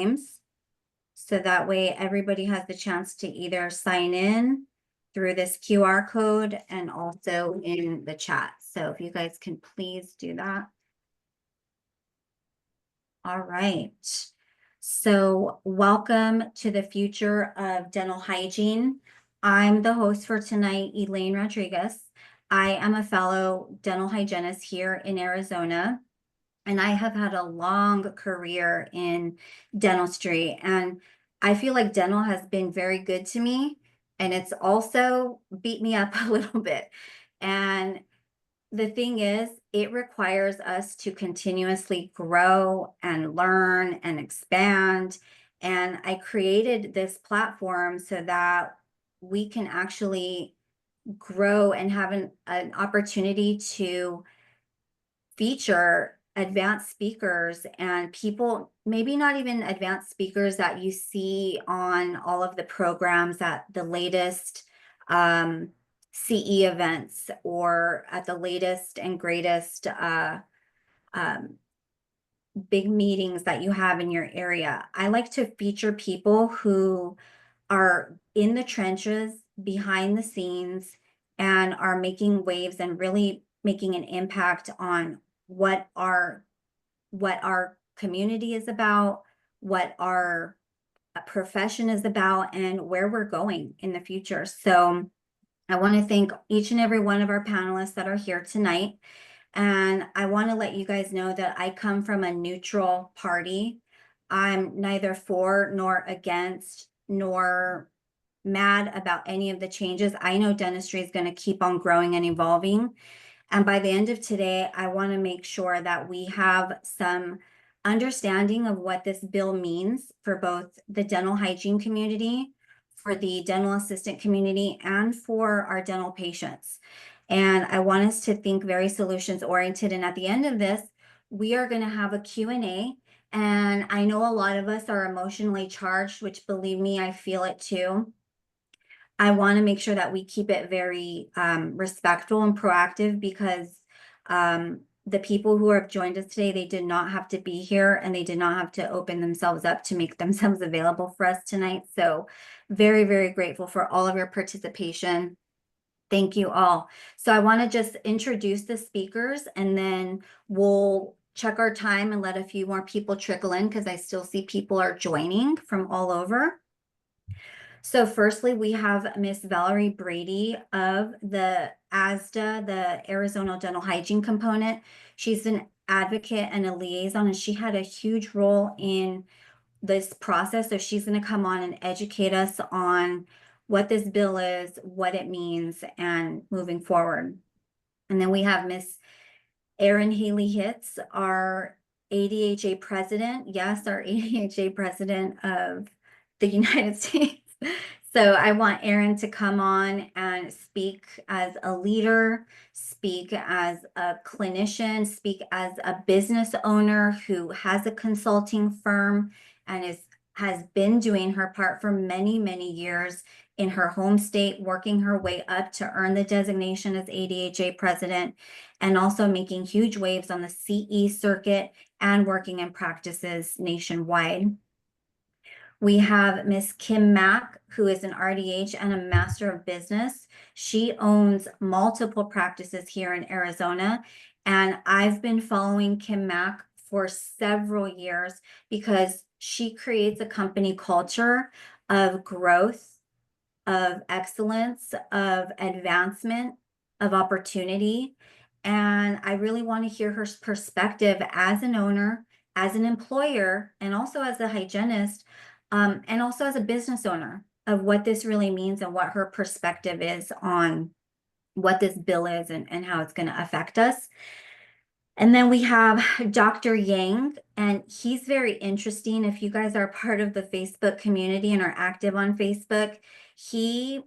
times. So that way everybody has the chance to either sign in through this QR code and also in the chat. So if you guys can please do that. All right. So welcome to the Future of Dental Hygiene. I'm the host for tonight, Elaine Rodriguez. I am a fellow dental hygienist here in Arizona, and I have had a long career in dentistry. And I feel like dental has been very good to me, and it's also beat me up a little bit. And the thing is, it requires us to continuously grow and learn and expand. And I created this platform so that we can actually grow and have an opportunity to feature advanced speakers and people, maybe not even advanced speakers that you see on all of the programs at the latest CE events or at the latest and greatest big meetings that you have in your area. I like to feature people who are in the trenches, behind the scenes, and are making waves and really making an impact on what our community is about, what our profession is about, and where we're going in the future. So I want to thank each and every one of our panelists that are here tonight. And I want to let you guys know that I come from a neutral party. I'm neither for nor against nor mad about any of the changes. I know dentistry is going to keep on growing and evolving. And by the end of today, I want to make sure that we have some understanding of what this bill means for both the dental hygiene community, for the dental assistant community, and for our dental patients. And I want us to think very solutions oriented. And at the end of this, we are going to have a Q&A. And I know a lot of us are emotionally charged, which, believe me, I feel it too. I want to make sure that we keep it very respectful and proactive, because the people who have joined us today, they did not have to be here and they did not have to open themselves up to make themselves available for us tonight. So very, very grateful for all of your participation. Thank you all. So I want to just introduce the speakers, and then we'll check our time and let a few more people trickle in, because I still see people are joining from all over. So firstly, we have Miss Valerie Brady of the ASDA, the Arizona Dental Hygiene Component. She's an advocate and a liaison, and she had a huge role in this process. So she's going to come on and educate us on what this bill is, what it means, and moving forward. And then we have Miss Erin Haley Hitz, our ADHA president. Yes, our ADHA president of the United States. So I want Erin to come on and speak as a leader, speak as a clinician, speak as a business owner who has a consulting firm and has been doing her part for many, many years in her home state, working her way up to earn the designation as ADHA president, and also making huge waves on the CE circuit and working in practices nationwide. We have Miss Kim Mack, who is an RDH and a Master of Business. She owns multiple practices here in Arizona, and I've been following Kim Mack for several years because she creates a company culture of growth, of excellence, of advancement, of opportunity. And I really want to hear her perspective as an owner, as an employer, and also as a hygienist, and also as a business owner, of what this really means and what her perspective is on what this bill is and how it's going to affect us. And then we have Dr. Yang, and he's very interesting. If you guys are part of the Facebook community and are active on Facebook, he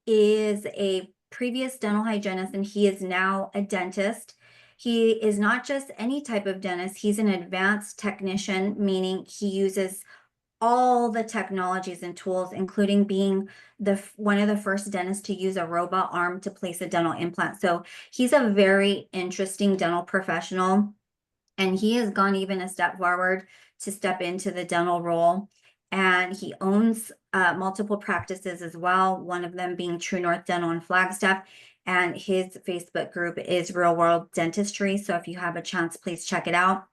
is a previous dental hygienist and he is now a dentist. He is not just any type of dentist, he's an advanced technician, meaning he uses all the technologies and tools, including being one of the first dentists to use a robot arm to place a dental implant. So he's a very interesting dental professional, and he has gone even a step forward to step into the dental role. And he owns multiple practices as well, one of them being True North Dental in Flagstaff. And his Facebook group is Real World Dentistry. So if you have a chance, please check it out.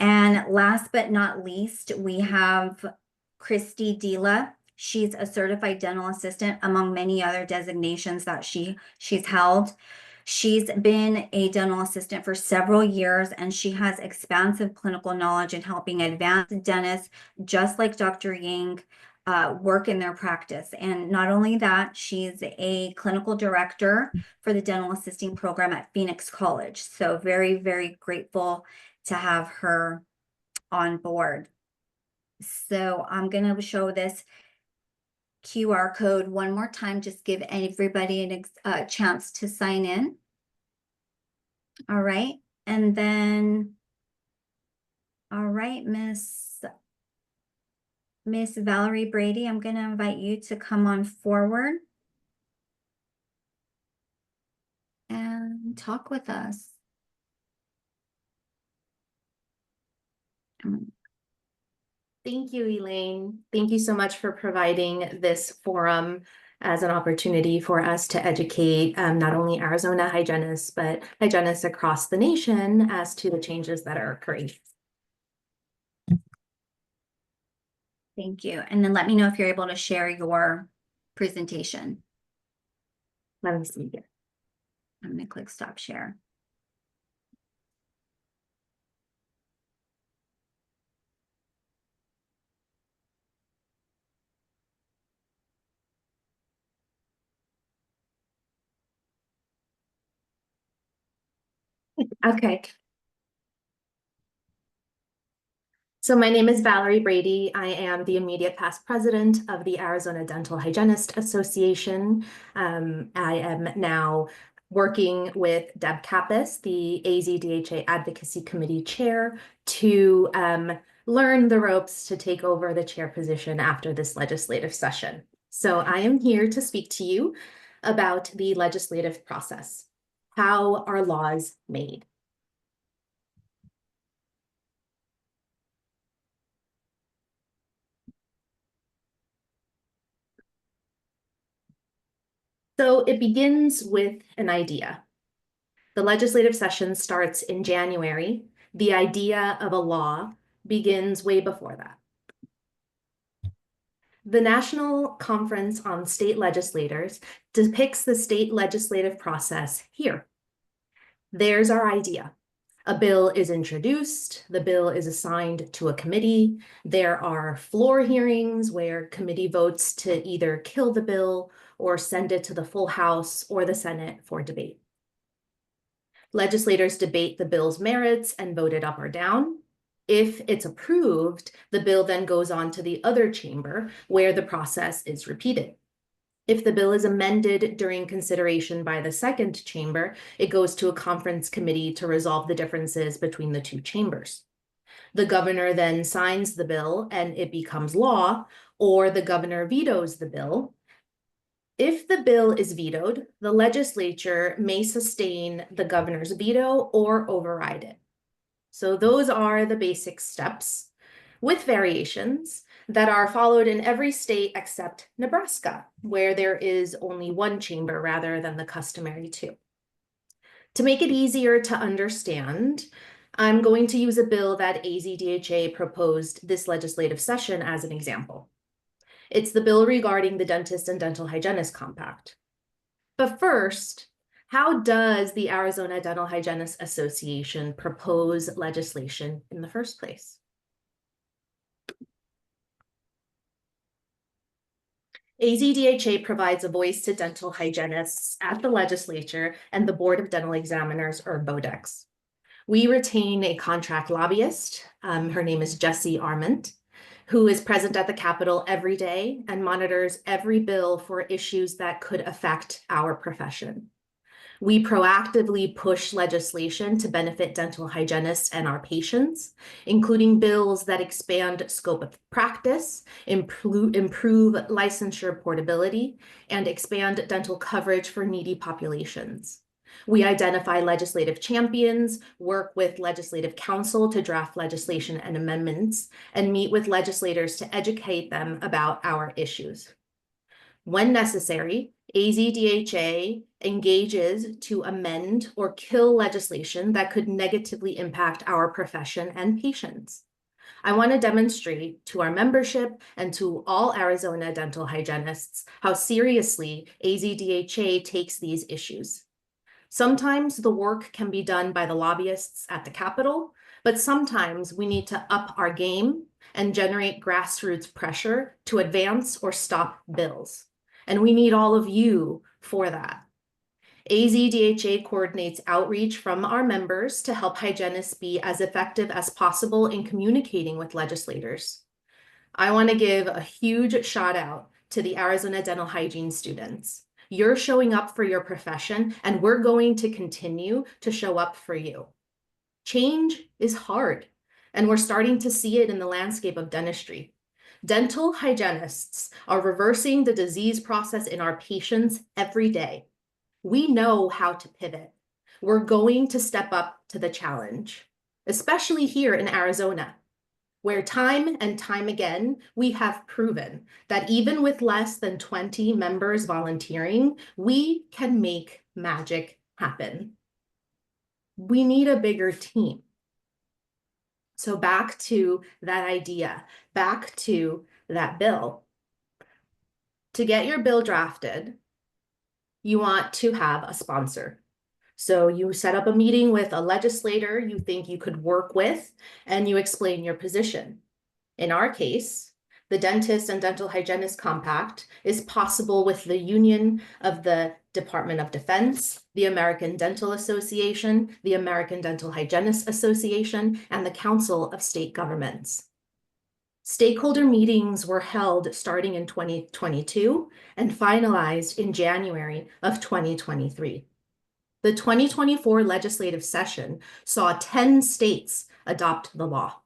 And last but not least, we have Christy Dila. She's a certified dental assistant, among many other designations that she's held. She's been a dental assistant for several years, and she has expansive clinical knowledge in helping advanced dentists, just like Dr. Yang, work in their practice. And not only that, she's a clinical director for the dental assisting program at Phoenix College. So very, very grateful to have her on board. So I'm going to show this QR code one more time, just give everybody a chance to sign in. All right. And then, all right, Miss Valerie Brady, I'm going to invite you to come on forward and talk with us. Thank you, Elaine. Thank you so much for providing this forum as an opportunity for us to educate not only Arizona hygienists, but hygienists across the nation as to the changes that are occurring. Thank you. And then let me know if you're able to share your presentation. Let me see here. I'm going to click stop share. Okay. So my name is Valerie Brady. I am the immediate past president of the Arizona Dental Hygienist Association. I am now working with Deb Kappas, the AZDHA Advocacy Committee chair, to learn the ropes to take over the chair position after this legislative session. So I am here to speak to you about the legislative process. How are laws made? So it begins with an idea. The legislative session starts in January. The idea of a law begins way before that. The National Conference on State Legislators depicts the state legislative process here. There's our idea. A bill is introduced, the bill is assigned to a committee. There are floor hearings where committee votes to either kill the bill or send it to the full House or the Senate for debate. Legislators debate the bill's merits and vote it up or down. If it's approved, the bill then goes on to the other chamber where the process is repeated. If the bill is amended during consideration by the second chamber, it goes to a conference committee to resolve the differences between the two chambers. The governor then signs the bill and it becomes law, or the governor vetoes the bill. If the bill is vetoed, the legislature may sustain the governor's veto or override it. So those are the basic steps, with variations that are followed in every state except Nebraska, where there is only one chamber rather than the customary two. To make it easier to understand, I'm going to use a bill that AZDHA proposed this legislative session as an example. It's the bill regarding the Dentist and Dental Hygienist Compact. But first, how does the Arizona Dental Hygienists Association propose legislation in the first place? AZDHA provides a voice to dental hygienists at the legislature and the Board of Dental Examiners, or BODEX. We retain a contract lobbyist. Her name is Jessie Arment, who is present at the Capitol every day and monitors every bill for issues that could affect our profession. We proactively push legislation to benefit dental hygienists and our patients, including bills that expand scope of practice, improve licensure portability, and expand dental coverage for needy populations. We identify legislative champions, work with legislative counsel to draft legislation and amendments, and meet with legislators to educate them about our issues. When necessary, AZDHA engages to amend or kill legislation that could negatively impact our profession and patients. I want to demonstrate to our membership and to all Arizona dental hygienists how seriously AZDHA takes these issues. Sometimes the work can be done by the lobbyists at the Capitol, but sometimes we need to up our game and generate grassroots pressure to advance or stop bills. And we need all of you for that. AZDHA coordinates outreach from our members to help hygienists be as effective as possible in communicating with legislators. I want to give a huge shout out to the Arizona dental hygiene students. You're showing up for your profession, and we're going to continue to show up for you. Change is hard, and we're starting to see it in the landscape of dentistry. Dental hygienists are reversing the disease process in our patients every day. We know how to pivot. We're going to step up to the challenge, especially here in Arizona, where time and time again, we have proven that even with less than 20 members volunteering, we can make magic happen. We need a bigger team. So back to that idea, back to that bill. To get your bill drafted, you want to have a sponsor. So you set up a meeting with a legislator you think you could work with, and you explain your position. In our case, the Dentist and Dental Hygienist Compact is possible with the Union of the Department of Defense, the American Dental Association, the American Dental Hygienists Association, and the Council of State Governments. Stakeholder meetings were held starting in 2022 and finalized in January of 2023. The 2024 legislative session saw 10 states adopt the law.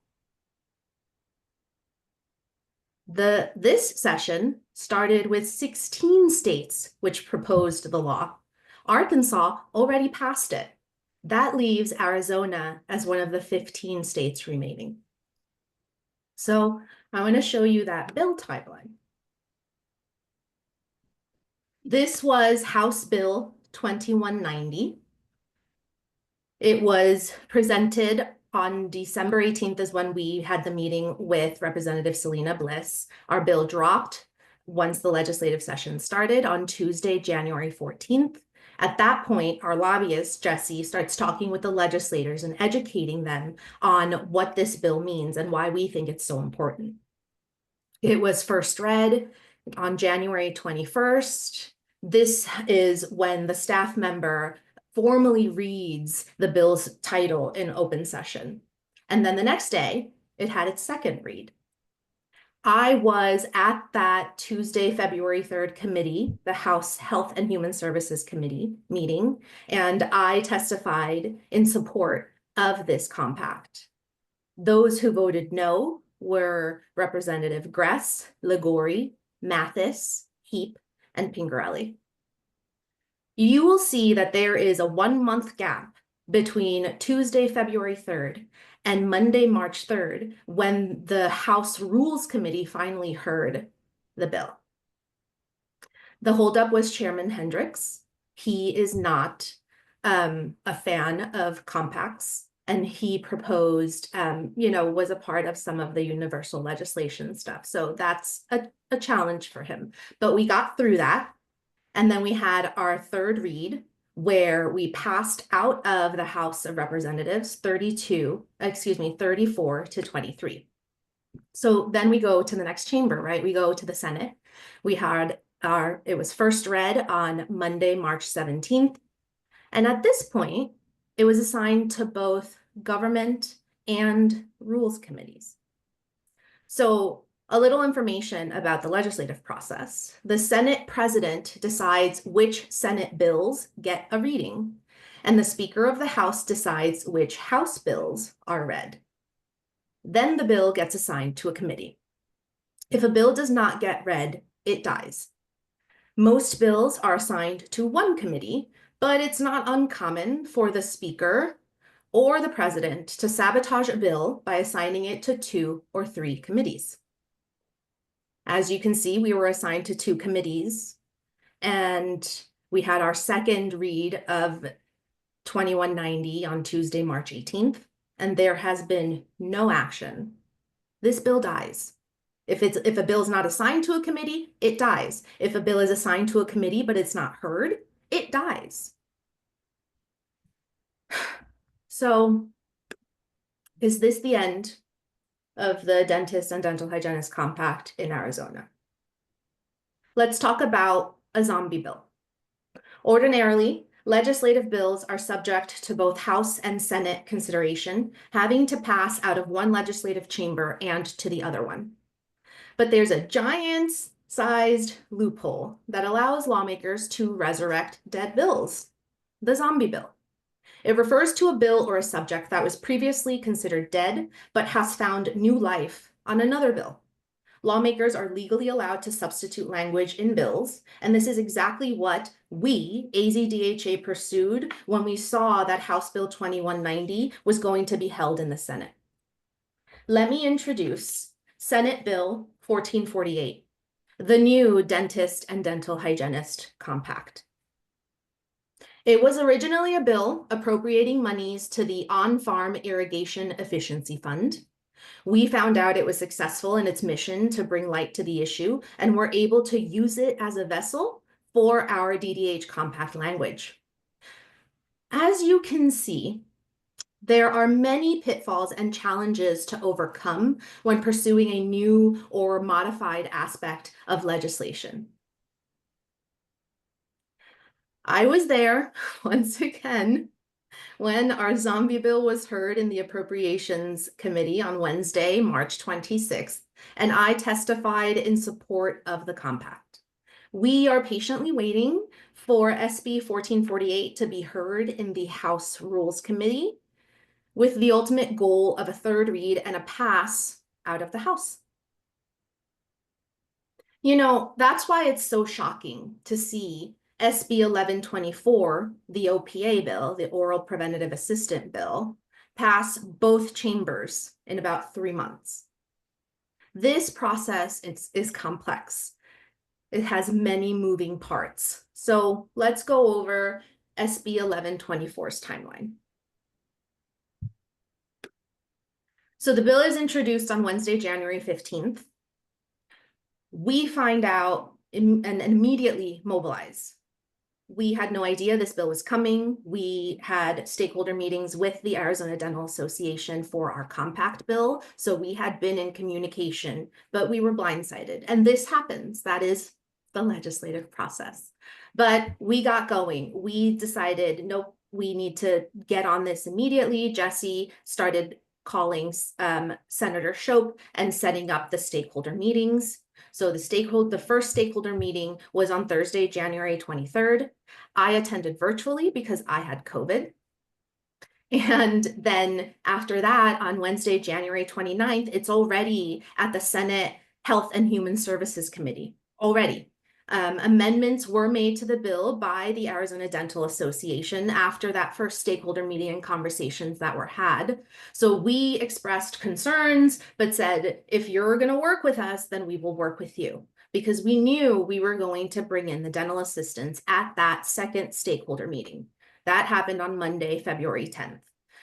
This session started with 16 states which proposed the law. Arkansas already passed it. That leaves Arizona as one of the 15 states remaining. So I want to show you that bill timeline. This was House Bill 2190. It was presented on December 18th is when we had the meeting with Representative Selena Bliss. Our bill dropped once the legislative session started on Tuesday, January 14th. At that point, our lobbyist, Jesse, starts talking with the legislators and educating them on what this bill means and why we think it's so important. It was first read on January 21st. This is when the staff member formally reads the bill's title in open session. And then the next day, it had its second read. I was at that Tuesday, February 3rd committee, the House Health and Human Services Committee meeting, and I testified in support of this compact. Those who voted no were Representative Gress, Ligori, Mathis, Heap, and Pingarelli. You will see that there is a 1-month gap between Tuesday, February 3rd and Monday, March 3rd, when the House Rules Committee finally heard the bill. The holdup was Chairman Hendricks. He is not a fan of compacts, and he proposed, was a part of some of the universal legislation stuff. So that's a challenge for him. But we got through that. And then we had our third read where we passed out of the House of Representatives 34 to 23. So then we go to the next chamber, right? We go to the Senate. We had it was first read on Monday, March 17th. And at this point, it was assigned to both government and rules committees. So a little information about the legislative process. The Senate president decides which Senate bills get a reading, and the Speaker of the House decides which House bills are read. Then the bill gets assigned to a committee. If a bill does not get read, it dies. Most bills are assigned to one committee, But it's not uncommon for the speaker or the president to sabotage a bill by assigning it to 2 or 3 committees. As you can see, we were assigned to 2 committees, and we had our second read of 2190 on Tuesday, March 18th, and there has been no action. This bill dies. If a bill is not assigned to a committee, it dies. If a bill is assigned to a committee but it's not heard, it dies. So, is this the end of the Dentist and Dental Hygienist Compact in Arizona? Let's talk about a zombie bill. Ordinarily, legislative bills are subject to both House and Senate consideration, having to pass out of one legislative chamber and to the other one. But there's a giant-sized loophole that allows lawmakers to resurrect dead bills, the zombie bill. It refers to a bill or a subject that was previously considered dead, but has found new life on another bill. Lawmakers are legally allowed to substitute language in bills, and this is exactly what we, AZDHA, pursued when we saw that House Bill 2190 was going to be held in the Senate. Let me introduce Senate Bill 1448, the new Dentist and Dental Hygienist Compact. It was originally a bill appropriating monies to the On-Farm Irrigation Efficiency Fund. We found out it was successful in its mission to bring light to the issue, and were able to use it as a vessel for our DDH compact language. As you can see, there are many pitfalls and challenges to overcome when pursuing a new or modified aspect of legislation. I was there once again when our zombie bill was heard in the Appropriations Committee on Wednesday, March 26th, and I testified in support of the compact. We are patiently waiting for SB 1448 to be heard in the House Rules Committee, with the ultimate goal of a third read and a pass out of the House. You know, that's why it's so shocking to see SB 1124, the OPA bill, the Oral Preventative Assistant bill, pass both chambers in about 3 months. This process is complex. It has many moving parts. So let's go over SB 1124's timeline. So the bill is introduced on Wednesday, January 15th. We find out and immediately mobilize. We had no idea this bill was coming. We had stakeholder meetings with the Arizona Dental Association for our compact bill. So we had been in communication, but we were blindsided. And this happens. That is the legislative process. But we got going. We decided, nope, we need to get on this immediately. Jesse started calling Senator Shope and setting up the stakeholder meetings. So the first stakeholder meeting was on Thursday, January 23rd. I attended virtually because I had COVID. And then after that, on Wednesday, January 29th, it's already at the Senate Health and Human Services Committee already. Amendments were made to the bill by the Arizona Dental Association after that first stakeholder meeting and conversations that were had. So we expressed concerns, but said, if you're going to work with us, then we will work with you, because we knew we were going to bring in the dental assistants at that second stakeholder meeting. That happened on Monday, February 10th.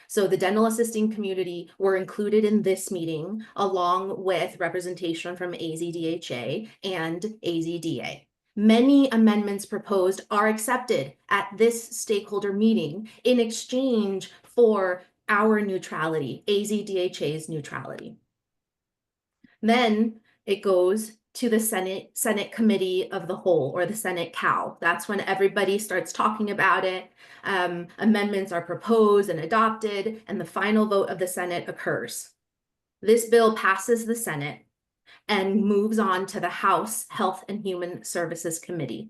So the dental assisting community were included in this meeting, along with representation from AZDHA and AZDA. Many amendments proposed are accepted at this stakeholder meeting in exchange for our neutrality, AZDHA's neutrality. Then it goes to the Senate Committee of the Whole, or the Senate COW. That's when everybody starts talking about it. Amendments are proposed and adopted, and the final vote of the Senate occurs. This bill passes the Senate and moves on to the House Health and Human Services Committee.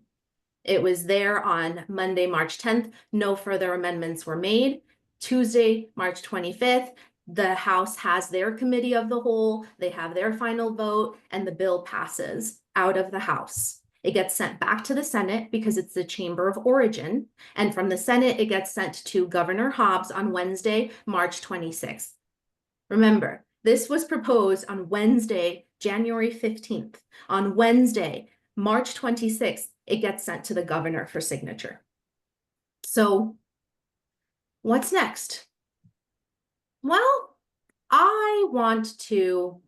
It was there on Monday, March 10th. No further amendments were made. Tuesday, March 25th, the House has their committee of the whole. They have their final vote, and the bill passes out of the House. It gets sent back to the Senate because it's the chamber of origin. And from the Senate, it gets sent to Governor Hobbs on Wednesday, March 26th. Remember, this was proposed on Wednesday, January 15th. On Wednesday, March 26th, it gets sent to the governor for signature. So what's next? Well, I want to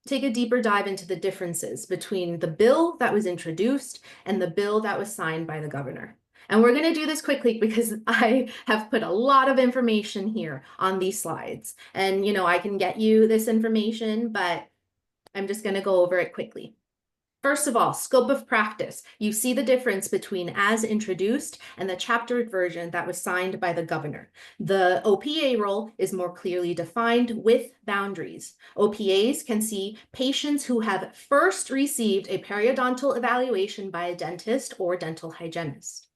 take a deeper dive into the differences between the bill that was introduced and the bill that was signed by the governor. And we're going to do this quickly because I have put a lot of information here on these slides. And, you know, I can get you this information, but I'm just going to go over it quickly. First of all, scope of practice. You see the difference between as introduced and the chaptered version that was signed by the governor. The OPA role is more clearly defined with boundaries. OPAs can see patients who have first received a periodontal evaluation by a dentist or dental hygienist.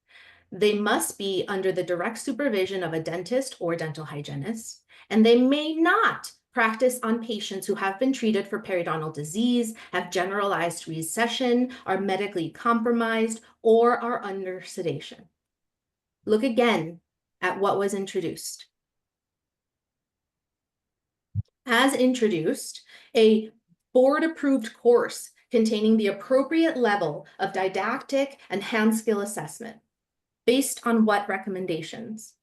They must be under the direct supervision of a dentist or dental hygienist, and they may not practice on patients who have been treated for periodontal disease, have generalized recession, are medically compromised, or are under sedation. Look again at what was introduced. As introduced, a board-approved course containing the appropriate level of didactic and hand skill assessment. Based on what recommendations?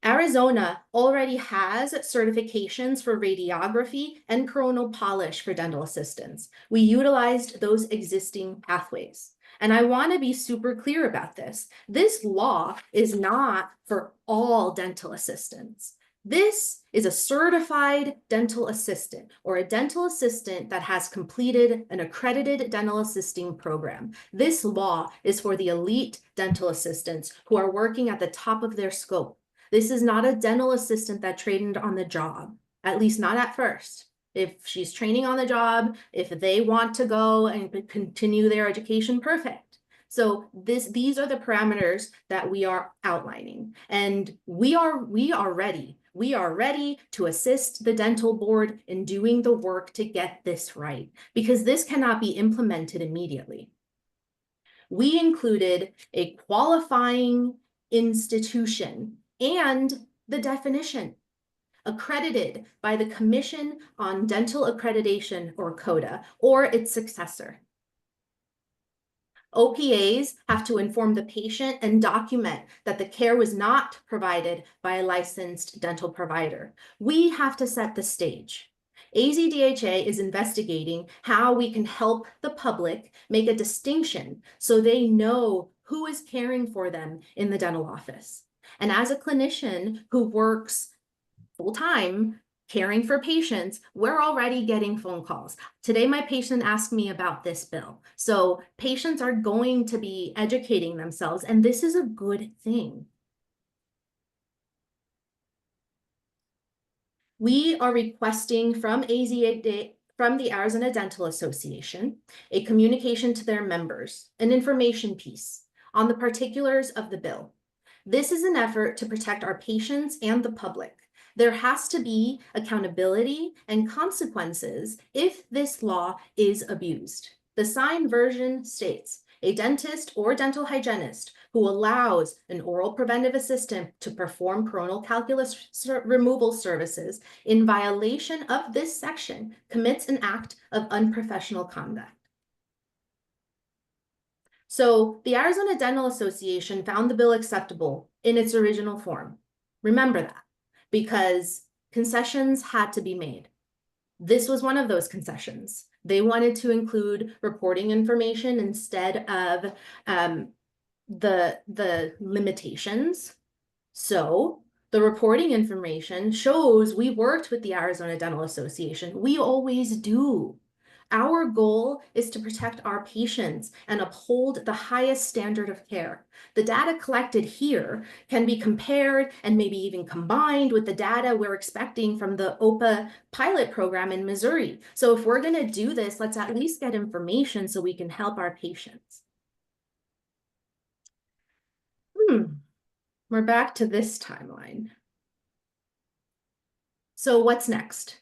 Arizona already has certifications for radiography and coronal polish for dental assistants. We utilized those existing pathways. And I want to be super clear about this. This law is not for all dental assistants. This is a certified dental assistant or a dental assistant that has completed an accredited dental assisting program. This law is for the elite dental assistants who are working at the top of their scope. This is not a dental assistant that trained on the job, at least not at first. If she's training on the job, if they want to go and continue their education, perfect. So these are the parameters that we are outlining, and we are ready. We are ready to assist the dental board in doing the work to get this right, because this cannot be implemented immediately. We included a qualifying institution and the definition, accredited by the Commission on Dental Accreditation, or CODA, or its successor. OPAs have to inform the patient and document that the care was not provided by a licensed dental provider. We have to set the stage. AZDHA is investigating how we can help the public make a distinction so they know who is caring for them in the dental office. And as a clinician who works full-time caring for patients, we're already getting phone calls. Today, my patient asked me about this bill. So patients are going to be educating themselves, and this is a good thing. We are requesting from the Arizona Dental Association a communication to their members, an information piece on the particulars of the bill. This is an effort to protect our patients and the public. There has to be accountability and consequences if this law is abused. The signed version states, a dentist or dental hygienist who allows an oral preventive assistant to perform coronal calculus removal services in violation of this section commits an act of unprofessional conduct. So the Arizona Dental Association found the bill acceptable in its original form. Remember that, because concessions had to be made. This was one of those concessions. They wanted to include reporting information instead of the limitations. So the reporting information shows we worked with the Arizona Dental Association. We always do. Our goal is to protect our patients and uphold the highest standard of care. The data collected here can be compared and maybe even combined with the data we're expecting from the OPA pilot program in Missouri. So if we're going to do this, let's at least get information so we can help our patients. We're back to this timeline. So what's next?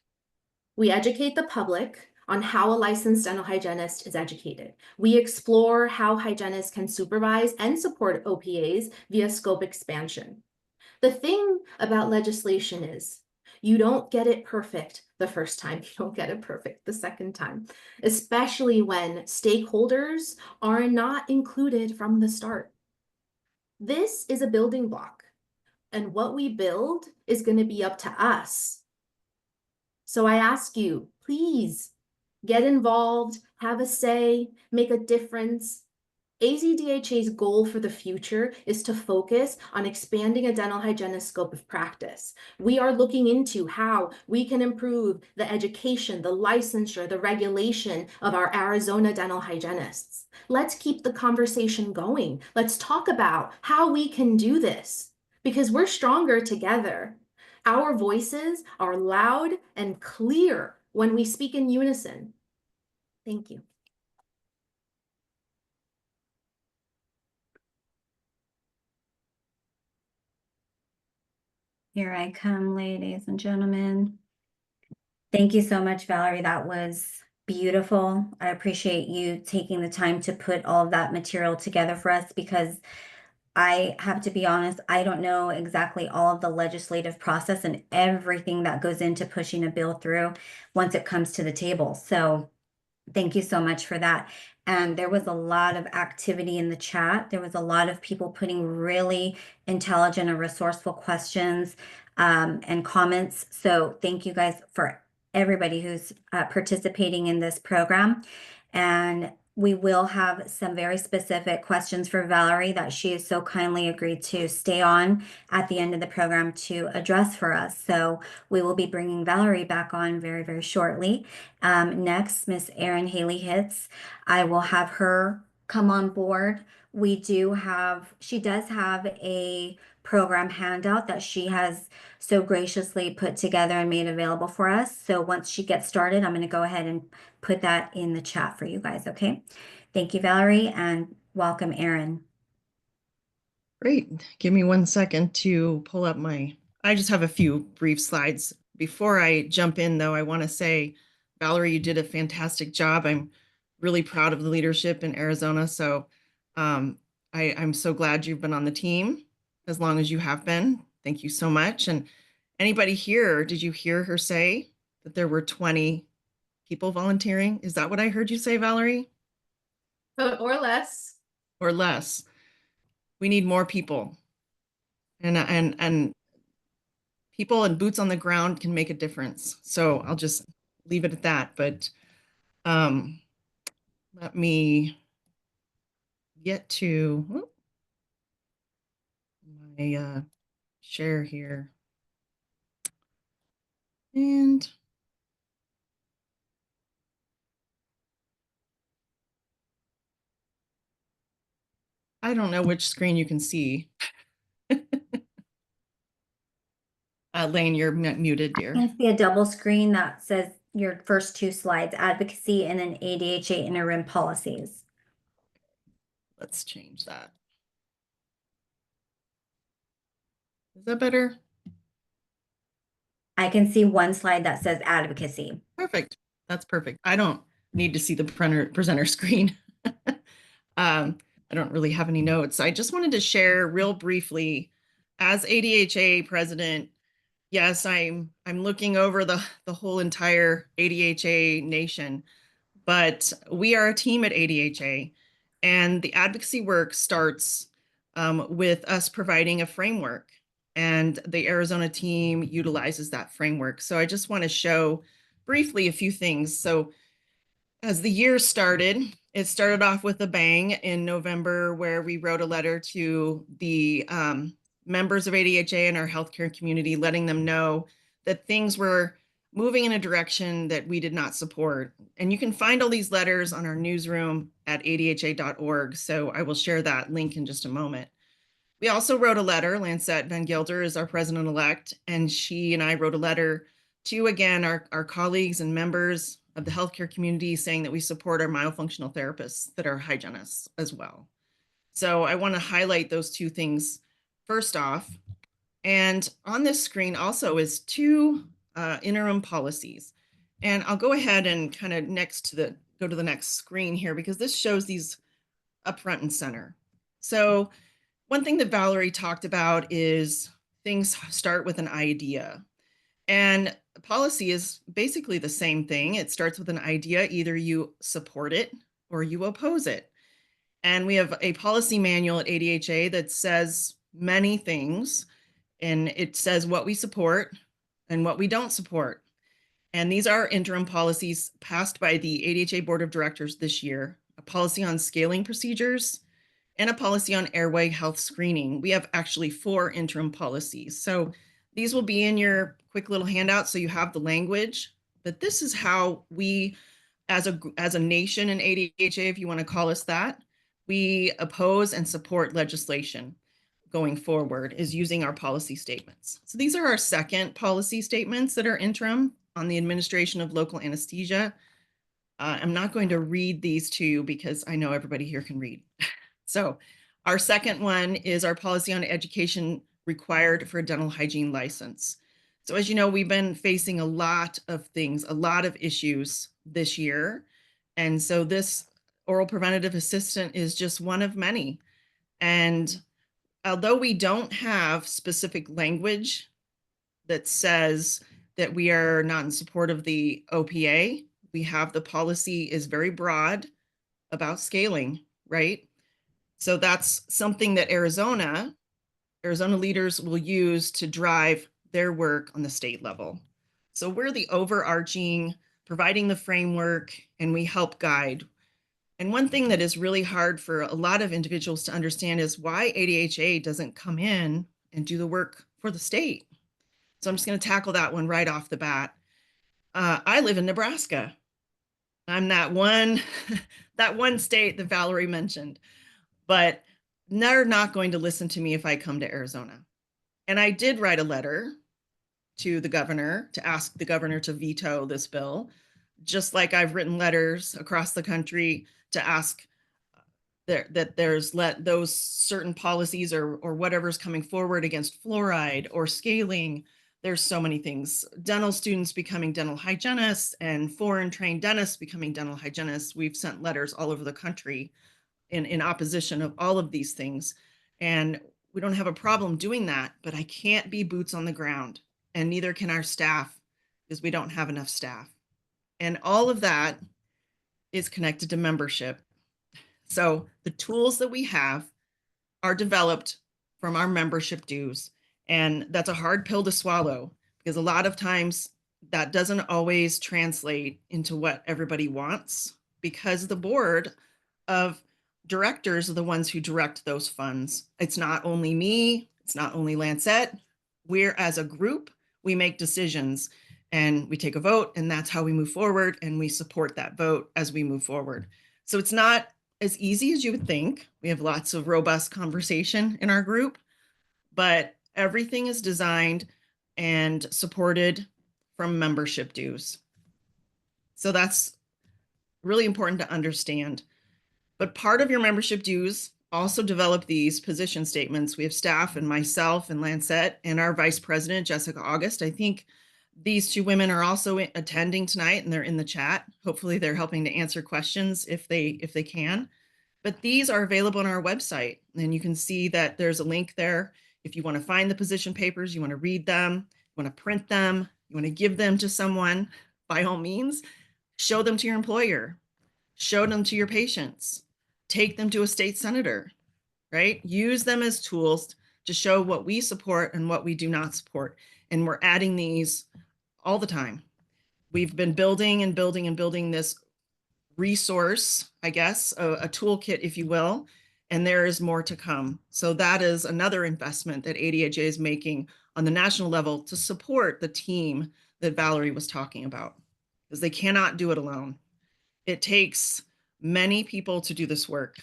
We educate the public on how a licensed dental hygienist is educated. We explore how hygienists can supervise and support OPAs via scope expansion. The thing about legislation is you don't get it perfect the first time, you don't get it perfect the second time, especially when stakeholders are not included from the start. This is a building block, and what we build is going to be up to us. So I ask you, please get involved, have a say, make a difference. AZDHA's goal for the future is to focus on expanding a dental hygienist scope of practice. We are looking into how we can improve the education, the licensure, the regulation of our Arizona dental hygienists. Let's keep the conversation going. Let's talk about how we can do this, because we're stronger together. Our voices are loud and clear when we speak in unison. Thank you. Here I come, ladies and gentlemen. Thank you so much, Valerie. That was beautiful. I appreciate you taking the time to put all of that material together for us, because I have to be honest, I don't know exactly all of the legislative process and everything that goes into pushing a bill through once it comes to the table. So thank you so much for that. And there was a lot of activity in the chat. There was a lot of people putting really intelligent and resourceful questions and comments. So thank you guys for everybody who's participating in this program. And we will have some very specific questions for Valerie that she has so kindly agreed to stay on at the end of the program to address for us. So we will be bringing Valerie back on very, very shortly. Next, Miss Erin Haley Hitz. I will have her come on board. She does have a program handout that she has so graciously put together and made available for us. So once she gets started, I'm going to go ahead and put that in the chat for you guys, okay? Thank you, Valerie, and welcome, Erin. Great. Give me 1 second to pull up I just have a few brief slides. Before I jump in, though, I want to say, Valerie, you did a fantastic job. I'm really proud of the leadership in Arizona. So I'm so glad you've been on the team as long as you have been. Thank you so much. And anybody here, did you hear her say that there were 20 people volunteering? Is that what I heard you say, Valerie? Or less. Or less. We need more people. And people and boots on the ground can make a difference. So I'll just leave it at that. But let me get to my share here. And I don't know which screen you can see. Lane, you're muted, dear. I can see a double screen that says your first two slides, advocacy and then ADHA interim policies. Let's change that. Is that better? I can see one slide that says advocacy. Perfect. That's perfect. I don't need to see the presenter screen. I don't really have any notes. I just wanted to share real briefly, as ADHA president, yes, I'm looking over the whole entire ADHA nation, but we are a team at ADHA, and the advocacy work starts with us providing a framework, and the Arizona team utilizes that framework. So I just want to show briefly a few things. So as the year started, it started off with a bang in November, where we wrote a letter to the members of ADHA and our healthcare community, letting them know that things were moving in a direction that we did not support. And you can find all these letters on our newsroom at adha.org. So I will share that link in just a moment. We also wrote a letter. Lancette Van Gelder is our president-elect, and she and I wrote a letter to, again, our colleagues and members of the healthcare community, saying that we support our myofunctional therapists that are hygienists as well. So I want to highlight those two things first off. And on this screen also is two interim policies. And I'll go ahead and kind of go to the next screen here, because this shows these up front and center. So one thing that Valerie talked about is things start with an idea. And policy is basically the same thing. It starts with an idea. Either you support it or you oppose it. And we have a policy manual at ADHA that says many things, and it says what we support and what we don't support. And these are interim policies passed by the ADHA Board of Directors this year: a policy on scaling procedures and a policy on airway health screening. We have actually 4 interim policies. So these will be in your quick little handout, so you have the language. But this is how we, as a nation in ADHA, if you want to call us that, we oppose and support legislation going forward, is using our policy statements. So these are our second policy statements that are interim on the administration of local anesthesia. I'm not going to read these to you because I know everybody here can read. So our second one is our policy on education required for a dental hygiene license. So as you know, we've been facing a lot of things, a lot of issues this year. And so this oral preventative assistant is just one of many. And although we don't have specific language that says that we are not in support of the OPA, we have the policy is very broad about scaling, right? So that's something that Arizona leaders will use to drive their work on the state level. So we're the overarching, providing the framework, and we help guide. And one thing that is really hard for a lot of individuals to understand is why ADHA doesn't come in and do the work for the state. So I'm just going to tackle that one right off the bat. I live in Nebraska. I'm that one state that Valerie mentioned, but they're not going to listen to me if I come to Arizona. And I did write a letter to the governor to ask the governor to veto this bill, just like I've written letters across the country to ask that there's those certain policies or whatever's coming forward against fluoride or scaling. There's so many things. Dental students becoming dental hygienists and foreign trained dentists becoming dental hygienists. We've sent letters all over the country in opposition of all of these things. And we don't have a problem doing that, but I can't be boots on the ground, and neither can our staff, because we don't have enough staff. And all of that is connected to membership. So the tools that we have are developed from our membership dues. And that's a hard pill to swallow, because a lot of times that doesn't always translate into what everybody wants, because the board of directors are the ones who direct those funds. It's not only me, it's not only Lancette. We're, as a group, we make decisions and we take a vote, and that's how we move forward, and we support that vote as we move forward. So it's not as easy as you would think. We have lots of robust conversation in our group, but everything is designed and supported from membership dues. So that's really important to understand. But part of your membership dues also develop these position statements. We have staff and myself and Lancette and our vice president, Jessica August. I think these 2 women are also attending tonight, and they're in the chat. Hopefully they're helping to answer questions if they can. But these are available on our website, and you can see that there's a link there. If you want to find the position papers, you want to read them, you want to print them, you want to give them to someone, by all means, show them to your employer, show them to your patients, take them to a state senator, right? Use them as tools to show what we support and what we do not support. And we're adding these all the time. We've been building and building and building this resource, I guess, a toolkit, if you will, and there is more to come. So that is another investment that ADHA is making on the national level to support the team that Valerie was talking about, because they cannot do it alone. It takes many people to do this work.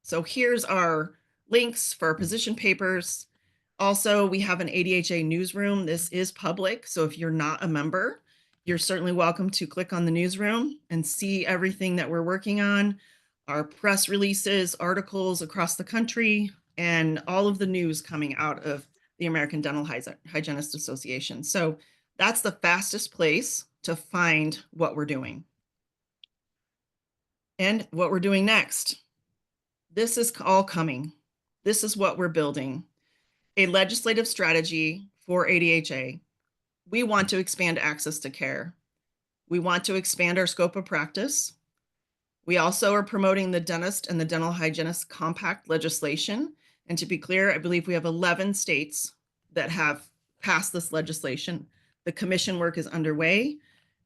So here's our links for our position papers. Also, we have an ADHA newsroom. This is public, so if you're not a member, you're certainly welcome to click on the newsroom and see everything that we're working on, our press releases, articles across the country, and all of the news coming out of the American Dental Hygienist Association. So that's the fastest place to find what we're doing and what we're doing next. This is all coming. This is what we're building. A legislative strategy for ADHA. We want to expand access to care. We want to expand our scope of practice. We also are promoting the dentist and the dental hygienist compact legislation. And to be clear, I believe we have 11 states that have passed this legislation. The commission work is underway,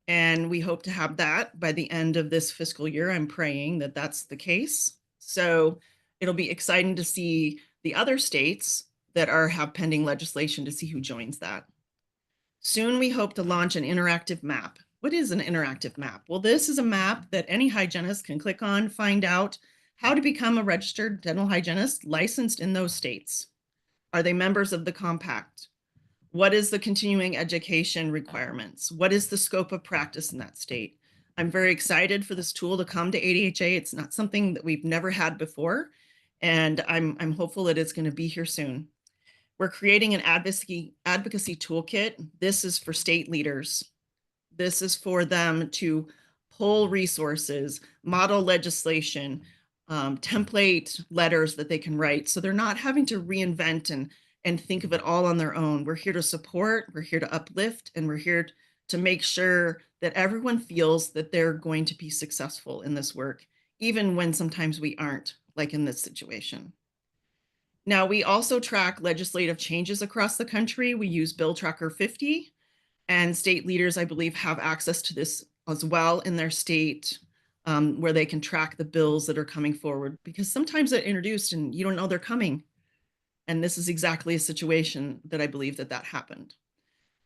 and we hope to have that by the end of this fiscal year. I'm praying that that's the case. So it'll be exciting to see the other states that have pending legislation to see who joins that. Soon we hope to launch an interactive map. What is an interactive map? Well, this is a map that any hygienist can click on, find out how to become a registered dental hygienist licensed in those states. Are they members of the compact? What is the continuing education requirements? What is the scope of practice in that state? I'm very excited for this tool to come to ADHA. It's not something that we've never had before, and I'm hopeful that it's going to be here soon. We're creating an advocacy toolkit. This is for state leaders. This is for them to pull resources, model legislation, template letters that they can write, so they're not having to reinvent and think of it all on their own. We're here to support, we're here to uplift, and we're here to make sure that everyone feels that they're going to be successful in this work, even when sometimes we aren't, like in this situation. Now, we also track legislative changes across the country. We use Bill Tracker 50, and state leaders, I believe, have access to this as well in their state, where they can track the bills that are coming forward, because sometimes they're introduced and you don't know they're coming. And this is exactly a situation that I believe that happened.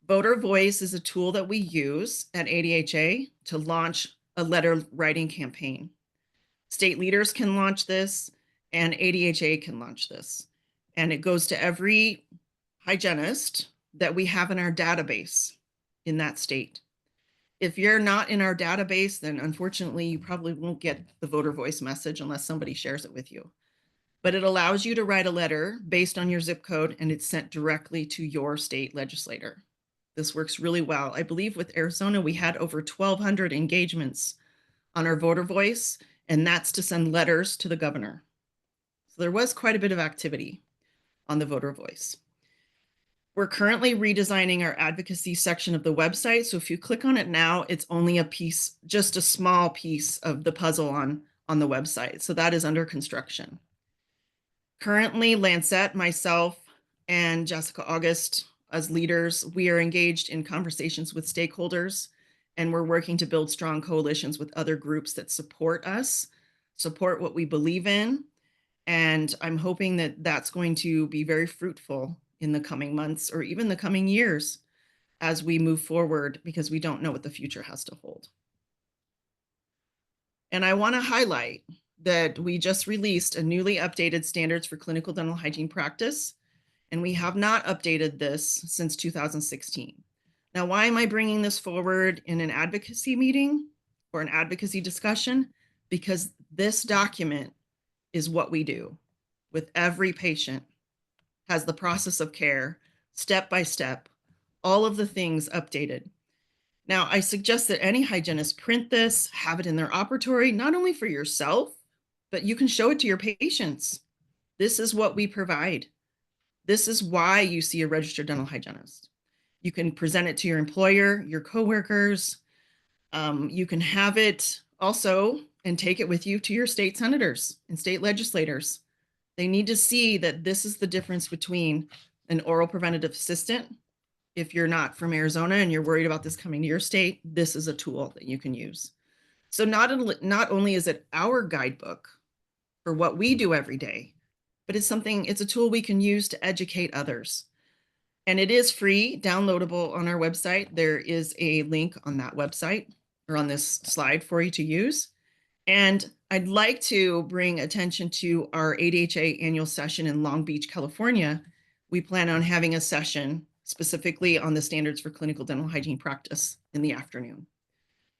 Voter Voice is a tool that we use at ADHA to launch a letter writing campaign. State leaders can launch this, and ADHA can launch this. And it goes to every hygienist that we have in our database in that state. If you're not in our database, then unfortunately, you probably won't get the Voter Voice message unless somebody shares it with you. But it allows you to write a letter based on your zip code, and it's sent directly to your state legislator. This works really well. I believe with Arizona, we had over 1,200 engagements on our Voter Voice, and that's to send letters to the governor. So there was quite a bit of activity on the Voter Voice. We're currently redesigning our advocacy section of the website. So if you click on it now, it's only a piece, just a small piece of the puzzle on the website. So that is under construction. Currently, Lancette, myself, and Jessica August, as leaders, we are engaged in conversations with stakeholders, and we're working to build strong coalitions with other groups that support us, support what we believe in. And I'm hoping that that's going to be very fruitful in the coming months or even the coming years as we move forward, because we don't know what the future has to hold. And I want to highlight that we just released a newly updated standards for clinical dental hygiene practice, and we have not updated this since 2016. Now, why am I bringing this forward in an advocacy meeting or an advocacy discussion? Because this document is what we do with every patient, has the process of care, step by step, all of the things updated. Now, I suggest that any hygienist print this, have it in their operatory, not only for yourself, but you can show it to your patients. This is what we provide. This is why you see a registered dental hygienist. You can present it to your employer, your coworkers. You can have it also and take it with you to your state senators and state legislators. They need to see that this is the difference between an oral preventative assistant. If you're not from Arizona and you're worried about this coming to your state, this is a tool that you can use. So not only is it our guidebook for what we do every day, but it's a tool we can use to educate others. And it is free, downloadable on our website. There is a link on that website or on this slide for you to use. And I'd like to bring attention to our ADHA annual session in Long Beach, California. We plan on having a session specifically on the standards for clinical dental hygiene practice in the afternoon.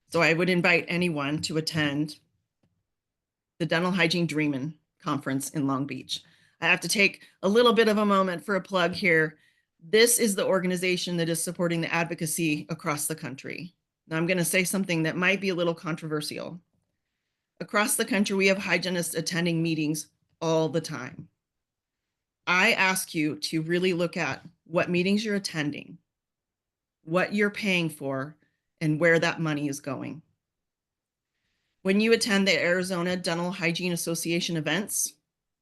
So I would invite anyone to attend the Dental Hygiene Dreamin' Conference in Long Beach. I have to take a little bit of a moment for a plug here. This is the organization that is supporting the advocacy across the country. Now I'm going to say something that might be a little controversial. Across the country, we have hygienists attending meetings all the time. I ask you to really look at what meetings you're attending, what you're paying for, and where that money is going. When you attend the Arizona Dental Hygiene Association events,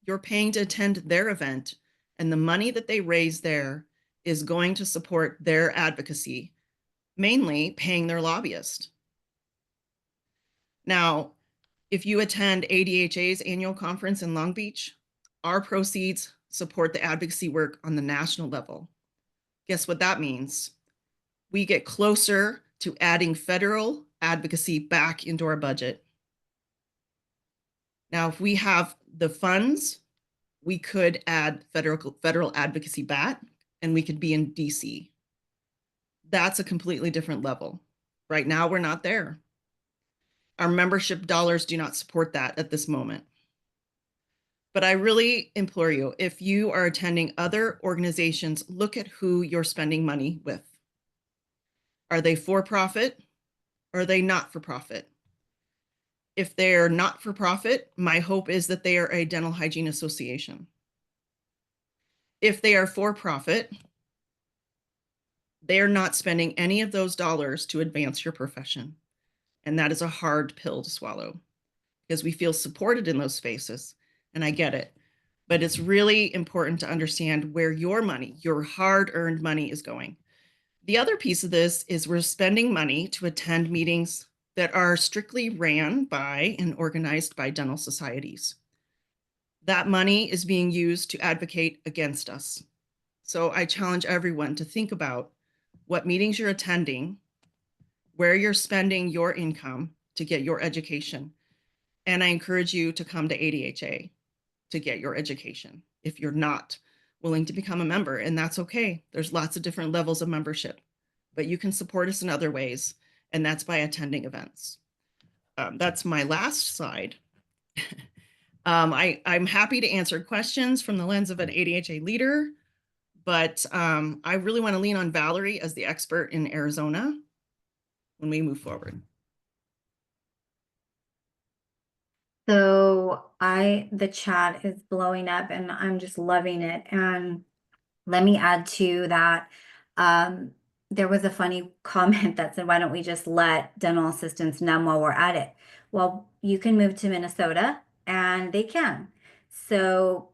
you're paying to attend their event, and the money that they raise there is going to support their advocacy, mainly paying their lobbyist. Now, if you attend ADHA's annual conference in Long Beach, our proceeds support the advocacy work on the national level. Guess what that means? We get closer to adding federal advocacy back into our budget. Now, if we have the funds, we could add federal advocacy back, and we could be in DC. That's a completely different level. Right now, we're not there. Our membership dollars do not support that at this moment. But I really implore you, if you are attending other organizations, look at who you're spending money with. Are they for-profit? Or are they not for profit? If they're not for profit, my hope is that they are a dental hygiene association. If they are for profit, they are not spending any of those dollars to advance your profession. And that is a hard pill to swallow because we feel supported in those spaces. And I get it. But it's really important to understand where your money, your hard-earned money, is going. The other piece of this is we're spending money to attend meetings that are strictly ran by and organized by dental societies. That money is being used to advocate against us. So I challenge everyone to think about what meetings you're attending, where you're spending your income to get your education. And I encourage you to come to ADHA to get your education if you're not willing to become a member, and that's okay. There's lots of different levels of membership, but you can support us in other ways, and that's by attending events. That's my last slide. I'm happy to answer questions from the lens of an ADHA leader, but I really want to lean on Valerie as the expert in Arizona when we move forward. So the chat is blowing up and I'm just loving it. And let me add to that. There was a funny comment that said, why don't we just let dental assistants numb while we're at it? Well, you can move to Minnesota and they can. So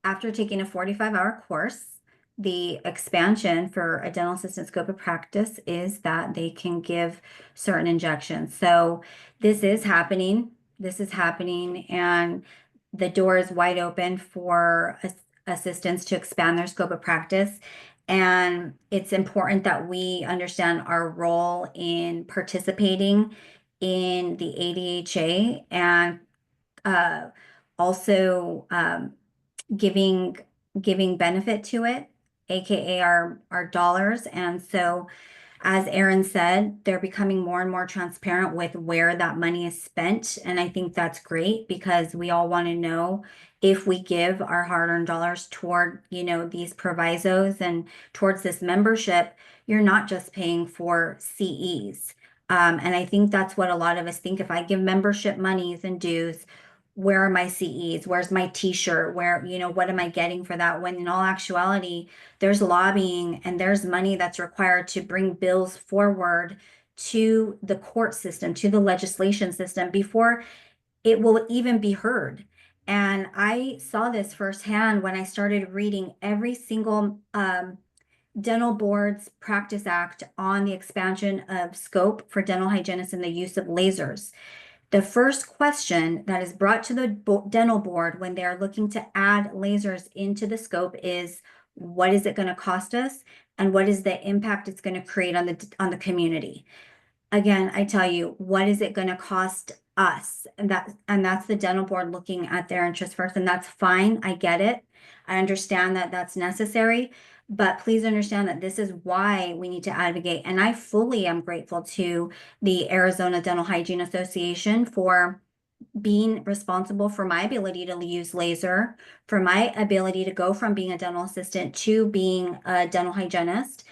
after taking a 45-hour course, the expansion for a dental assistant scope of practice is that they can give certain injections. So this is happening. This is happening, and the door is wide open for assistants to expand their scope of practice. And it's important that we understand our role in participating in the ADHA and also giving benefit to it, aka our dollars. And so, as Erin said, they're becoming more and more transparent with where that money is spent. And I think that's great because we all want to know if we give our hard-earned dollars toward, these provisos and towards this membership, you're not just paying for CEs. And I think that's what a lot of us think. If I give membership monies and dues, where are my CEs? Where's my t-shirt? Where, what am I getting for that? When in all actuality, there's lobbying and there's money that's required to bring bills forward to the court system, to the legislation system before it will even be heard. And I saw this firsthand when I started reading every single dental board's practice act on the expansion of scope for dental hygienists and the use of lasers. The first question that is brought to the dental board when they're looking to add lasers into the scope is, what is it going to cost us? And what is the impact it's going to create on the community? Again, I tell you, what is it going to cost us? And that's the dental board looking at their interest first. And that's fine. I get it. I understand that that's necessary. But please understand that this is why we need to advocate. And I fully am grateful to the Arizona Dental Hygiene Association for being responsible for my ability to use laser, for my ability to go from being a dental assistant to being a dental hygienist,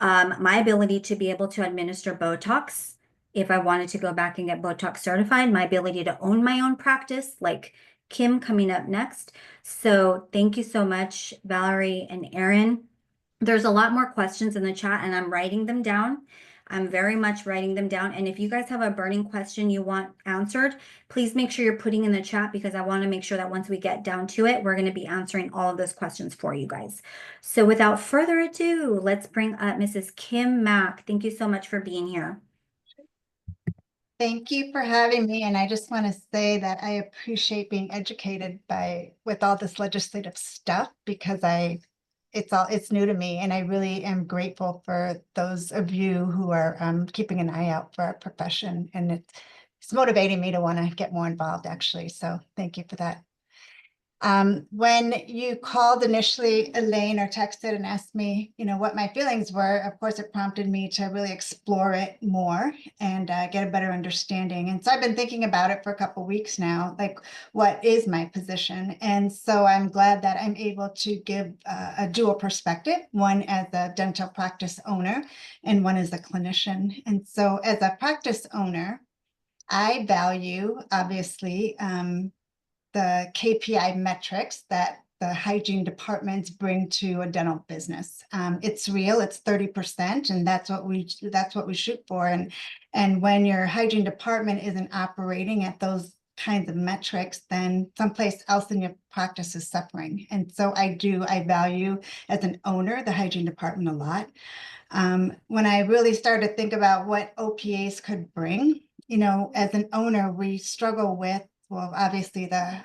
my ability to be able to administer Botox if I wanted to go back and get Botox certified, my ability to own my own practice, like Kim coming up next. So thank you so much, Valerie and Erin. There's a lot more questions in the chat and I'm writing them down. I'm very much writing them down. And if you guys have a burning question you want answered, please make sure you're putting in the chat because I want to make sure that once we get down to it, we're going to be answering all of those questions for you guys. So without further ado, let's bring up Mrs. Kim Mack. Thank you so much for being here. Thank you for having me. And I just want to say that I appreciate being educated with all this legislative stuff because it's new to me. And I really am grateful for those of you who are keeping an eye out for our profession. And it's motivating me to want to get more involved, actually. So thank you for that. When you called initially, Elaine, or texted and asked me, what my feelings were, of course, it prompted me to really explore it more and get a better understanding. And so I've been thinking about it for a couple of weeks now, like what is my position? And so I'm glad that I'm able to give a dual perspective, one as a dental practice owner and one as a clinician. And so as a practice owner, I value, obviously, the KPI metrics that the hygiene departments bring to a dental business. It's real, it's 30%, and that's what we shoot for. And when your hygiene department isn't operating at those kinds of metrics, then someplace else in your practice is suffering. And so I value, as an owner, the hygiene department a lot. When I really started to think about what OPAs could bring, as an owner, we struggle with, well, obviously the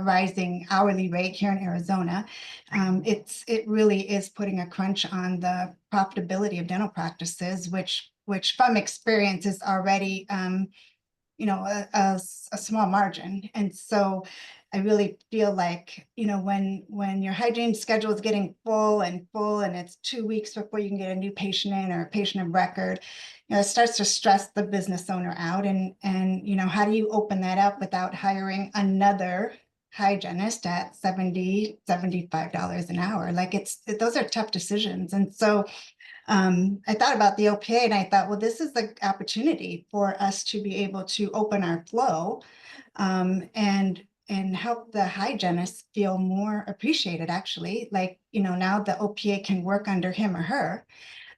rising hourly rate here in Arizona. It really is putting a crunch on the profitability of dental practices, which from experience is already, a small margin. And so I really feel like, when your hygiene schedule is getting full and it's 2 weeks before you can get a new patient in or a patient of record, it starts to stress the business owner out. And how do you open that up without hiring another hygienist at $70, $75 an hour? Like those are tough decisions. And so I thought about the OPA and I thought, well, this is the opportunity for us to be able to open our flow and help the hygienist feel more appreciated, actually. Like, now the OPA can work under him or her,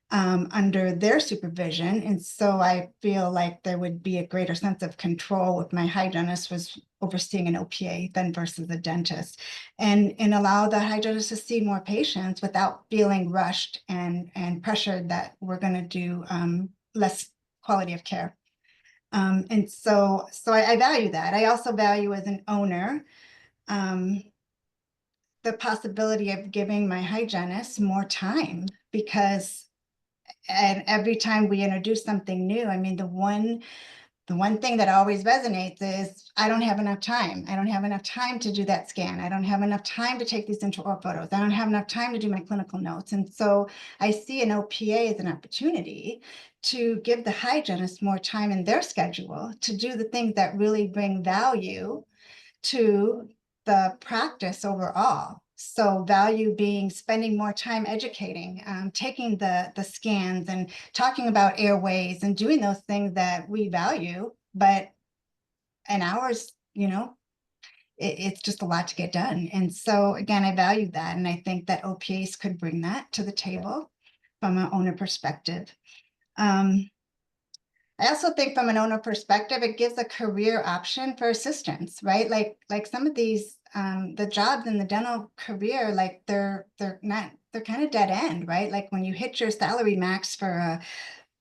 under their supervision. And so I feel like there would be a greater sense of control if my hygienist was overseeing an OPA than versus a dentist, and allow the hygienist to see more patients without feeling rushed and pressured that we're going to do less quality of care. And so I value that. I also value, as an owner, the possibility of giving my hygienist more time, because every time we introduce something new, I mean, the one thing that always resonates is I don't have enough time. I don't have enough time to do that scan. I don't have enough time to take these intraoral photos. I don't have enough time to do my clinical notes. And so I see an OPA as an opportunity to give the hygienist more time in their schedule to do the things that really bring value to the practice overall. So value being spending more time educating, taking the scans and talking about airways and doing those things that we value, but an hour's, it's just a lot to get done. And so again, I value that. And I think that OPAs could bring that to the table from an owner perspective. I also think from an owner perspective, it gives a career option for assistants, right? Like some of these, the jobs in the dental career, like they're kind of dead end, right? Like when you hit your salary max for a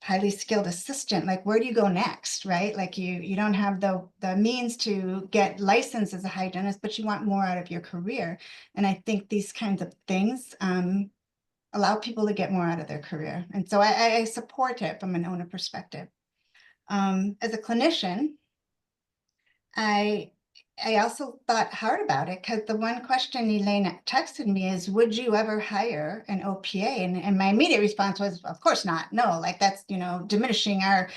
highly skilled assistant, like where do you go next, right? Like you don't have the means to get licensed as a hygienist, but you want more out of your career. And I think these kinds of things allow people to get more out of their career. And so I support it from an owner perspective. As a clinician, I also thought hard about it, because the one question Elaine texted me is, would you ever hire an OPA? And my immediate response was, of course not. No, like that's, diminishing our,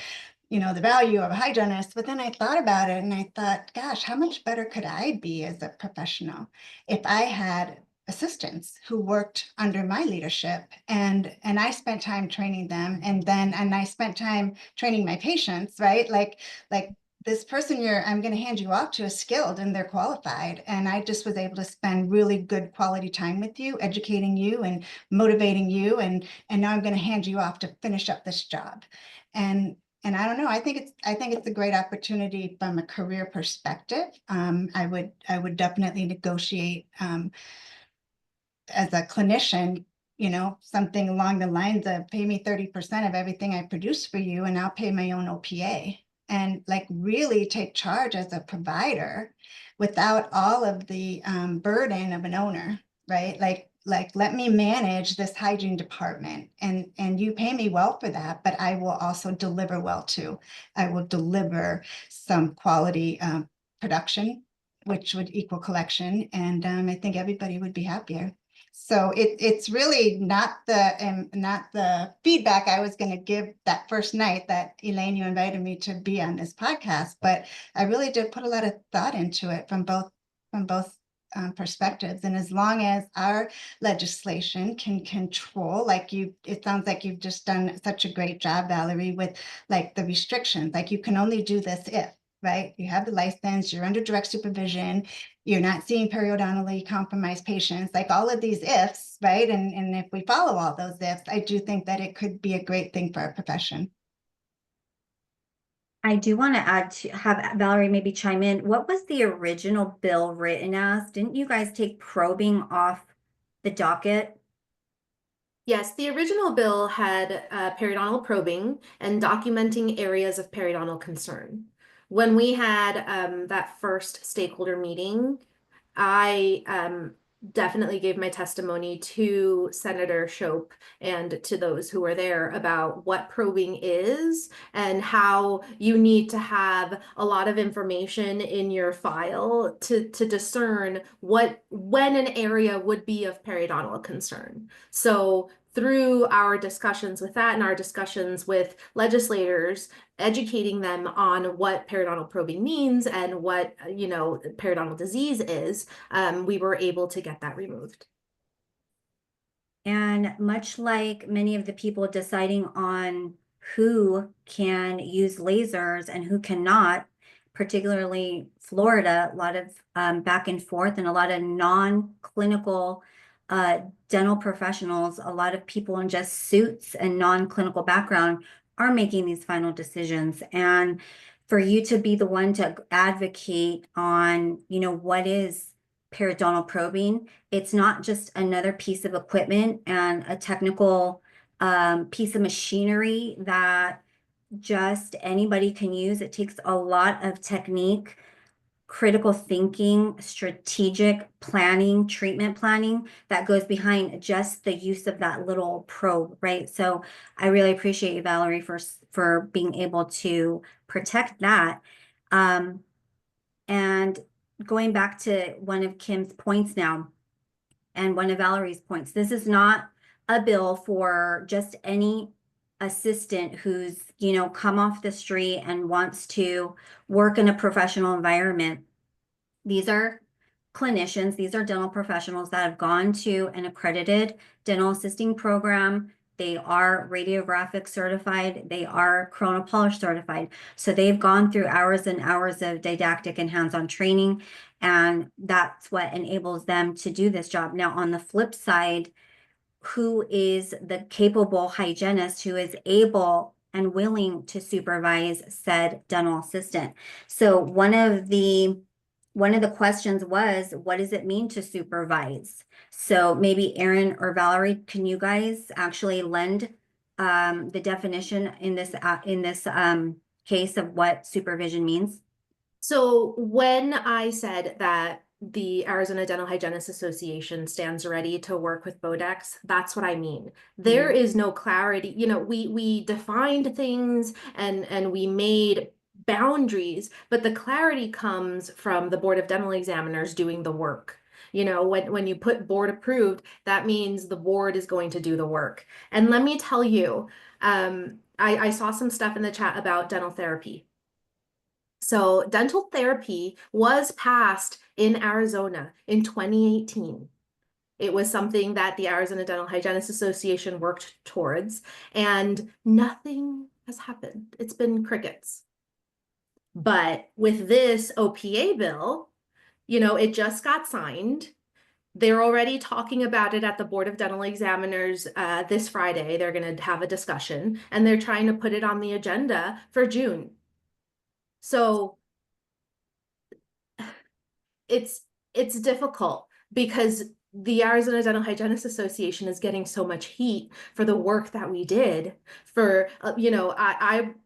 the value of a hygienist. But then I thought about it and I thought, gosh, how much better could I be as a professional if I had assistants who worked under my leadership, and I spent time training them, and I spent time training my patients, right? Like this person I'm going to hand you off to is skilled and they're qualified, and I just was able to spend really good quality time with you, educating you and motivating you, and now I'm going to hand you off to finish up this job. And I don't know, I think it's a great opportunity from a career perspective. I would definitely negotiate as a clinician, something along the lines of pay me 30% of everything I produce for you, and I'll pay my own OPA, and like really take charge as a provider without all of the burden of an owner, right? Like let me manage this hygiene department, and you pay me well for that, but I will also deliver well too. I will deliver some quality production, which would equal collection, and I think everybody would be happier. So it's really not the feedback I was going to give that first night that Elaine, you invited me to be on this podcast, but I really did put a lot of thought into it from both perspectives. And as long as our legislation can control, it sounds like you've just done such a great job, Valerie, with like the restrictions, like you can only do this if, right? You have the license, you're under direct supervision, you're not seeing periodontally compromised patients, like all of these ifs, right? And if we follow all those ifs, I do think that it could be a great thing for our profession. I do want to have Valerie maybe chime in. What was the original bill written as? Didn't you guys take probing off the docket? Yes, the original bill had periodontal probing and documenting areas of periodontal concern. When we had that first stakeholder meeting, I definitely gave my testimony to Senator Shope and to those who were there about what probing is and how you need to have a lot of information in your file to discern when an area would be of periodontal concern. So through our discussions with that and our discussions with legislators, educating them on what periodontal probing means and what, periodontal disease is, we were able to get that removed. And much like many of the people deciding on who can use lasers and who cannot, particularly Florida, a lot of back and forth and a lot of non-clinical dental professionals, a lot of people in just suits and non-clinical background are making these final decisions. And for you to be the one to advocate on, what is periodontal probing, it's not just another piece of equipment and a technical piece of machinery that just anybody can use. It takes a lot of technique, critical thinking, strategic planning, treatment planning that goes behind just the use of that little probe, right? So I really appreciate you, Valerie, for being able to protect that. And going back to one of Kim's points now, and one of Valerie's points, this is not a bill for just any assistant who's, come off the street and wants to work in a professional environment. These are clinicians, these are dental professionals that have gone to an accredited dental assisting program. They are radiographic certified, they are corona polish certified. So they've gone through hours and hours of didactic and hands-on training, and that's what enables them to do this job. Now, on the flip side, who is the capable hygienist who is able and willing to supervise said dental assistant? So one of the questions was, what does it mean to supervise? So maybe Erin or Valerie, can you guys actually lend the definition in this case of what supervision means? So when I said that the Arizona Dental Hygienists Association stands ready to work with Bodex, that's what I mean. There is no clarity. We defined things and we made boundaries, but the clarity comes from the Board of Dental Examiners doing the work. When you put board approved, that means the board is going to do the work. And let me tell you, I saw some stuff in the chat about dental therapy. So dental therapy was passed in Arizona in 2018. It was something that the Arizona Dental Hygienists Association worked towards, and nothing has happened. It's been crickets. But with this OPA bill, you know, it just got signed. They're already talking about it at the Board of Dental Examiners this Friday. They're going to have a discussion, and they're trying to put it on the agenda for June. So it's difficult because the Arizona Dental Hygienists Association is getting so much heat for the work that we did for, you know,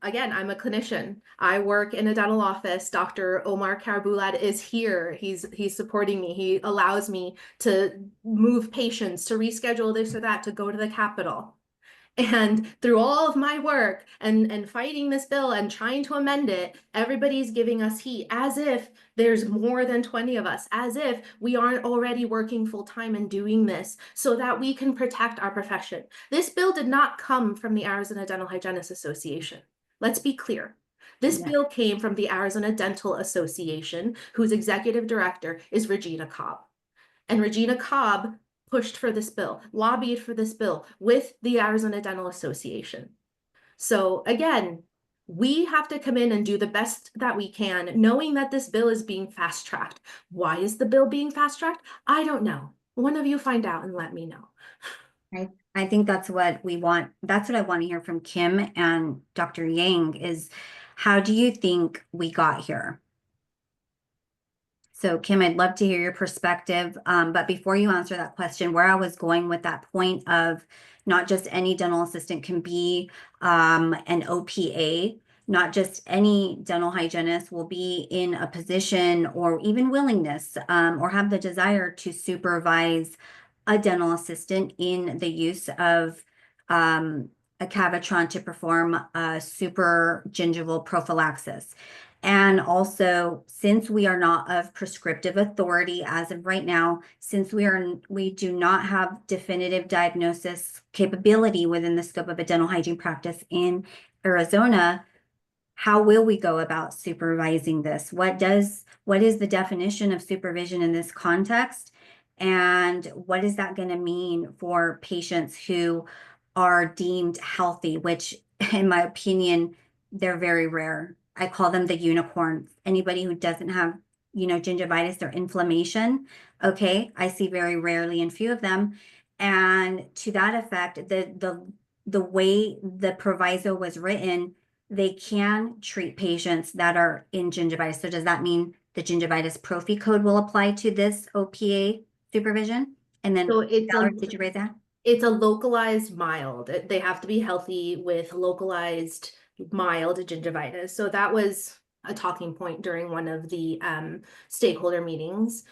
again, I'm a clinician. I work in a dental office. Dr. Omar Karabulad is here. He's supporting me. He allows me to move patients, to reschedule this or that, to go to the Capitol. And through all of my work and fighting this bill and trying to amend it, everybody's giving us heat as if there's more than 20 of us, as if we aren't already working full time and doing this so that we can protect our profession. This bill did not come from the Arizona Dental Hygienists Association. Let's be clear. This bill came from the Arizona Dental Association, whose executive director is Regina Cobb. And Regina Cobb pushed for this bill, lobbied for this bill with the Arizona Dental Association. So again, we have to come in and do the best that we can, knowing that this bill is being fast-tracked. Why is the bill being fast-tracked? I don't know. One of you find out and let me know. I think that's what we want. That's what I want to hear from Kim and Dr. Yang is, how do you think we got here? So Kim, I'd love to hear your perspective. But before you answer that question, where I was going with that point of not just any dental assistant can be an OPA, not just any dental hygienist will be in a position or even willingness or have the desire to supervise a dental assistant in the use of a Cavitron to perform a supragingival prophylaxis. And also, since we are not of prescriptive authority as of right now, since we do not have definitive diagnosis capability within the scope of a dental hygiene practice in Arizona, how will we go about supervising this? What is the definition of supervision in this context? And what is that going to mean for patients who are deemed healthy, which in my opinion, they're very rare. I call them the unicorns. Anybody who doesn't have, gingivitis or inflammation, okay, I see very rarely and few of them. And to that effect, the way the proviso was written, they can treat patients that are in gingivitis. So does that mean the gingivitis prophy code will apply to this OPA supervision? And then, So it's Valerie, did you raise that? It's a localized mild. They have to be healthy with localized mild gingivitis. So that was a talking point during one of the stakeholder meetings.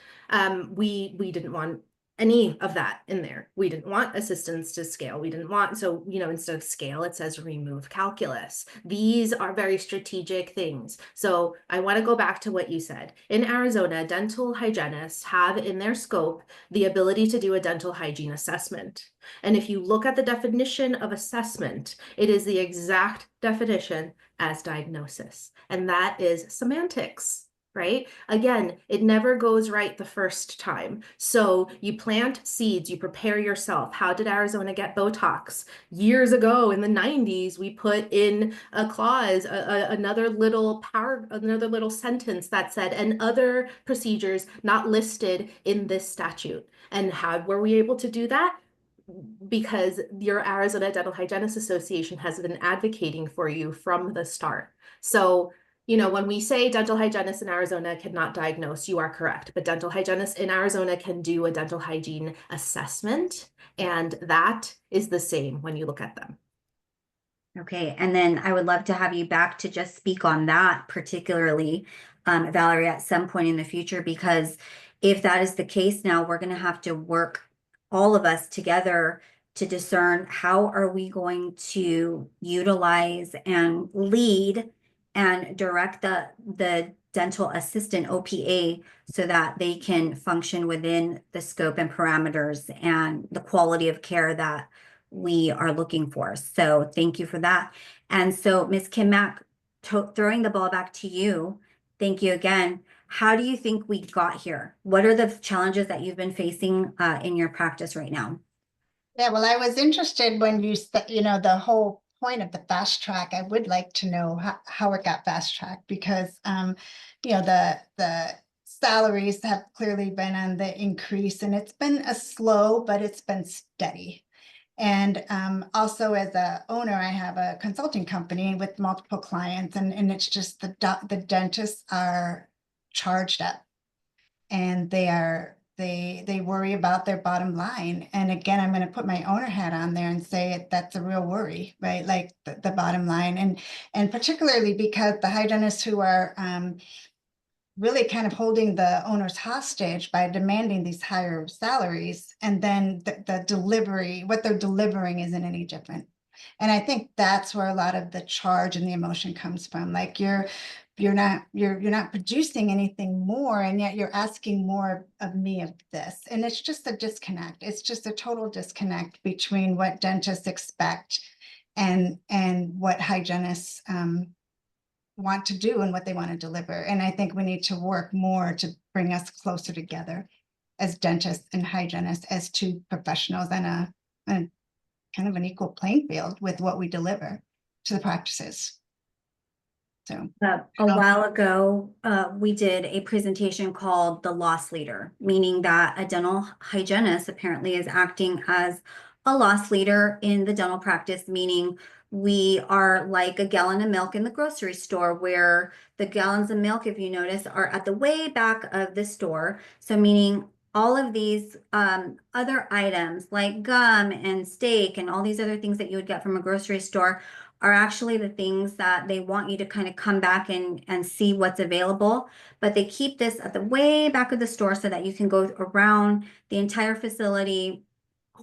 We didn't want any of that in there. We didn't want assistance to scale. We didn't want, so, instead of scale, it says remove calculus. These are very strategic things. So I want to go back to what you said. In Arizona, dental hygienists have in their scope the ability to do a dental hygiene assessment. And if you look at the definition of assessment, it is the exact definition as diagnosis. And that is semantics, right? Again, it never goes right the first time. So you plant seeds, you prepare yourself. How did Arizona get Botox? Years ago in the 90s, we put in a clause, another little sentence that said, and other procedures not listed in this statute. And how were we able to do that? Because your Arizona Dental Hygienists Association has been advocating for you from the start. So, when we say dental hygienists in Arizona cannot diagnose, you are correct. But dental hygienists in Arizona can do a dental hygiene assessment, and that is the same when you look at them. Okay, and then I would love to have you back to just speak on that particularly, Valerie, at some point in the future, because if that is the case now, we're going to have to work all of us together to discern how are we going to utilize and lead and direct the dental assistant OPA so that they can function within the scope and parameters and the quality of care that we are looking for. So thank you for that. And so Ms. Kim Mack, throwing the ball back to you, thank you again. how do you think we got here? What are the challenges that you've been facing in your practice right now? Yeah, well, I was interested when you said, the whole point of the fast track. I would like to know how it got fast tracked because, the salaries have clearly been on the increase, and it's been a slow, but it's been steady. And also as a owner, I have a consulting company with multiple clients, and it's just the dentists are charged up, and they worry about their bottom line. And again, I'm going to put my owner hat on there and say that's a real worry, right? Like the bottom line, and particularly because the hygienists who are really kind of holding the owners hostage by demanding these higher salaries, and then the delivery, what they're delivering isn't any different. And I think that's where a lot of the charge and the emotion comes from. Like you're not producing anything more, and yet you're asking more of me of this. And it's just a disconnect. It's just a total disconnect between what dentists expect and what hygienists want to do and what they want to deliver. And I think we need to work more to bring us closer together as dentists and hygienists, as two professionals, and a kind of an equal playing field with what we deliver to the practices. So A while ago, we did a presentation called the loss leader, meaning that a dental hygienist apparently is acting as a loss leader in the dental practice, meaning we are like a gallon of milk in the grocery store, where the gallons of milk, if you notice, are at the way back of the store. So meaning all of these other items like gum and steak and all these other things that you would get from a grocery store are actually the things that they want you to kind of come back and see what's available. But they keep this at the way back of the store so that you can go around the entire facility,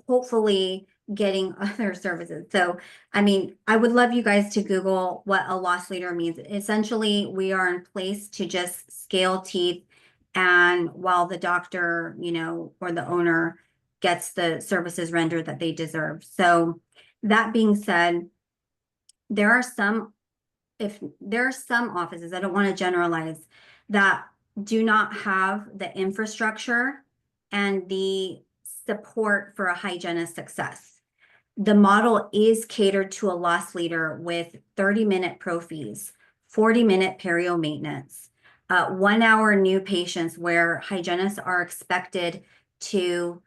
hopefully getting other services. So, I mean, I would love you guys to Google what a loss leader means. Essentially, we are in place to just scale teeth, and while the doctor, or the owner gets the services rendered that they deserve. So that being said, there are some offices, I don't want to generalize, that do not have the infrastructure and the support for a hygienist success. The model is catered to a loss leader with 30-minute pro fees, 40-minute perio maintenance, 1 hour new patients, where hygienists are expected to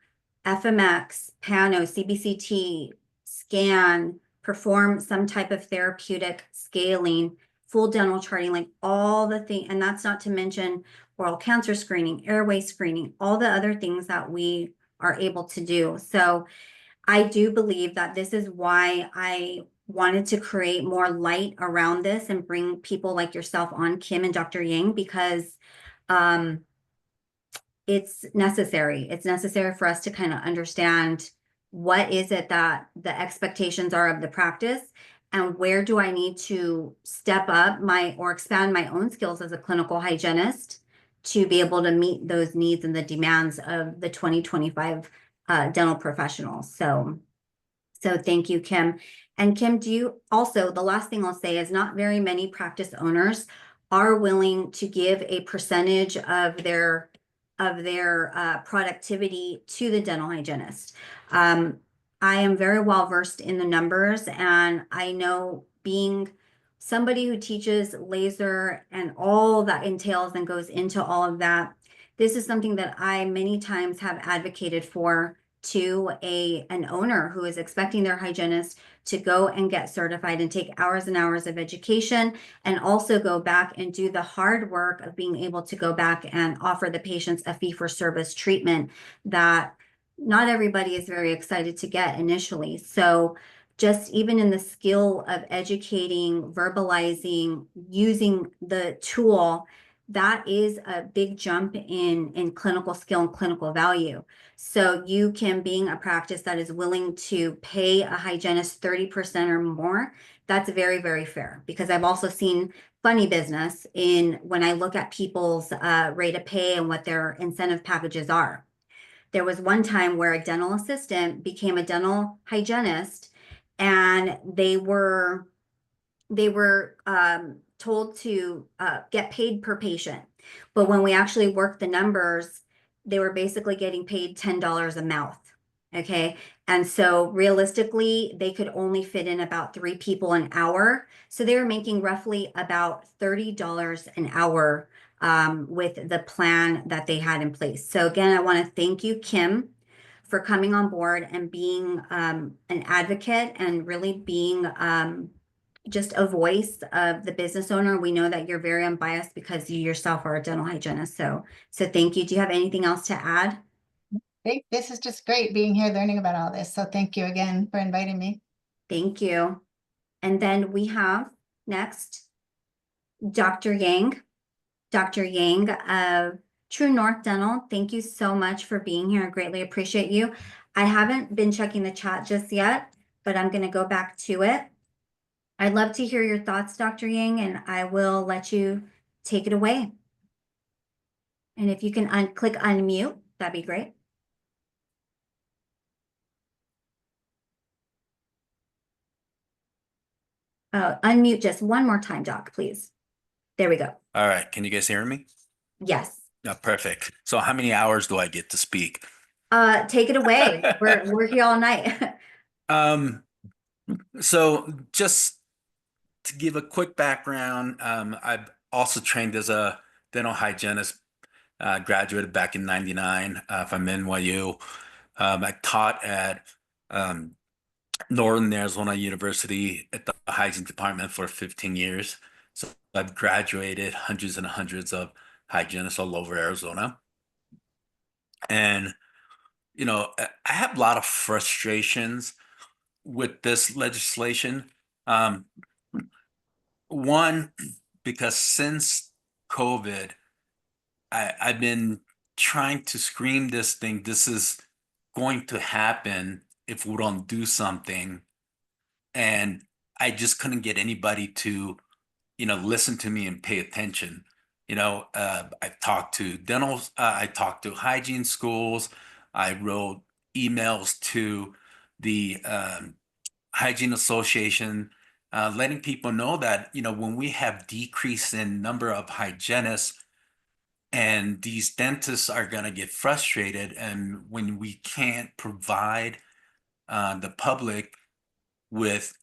FMX, Pano, CBCT, scan, perform some type of therapeutic scaling, full dental charting, like all the things. And that's not to mention oral cancer screening, airway screening, all the other things that we are able to do. So I do believe that this is why I wanted to create more light around this and bring people like yourself on, Kim and Dr. Yang, because it's necessary. It's necessary for us to kind of understand what is it that the expectations are of the practice, and where do I need to step up or expand my own skills as a clinical hygienist to be able to meet those needs and the demands of the 2025 dental professionals. So thank you, Kim. And Kim, the last thing I'll say is, not very many practice owners are willing to give a percentage of their productivity to the dental hygienist. I am very well versed in the numbers, and I know, being somebody who teaches laser and all that entails and goes into all of that, this is something that I many times have advocated for to an owner who is expecting their hygienist to go and get certified and take hours and hours of education, and also go back and do the hard work of being able to go back and offer the patients a fee-for-service treatment that not everybody is very excited to get initially. So just even in the skill of educating, verbalizing, using the tool, that is a big jump in clinical skill and clinical value. So you can, being a practice that is willing to pay a hygienist 30% or more, that's very, very fair. Because I've also seen funny business when I look at people's rate of pay and what their incentive packages are. There was one time where a dental assistant became a dental hygienist, and they were told to get paid per patient. But when we actually worked the numbers, they were basically getting paid $10 a mouth. Okay. And so realistically, they could only fit in about 3 people an hour. So they were making roughly about $30 an hour with the plan that they had in place. So again, I want to thank you, Kim, for coming on board and being an advocate and really being just a voice of the business owner. We know that you're very unbiased because you yourself are a dental hygienist. So thank you. Do you have anything else to add? This is just great being here, learning about all this. So thank you again for inviting me. Thank you. And then we have next Dr. Yang. Dr. Yang of True North Dental. Thank you so much for being here. I greatly appreciate you. I haven't been checking the chat just yet, but I'm going to go back to it. I'd love to hear your thoughts, Dr. Yang, and I will let you take it away. And if you can click unmute, that'd be great. Unmute just one more time, Doc, please. There we go. All right. Can you guys hear me? Yes. Yeah, perfect. So how many hours do I get to speak? Take it away. We're here all night. So just to give a quick background, I've also trained as a dental hygienist, graduated back in '99 from NYU. I taught at Northern Arizona University at the hygiene department for 15 years. So I've graduated hundreds and hundreds of hygienists all over Arizona. And, you know, I have a lot of frustrations with this legislation. One, because since COVID, I've been trying to scream this thing. This is going to happen if we don't do something. And I just couldn't get anybody to, listen to me and pay attention. I've talked to I talked to hygiene schools. I wrote emails to the Hygiene Association, letting people know that, when we have decrease in number of hygienists and these dentists are going to get frustrated, and when we can't provide the public with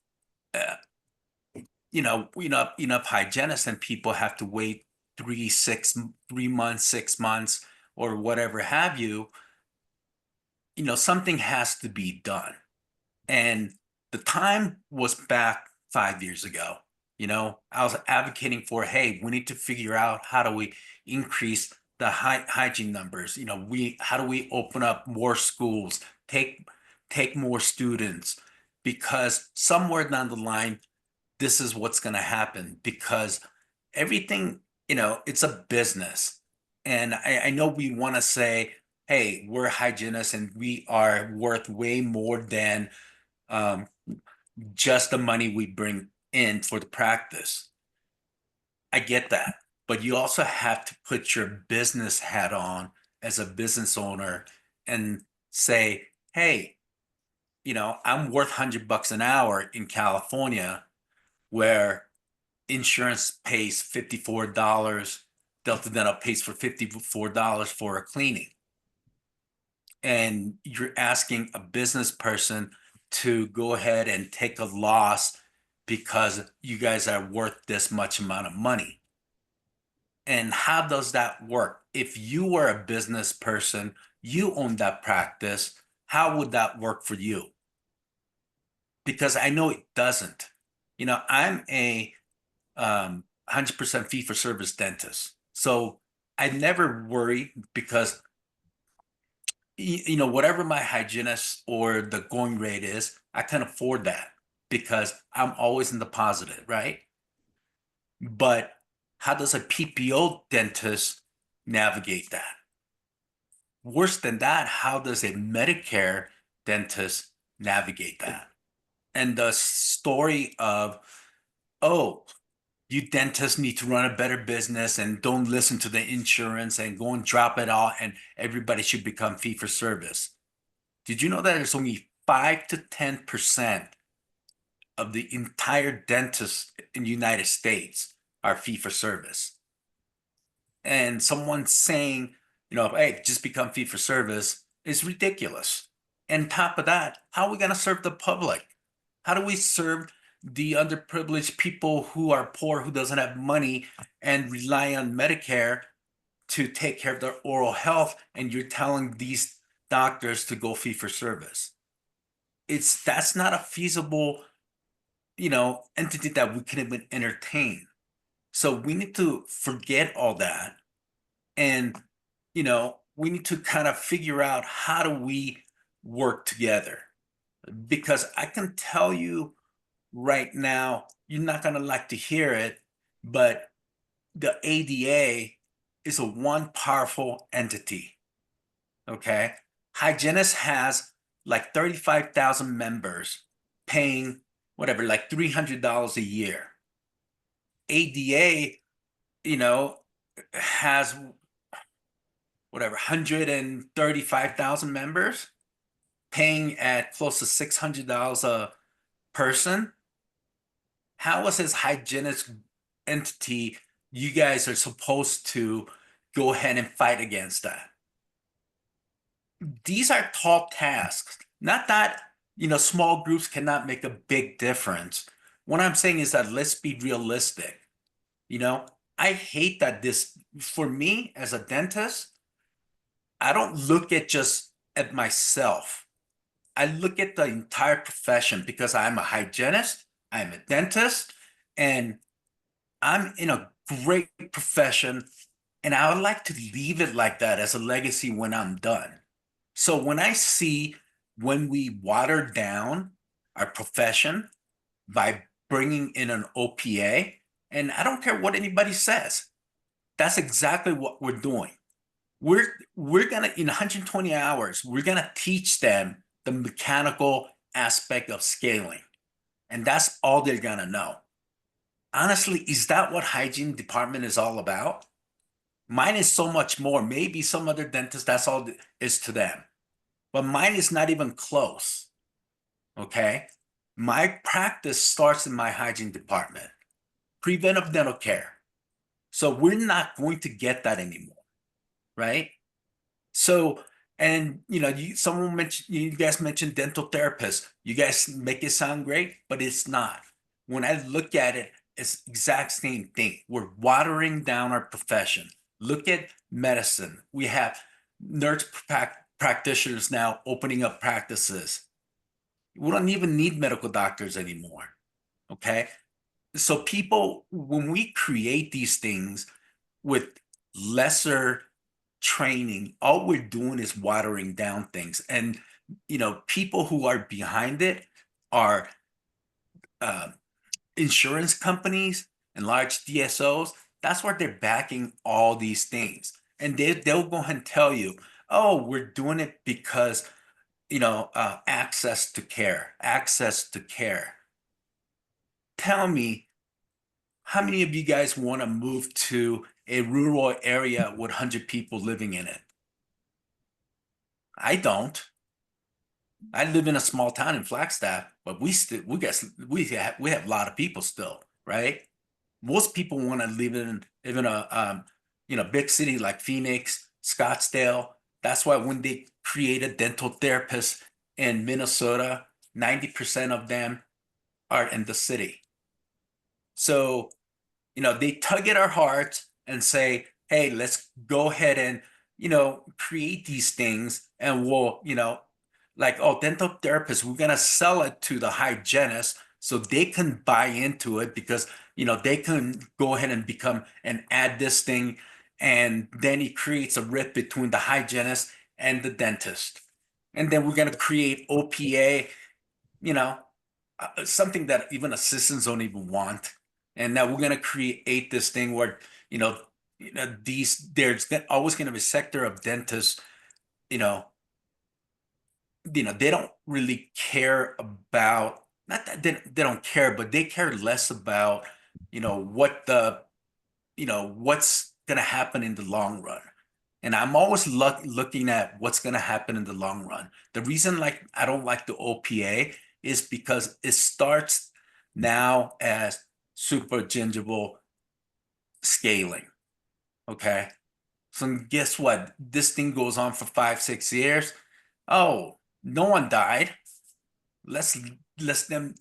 enough hygienists, and people have to wait 3 months, 6 months, or whatever have you, something has to be done. And the time was back 5 years ago. I was advocating for, hey, we need to figure out how do we increase the hygiene numbers. How do we open up more schools, take more students, because somewhere down the line, this is what's going to happen, because everything, it's a business. And I know we want to say, hey, we're hygienists and we are worth way more than just the money we bring in for the practice. I get that. But you also have to put your business hat on as a business owner and say, hey, I'm worth $100 an hour in California, where insurance pays $54, Delta Dental pays for $54 for a cleaning. And you're asking a business person to go ahead and take a loss because you guys are worth this much amount of money. And how does that work? If you were a business person, you own that practice, how would that work for you? Because I know it doesn't. I'm a 100% fee-for-service dentist. So I never worry, because whatever my hygienist or the going rate is, I can afford that because I'm always in the positive, right? But how does a PPO dentist navigate that? Worse than that, how does a Medicare dentist navigate that? And the story of, oh, you dentists need to run a better business and don't listen to the insurance and go and drop it all, and everybody should become fee for service. Did you know that there's only 5 to 10% of the entire dentists in the United States are fee for service. And someone saying, hey, just become fee for service is ridiculous. And top of that, how are we going to serve the public? How do we serve the underprivileged people who are poor, who doesn't have money and rely on Medicare to take care of their oral health? And you're telling these doctors to go fee for service. That's not a feasible, entity that we can even entertain. So we need to forget all that. And, we need to kind of figure out how do we work together? Because I can tell you right now, you're not going to like to hear it, but the ADA is a one powerful entity. Okay. Hygienist has like 35,000 members paying whatever, like $300 a year. ADA, has whatever, 135,000 members paying at close to $600 a person. How is his hygienist entity, you guys are supposed to go ahead and fight against that? These are tall tasks. Not that, small groups cannot make a big difference. What I'm saying is that let's be realistic. I hate that for me as a dentist, I don't look at myself. I look at the entire profession because I'm a hygienist, I'm a dentist, and I'm in a great profession, and I would like to leave it like that as a legacy when I'm done. So when we water down our profession by bringing in an OPA, and I don't care what anybody says, that's exactly what we're doing. We're gonna, in 120 hours, we're gonna teach them the mechanical aspect of scaling, and that's all they're gonna know. Honestly, is that what hygiene department is all about? Mine is so much more. Maybe some other dentists, that's all it is to them, but mine is not even close. Okay, my practice starts in my hygiene department, preventive dental care. So we're not going to get that anymore. Right? So, and you guys mentioned dental therapists. You guys make it sound great, but it's not. When I look at it, it's exact same thing. We're watering down our profession. Look at medicine. We have nurse practitioners now opening up practices. We don't even need medical doctors anymore. Okay. So people, when we create these things with lesser training, all we're doing is watering down things. And people who are behind it are insurance companies and large DSOs. That's where they're backing all these things, and they'll go ahead and tell you, oh, we're doing it because access to care. Tell me, how many of you guys want to move to a rural area with 100 people living in it? I don't. I live in a small town in Flagstaff, but we have a lot of people still, right? Most people want to live in a big city like Phoenix, Scottsdale. That's why when they created dental therapists in Minnesota, 90% of them are in the city. So, they tug at our hearts and say, hey, let's go ahead and, create these things, and we'll, like, oh, dental therapists, we're going to sell it to the hygienist so they can buy into it, because, they can go ahead and become and add this thing. And then it creates a rift between the hygienist and the dentist. And then we're going to create OPA, something that even assistants don't even want. And now we're going to create this thing where, there's always going to be a sector of dentists, they don't really care about, not that they don't care, but they care less about, what's going to happen in the long run. And I'm always looking at what's going to happen in the long run. The reason I don't like the OPA is because it starts now as supragingivally scaling. Okay. So guess what? This thing goes on for 5-6 years. Oh, no one died. Let's them,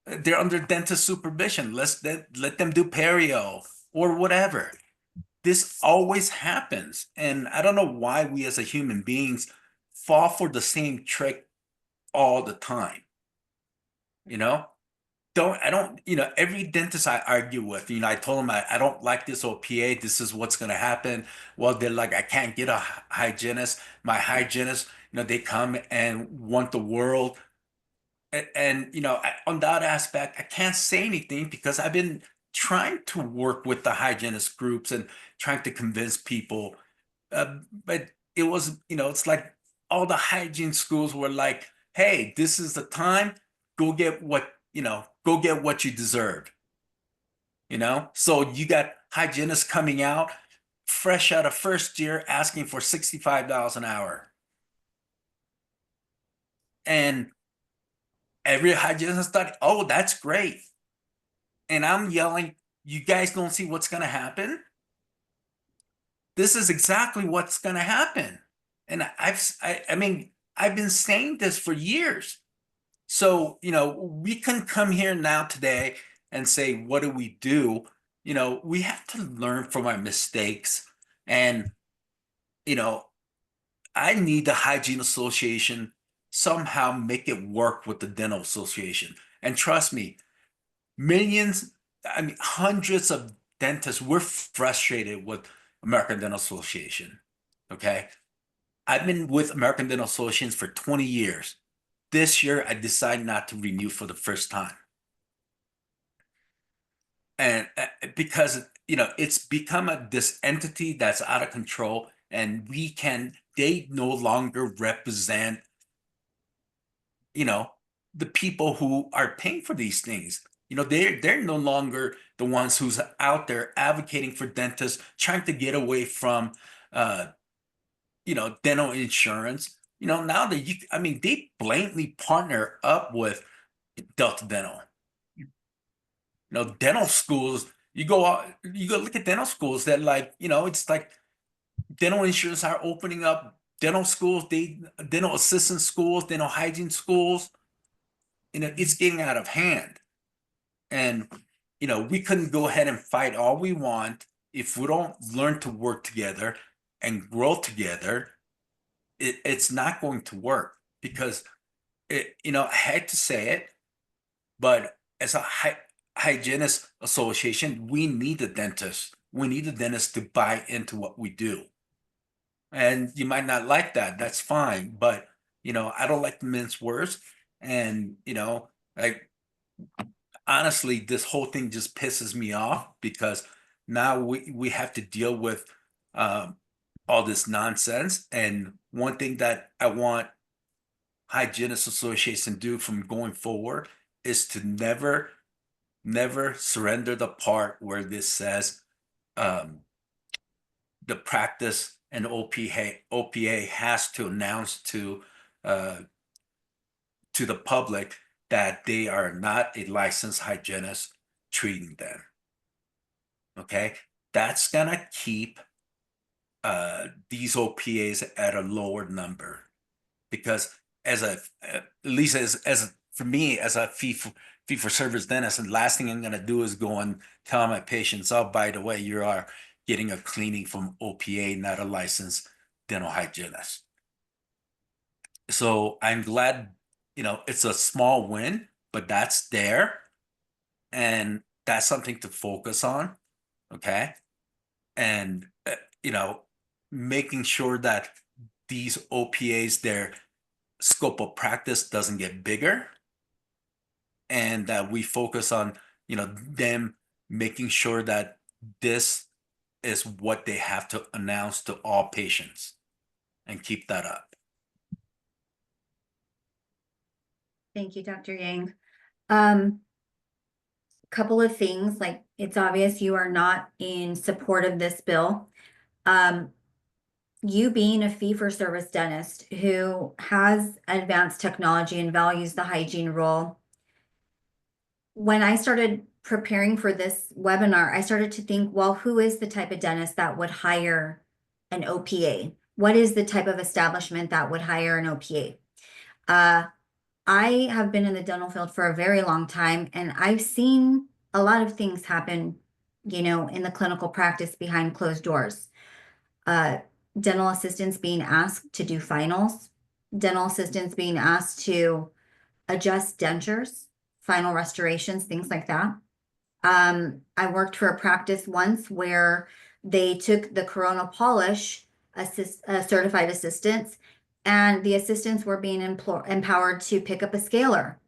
they're under dentist supervision. Let them do perio or whatever. This always happens. And I don't know why we as a human beings fall for the same trick all the time. You know? I don't, every dentist I argue with, I told them I don't like this OPA. This is what's going to happen. Well, they're like, I can't get a hygienist. My hygienist, they come and want the world. And on that aspect, I can't say anything because I've been trying to work with the hygienist groups and trying to convince people. But it was, it's like all the hygiene schools were like, hey, this is the time. Go get go get what you deserve. So you got hygienists coming out fresh out of first year asking for $65 an hour. And every hygienist thought, oh, that's great. And I'm yelling, you guys don't see what's going to happen? This is exactly what's going to happen. And I've been saying this for years. So, we can come here now today and say, what do we do? We have to learn from our mistakes. And, I need the Hygiene Association somehow make it work with the Dental Association. And trust me, hundreds of dentists, we're frustrated with American Dental Association. Okay. I've been with American Dental Association for 20 years. This year, I decided not to renew for the first time. And because, it's become this entity that's out of control and they no longer represent, the people who are paying for these things. They're no longer the ones who's out there advocating for dentists, trying to get away from, dental insurance. Now that they blatantly partner up with Delta Dental. Dental schools, you go look at dental schools that it's like dental insurance are opening up dental schools, dental assistant schools, dental hygiene schools. It's getting out of hand. And, we couldn't go ahead and fight all we want if we don't learn to work together and grow together. It's not going to work because I hate to say it, but as a hygienist association, we need the dentist. We need the dentist to buy into what we do. And you might not like that. That's fine. But, I don't like to mince words. And, like, honestly, this whole thing just pisses me off because now we have to deal with all this nonsense. And one thing that I want Hygienists Association to do from going forward is to never surrender the part where this says the practice and OPA has to announce to the public that they are not a licensed hygienist treating them. Okay, that's gonna keep these OPAs at a lower number because at least for me as a fee for service dentist, and the last thing I'm gonna do is go and tell my patients, oh, by the way, you are getting a cleaning from OPA, not a licensed dental hygienist. So I'm glad, it's a small win, but that's there. And that's something to focus on. Okay. And, making sure that these OPAs, their scope of practice doesn't get bigger. And that we focus on, them making sure that this is what they have to announce to all patients and keep that up. Thank you, Dr. Yang. Couple of things, like it's obvious you are not in support of this bill. You being a fee-for-service dentist who has advanced technology and values the hygiene role, when I started preparing for this webinar, I started to think, well, who is the type of dentist that would hire an OPA? What is the type of establishment that would hire an OPA? I have been in the dental field for a very long time, and I've seen a lot of things happen, you know, in the clinical practice behind closed doors. Dental assistants being asked to do finals, dental assistants being asked to adjust dentures, final restorations, things like that. I worked for a practice once where they took the coronal polish certified assistants, and the assistants were being empowered to pick up a scaler.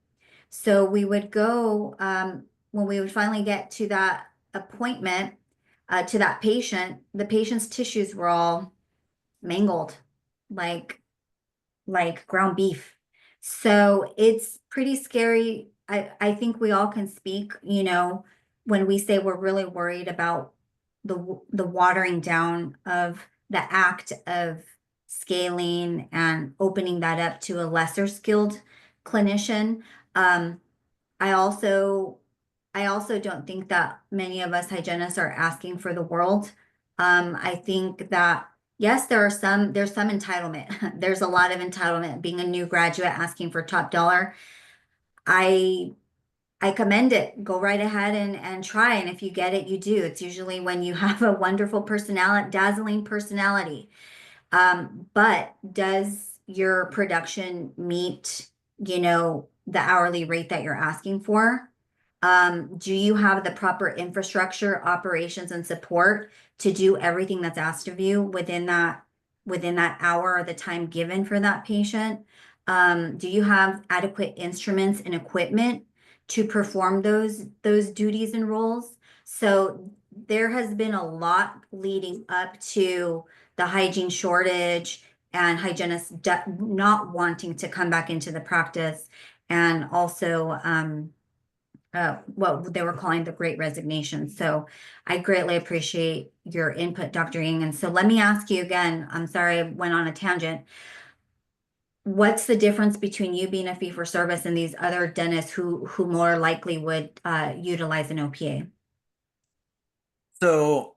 So we would go, when we would finally get to that appointment, to that patient, the patient's tissues were all mangled, like ground beef. So it's pretty scary. I think we all can speak, you know, when we say we're really worried about the watering down of the act of scaling and opening that up to a lesser skilled clinician. I also don't think that many of us hygienists are asking for the world. I think that yes, there's some entitlement. There's a lot of entitlement being a new graduate asking for top dollar. I commend it. Go right ahead and try. And if you get it, you do. It's usually when you have a wonderful personality, dazzling personality. But does your production meet, you know, the hourly rate that you're asking for? Do you have the proper infrastructure, operations, and support to do everything that's asked of you within that hour or the time given for that patient? Do you have adequate instruments and equipment to perform those duties and roles? So there has been a lot leading up to the hygiene shortage and hygienists not wanting to come back into the practice, and also what they were calling the Great Resignation. So I greatly appreciate your input, Dr. Ying. And so let me ask you again, I'm sorry I went on a tangent. What's the difference between you being a fee for service and these other dentists who more likely would utilize an OPA? So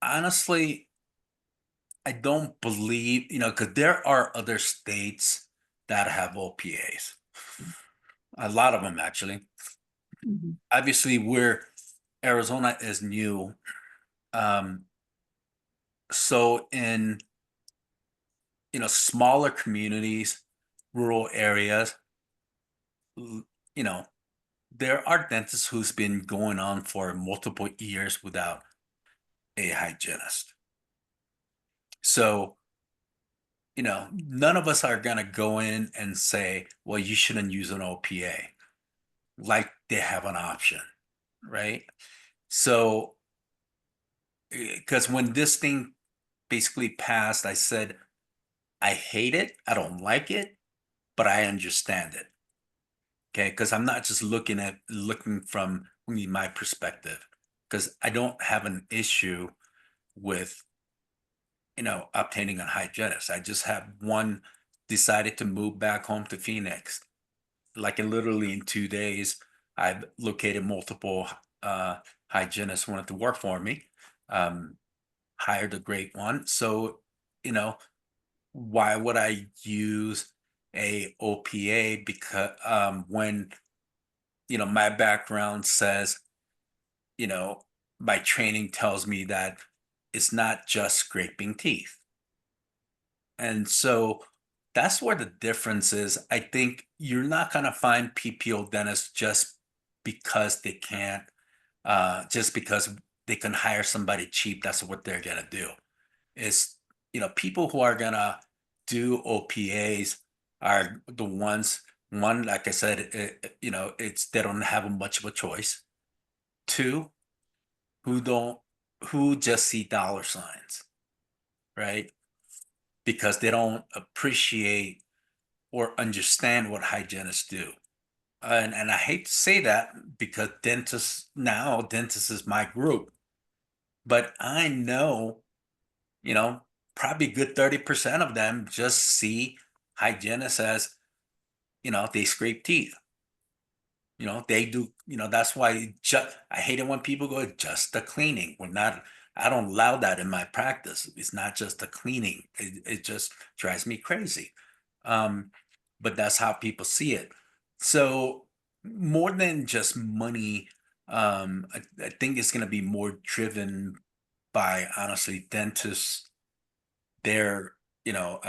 honestly, I don't believe, because there are other states that have OPAs. A lot of them actually. Obviously, Arizona is new. So in smaller communities, rural areas, there are dentists who's been going on for multiple years without a hygienist. So, none of us are gonna go in and say, well, you shouldn't use an OPA, like they have an option, right? So, because when this thing basically passed, I said, I hate it, I don't like it, but I understand it. Okay, because I'm not just looking from my perspective, because I don't have an issue with obtaining a hygienist. I just have one decided to move back home to Phoenix. Like literally in 2 days, I've located multiple hygienists wanted to work for me. Hired a great one. So, why would I use a OPA? Because when my background says, my training tells me that it's not just scraping teeth. And so that's where the difference is. I think you're not going to find PPO dentists because they can't, just because they can hire somebody cheap. That's what they're going to do. Is, people who are going to do OPAs are the ones, one, like I said, they don't have much of a choice. Two, who just see dollar signs, right? Because they don't appreciate or understand what hygienists do. And I hate to say that because dentists is my group, but I know, probably a good 30% of them just see hygienists as, they scrape teeth. You know, they do, you know, that's why I hate it when people go, just the cleaning. We're not, I don't allow that in my practice. It's not just the cleaning. It just drives me crazy. Um, but that's how people see it. So more than just money, I think it's going to be more driven by honestly dentists, their, you know,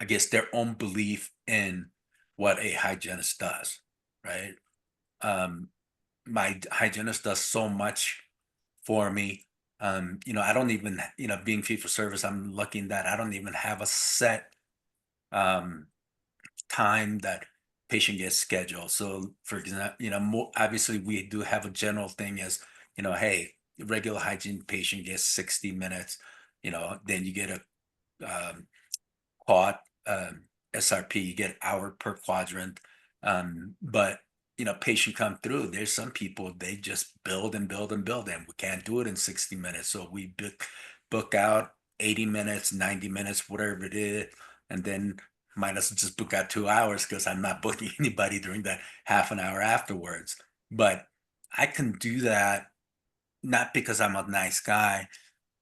I guess their own belief in what a hygienist does, right? Um, my hygienist does so much for me. You know, I don't even, you know, being fee for service, I'm lucky in that I don't even have a set um time that patient gets scheduled. So for example, you know, more obviously we do have a general thing as, you know, hey, regular hygiene patient gets 60 minutes, you know, then you get a quad SRP, you get hour per quadrant. But you know, patient come through. There's some people they just build and build and build, and we can't do it in 60 minutes. So we book out 80 minutes, 90 minutes, whatever it is, and then might as well just book out 2 hours because I'm not booking anybody during that half an hour afterwards. But I can do that not because I'm a nice guy,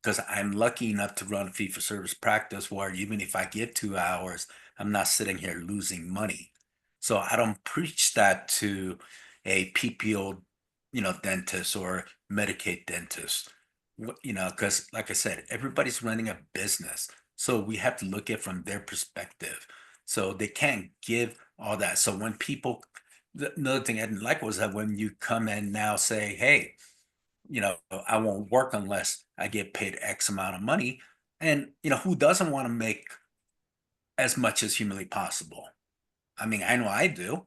because I'm lucky enough to run a fee for service practice where even if I get 2 hours, I'm not sitting here losing money. So I don't preach that to a PPO, you know, dentist or Medicaid dentist, you know, because like I said, everybody's running a business. So we have to look at it from their perspective. So they can't give all that. So when people, another thing I didn't like was that when you come in now say, hey, you know, I won't work unless I get paid X amount of money. And, you know, who doesn't want to make as much as humanly possible? I mean, I know I do.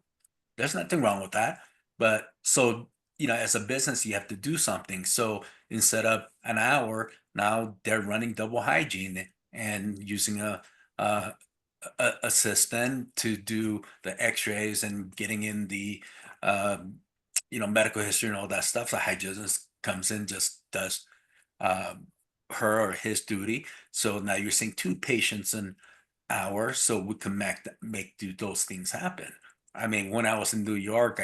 There's nothing wrong with that. But so, you know, as a business, you have to do something. So instead of an hour, now they're running double hygiene and using a assistant to do the x-rays and getting in the, um, you know, medical history and all that stuff. The hygienist comes in, just does um, her or his duty. So now you're seeing two patients an hour, so we can make do those things happen. I mean, when I was in New York,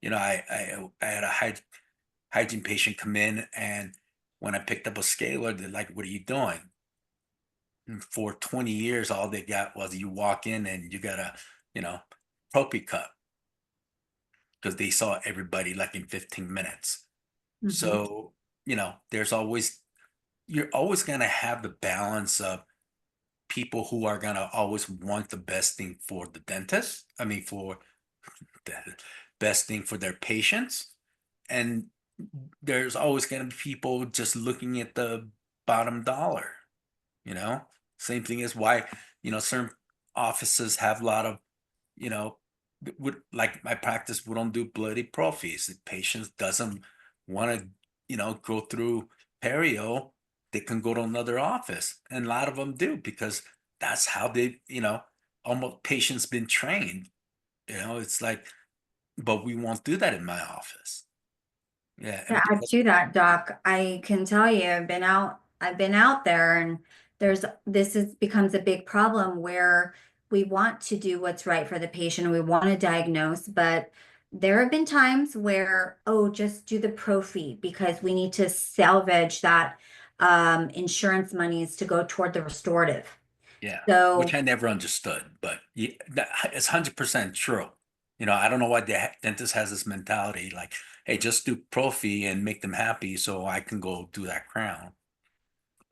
you know, I had a hygiene patient come in, and when I picked up a scaler, they're like, "What are you doing?" And for 20 years, all they got was you walk in and you got a, you know, propy cup because they saw everybody like in 15 minutes. Mhm. So, you know, you're always going to have the balance of people who are going to always want the best thing for the dentist. I mean, for the best thing for their patients. And there's always going to be people just looking at the bottom dollar, you know? Same thing as why, you know, certain offices have a lot of, you know, would like my practice, we don't do bloody prophies. The patient doesn't want to, you know, go through perio, they can go to another office. And a lot of them do because that's how they, you know, almost patients been trained. You know, it's like, but we won't do that in my office. Yeah. To And add because to that, Doc, I can tell you, I've been out there and this is becomes a big problem where we want to do what's right for the patient. We want to diagnose, but there have been times where, oh, just do the pro fee because we need to salvage that insurance monies to go toward the restorative. yeah, which So I never understood, but yeah, it's 100% true. You know, I don't know why the dentist has this mentality like, hey, just do prophy and make them happy so I can go do that crown.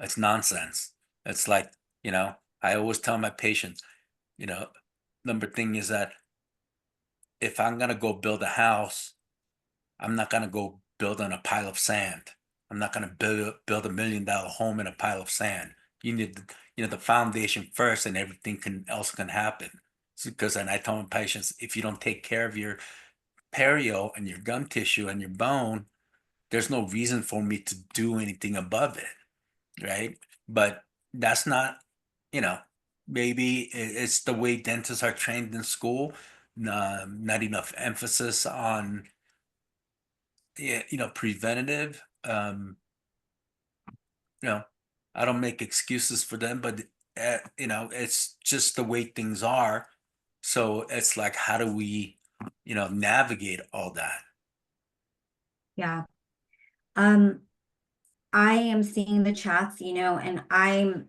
It's nonsense. It's like, you know, I always tell my patients, you know, number thing is that if I'm gonna go build a house, I'm not gonna go build on a pile of sand. I'm not gonna build $1 million home in a pile of sand. You need you know the foundation first, and everything else can happen. Because and I tell my patients, if you don't take care of your perio and your gum tissue and your bone, there's no reason for me to do anything above it, right? But that's not, you know, maybe it's the way dentists are trained in school. Not enough emphasis on, yeah, you know, preventative. You know, I don't make excuses for them, but you know, it's just the way things are. So it's like, how do we navigate all that. Yeah. I am seeing the chats, and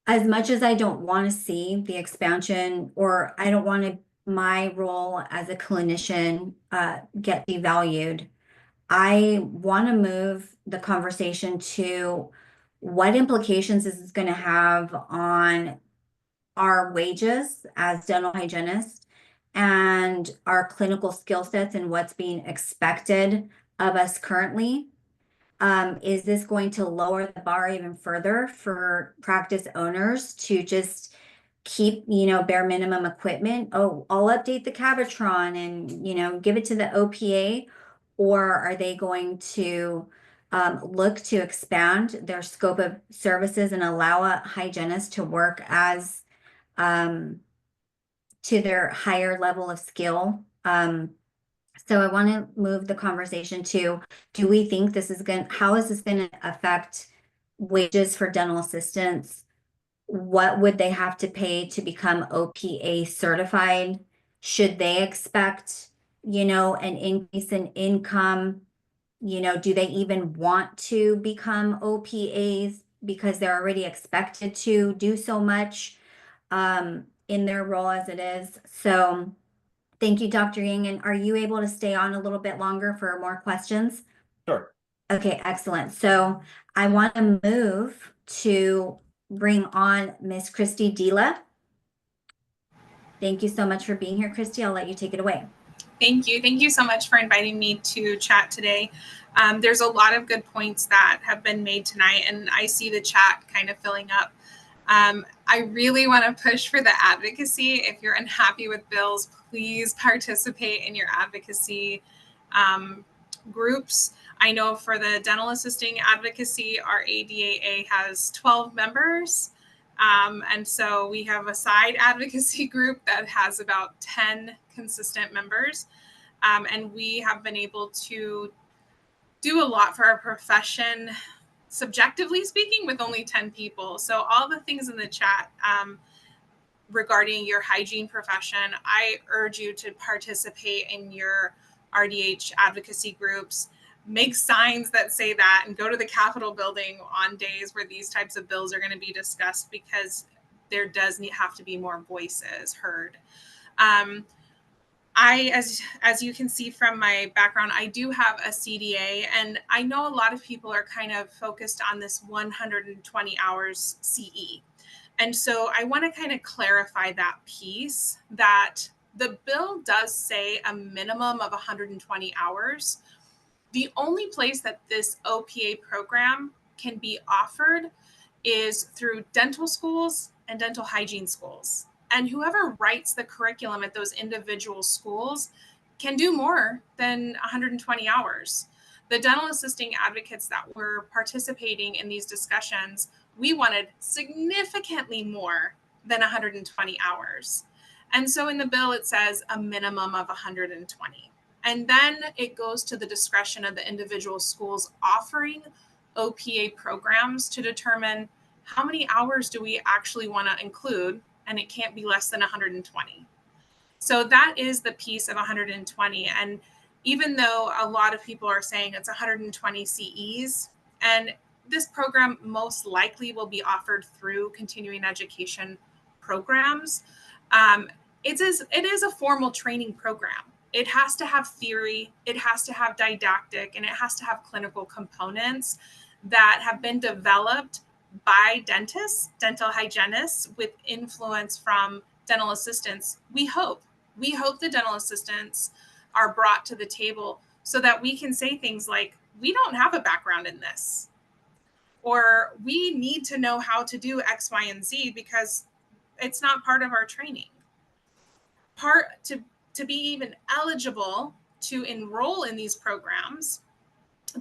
as much as I don't want to see the expansion, or I don't want my role as a clinician get devalued, I want to move the conversation to what implications is this going to have on our wages as dental hygienists and our clinical skill sets and what's being expected of us currently. Is this going to lower the bar even further for practice owners to just keep, bare minimum equipment? Oh, I'll update the Cavitron and, give it to the OPA. Or are they going to look to expand their scope of services and allow a hygienist to work as to their higher level of skill? So I want to move the conversation to, do we think how is this going to affect wages for dental assistants? What would they have to pay to become OPA certified? Should they expect, an increase in income? Do they even want to become OPAs because they're already expected to do so much in their role as it is? So thank you, Dr. Ying. And are you able to stay on a little bit longer for more questions? Sure. Okay, excellent. So I want to move to bring on Miss Christy Dila. Thank you so much for being here, Christy. I'll let you take it away. Thank you. Thank you so much for inviting me to chat today. There's a lot of good points that have been made tonight, and I see the chat kind of filling up. I really want to push for the advocacy. If you're unhappy with bills, please participate in your advocacy groups. I know for the dental assisting advocacy, our ADAA has 12 members. And so we have a side advocacy group that has about 10 consistent members. And we have been able to do a lot for our profession, subjectively speaking, with only 10 people. So all the things in the chat regarding your hygiene profession, I urge you to participate in your RDH advocacy groups. Make signs that say that, and go to the Capitol building on days where these types of bills are going to be discussed, because there does have to be more voices heard. As you can see from my background, I do have a CDA, and I know a lot of people are kind of focused on this 120 hours CE. And so I want to kind of clarify that piece, that the bill does say a minimum of 120 hours. The only place that this OPA program can be offered is through dental schools and dental hygiene schools. And whoever writes the curriculum at those individual schools can do more than 120 hours. The dental assisting advocates that were participating in these discussions, we wanted significantly more than 120 hours. And so in the bill, it says a minimum of 120. And then it goes to the discretion of the individual schools offering OPA programs to determine how many hours do we actually want to include, and it can't be less than 120. So that is the piece of 120. And even though a lot of people are saying it's 120 CEs, and this program most likely will be offered through continuing education programs, it is a formal training program. It has to have theory, it has to have didactic, and it has to have clinical components that have been developed by dentists, dental hygienists, with influence from dental assistants. We hope the dental assistants are brought to the table so that we can say things like, we don't have a background in this, or we need to know how to do X, Y, and Z because it's not part of our training. To be even eligible to enroll in these programs,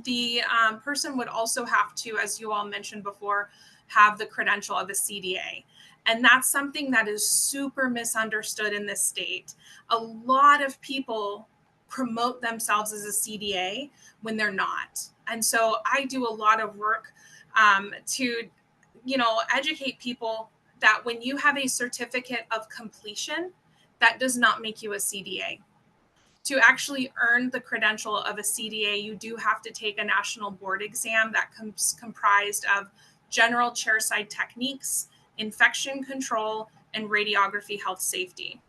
the person would also have to, as you all mentioned before, have the credential of a CDA. And that's something that is super misunderstood in this state. A lot of people promote themselves as a CDA when they're not. And so I do a lot of work to, educate people that when you have a certificate of completion, that does not make you a CDA. To actually earn the credential of a CDA, you do have to take a national board exam that comes comprised of general chairside techniques, infection control, and radiography health safety.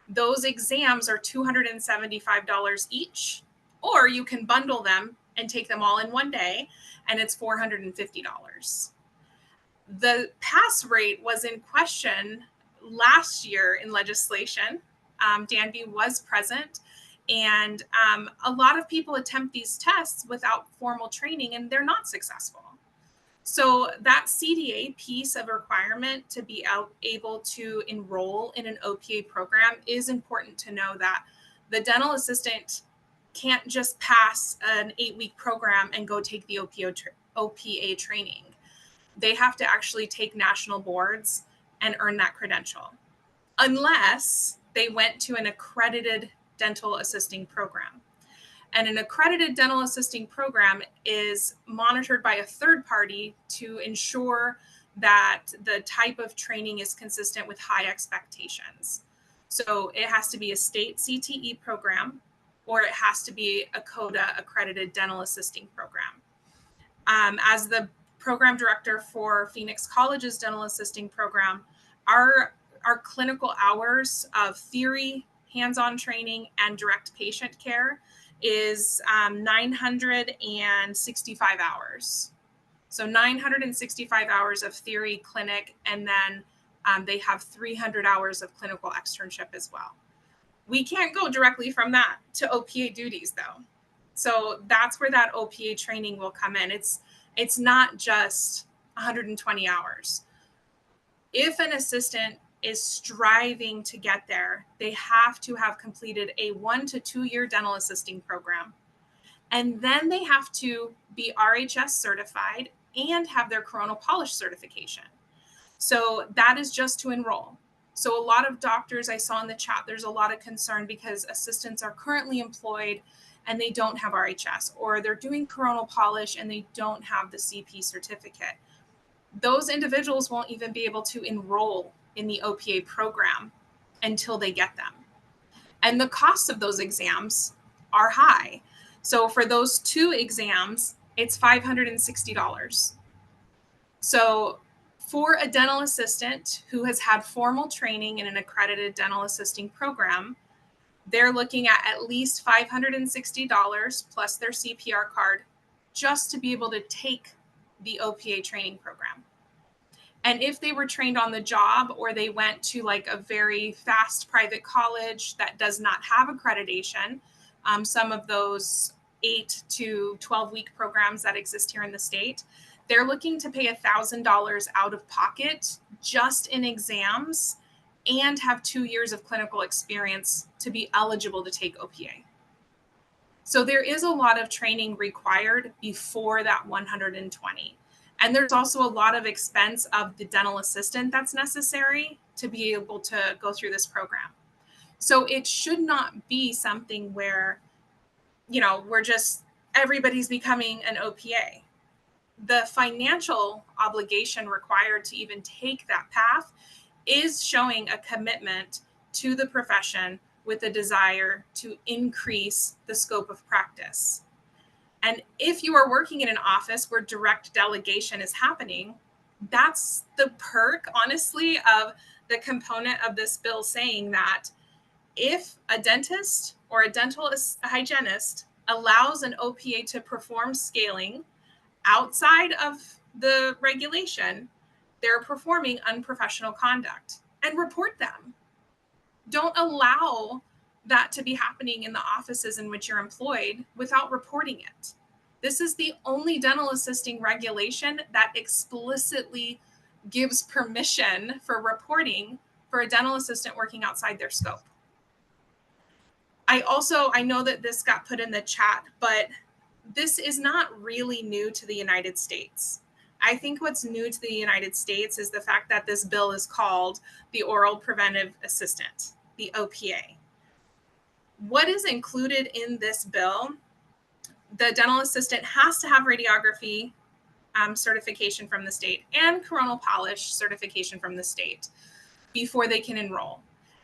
Those exams are $275 each, or you can bundle them and take them all in one day, and it's $450. The pass rate was in question last year in legislation. Danby was present, and a lot of people attempt these tests without formal training, and they're not successful. So that CDA piece of requirement to be able to enroll in an OPA program is important to know, that the dental assistant can't just pass an 8-week program and go take the OPA training. They have to actually take national boards and earn that credential, unless they went to an accredited dental assisting program. And an accredited dental assisting program is monitored by a third party to ensure that the type of training is consistent with high expectations. So it has to be a state CTE program, or it has to be a CODA accredited dental assisting program. As the program director for Phoenix College's dental assisting program, our clinical hours of theory, hands-on training, and direct patient care is 965 hours. So 965 hours of theory clinic, and then they have 300 hours of clinical externship as well. We can't go directly from that to OPA duties though. So that's where that OPA training will come in. It's not just 120 hours. If an assistant is striving to get there, they have to have completed a 1 to 2 year dental assisting program. And then they have to be RHS certified and have their coronal polish certification. So that is just to enroll. So a lot of doctors I saw in the chat, there's a lot of concern because assistants are currently employed and they don't have RHS, or they're doing coronal polish and they don't have the CP certificate. Those individuals won't even be able to enroll in the OPA program until they get them. And the costs of those exams are high. So for those 2 exams, it's $560. So for a dental assistant who has had formal training in an accredited dental assisting program, they're looking at least $560 plus their CPR card just to be able to take the OPA training program. And if they were trained on the job, or they went to like a very fast private college that does not have accreditation, some of those 8 to 12 week programs that exist here in the state, they're looking to pay $1,000 out of pocket just in exams and have 2 years of clinical experience to be eligible to take OPA. So there is a lot of training required before that 120. And there's also a lot of expense of the dental assistant that's necessary to be able to go through this program. So it should not be something where, we're just, everybody's becoming an OPA. The financial obligation required to even take that path is showing a commitment to the profession with a desire to increase the scope of practice. And if you are working in an office where direct delegation is happening, that's the perk, honestly, of the component of this bill saying that if a dentist or a dental hygienist allows an OPA to perform scaling outside of the regulation, they're performing unprofessional conduct, and report them. Don't allow that to be happening in the offices in which you're employed without reporting it. This is the only dental assisting regulation that explicitly gives permission for reporting for a dental assistant working outside their scope. I know that this got put in the chat, but this is not really new to the United States. I think what's new to the United States is the fact that this bill is called the Oral Preventative Assistant, the OPA. What is included in this bill? The dental assistant has to have radiography certification from the state and coronal polish certification from the state before they can enroll.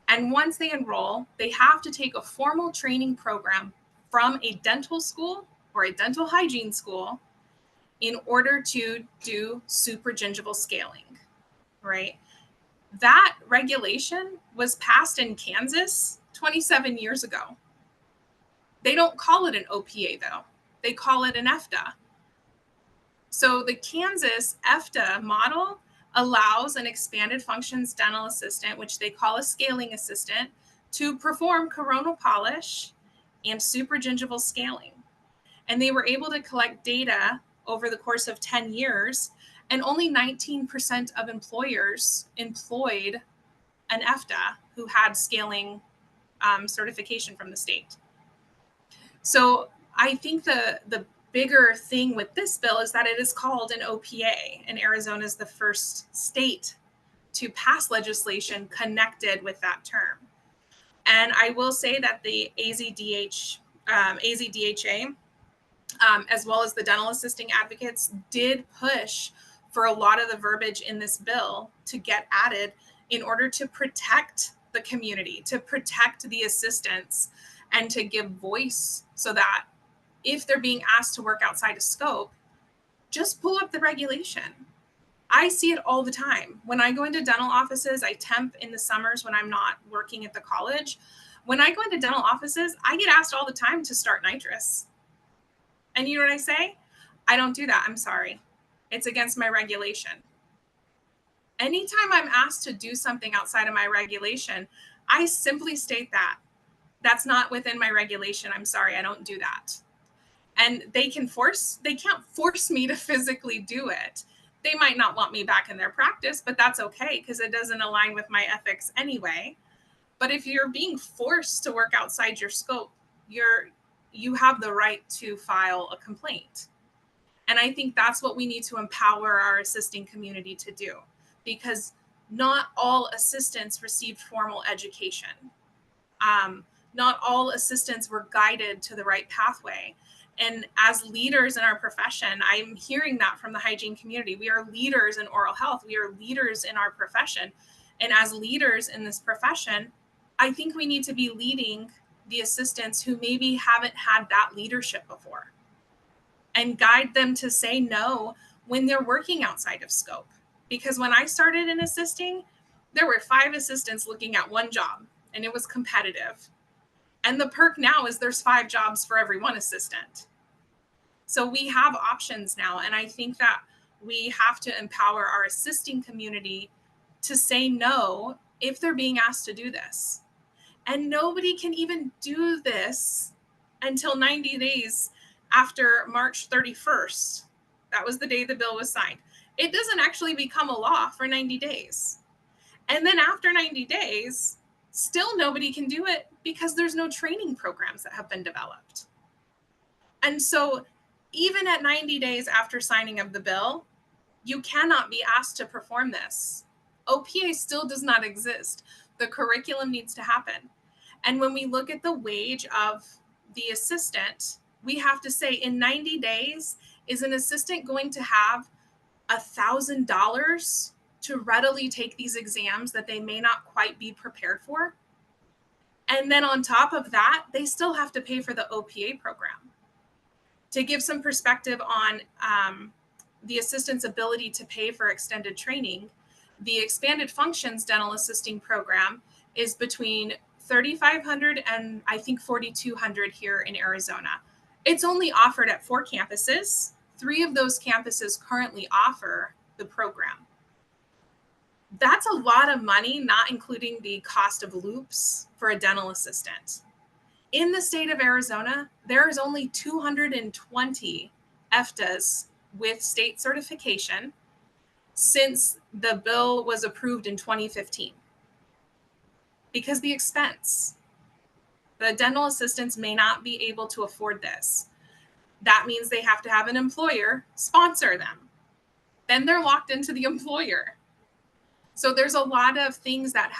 And once they enroll, they have to take a formal training program from a dental school or a dental hygiene school in order to do supragingival scaling, right? That regulation was passed in Kansas 27 years ago. They don't call it an OPA though. They call it an EFTA. So the Kansas EFTA model allows an expanded functions dental assistant, which they call a scaling assistant, to perform coronal polish and supragingival scaling. And they were able to collect data over the course of 10 years, and only 19% of employers employed an EFTA who had scaling certification from the state. So I think the bigger thing with this bill is that it is called an OPA, and Arizona is the first state to pass legislation connected with that term. And I will say that the AZDHA, as well as the dental assisting advocates, did push for a lot of the verbiage in this bill to get added in order to protect the community, to protect the assistants, and to give voice so that if they're being asked to work outside of scope, just pull up the regulation. I see it all the time. When I go into dental offices, I temp in the summers when I'm not working at the college. When I go into dental offices, I get asked all the time to start nitrous. And you know what I say? I don't do that. I'm sorry. It's against my regulation. Anytime I'm asked to do something outside of my regulation, I simply state that. That's not within my regulation. I'm sorry, I don't do that. And they can't force me to physically do it. They might not want me back in their practice, but that's okay because it doesn't align with my ethics anyway. But if you're being forced to work outside your scope, you have the right to file a complaint. And I think that's what we need to empower our assisting community to do, because not all assistants received formal education. Not all assistants were guided to the right pathway. And as leaders in our profession, I'm hearing that from the hygiene community. We are leaders in oral health. We are leaders in our profession. And as leaders in this profession, I think we need to be leading the assistants who maybe haven't had that leadership before, and guide them to say no when they're working outside of scope. Because when I started in assisting, there were 5 assistants looking at one job, and it was competitive. And the perk now is there's 5 jobs for every 1 assistant. So we have options now. And I think that we have to empower our assisting community to say no if they're being asked to do this. And nobody can even do this until 90 days after March 31st. That was the day the bill was signed. It doesn't actually become a law for 90 days. And then after 90 days, still nobody can do it because there's no training programs that have been developed. And so even at 90 days after signing of the bill, you cannot be asked to perform this. OPA still does not exist. The curriculum needs to happen. And when we look at the wage of the assistant, we have to say in 90 days, is an assistant going to have $1,000 to readily take these exams that they may not quite be prepared for? And then on top of that, they still have to pay for the OPA program. To give some perspective on the assistant's ability to pay for extended training, the expanded functions dental assisting program is between $3,500 and I think $4,200 here in Arizona. It's only offered at 4 campuses. 3 of those campuses currently offer the program. That's a lot of money, not including the cost of loops for a dental assistant. In the state of Arizona, there is only 220 EFTAs with state certification since the bill was approved in 2015. Because the expense, the dental assistants may not be able to afford this. That means they have to have an employer sponsor them. Then they're locked into the employer. So there's a lot of things that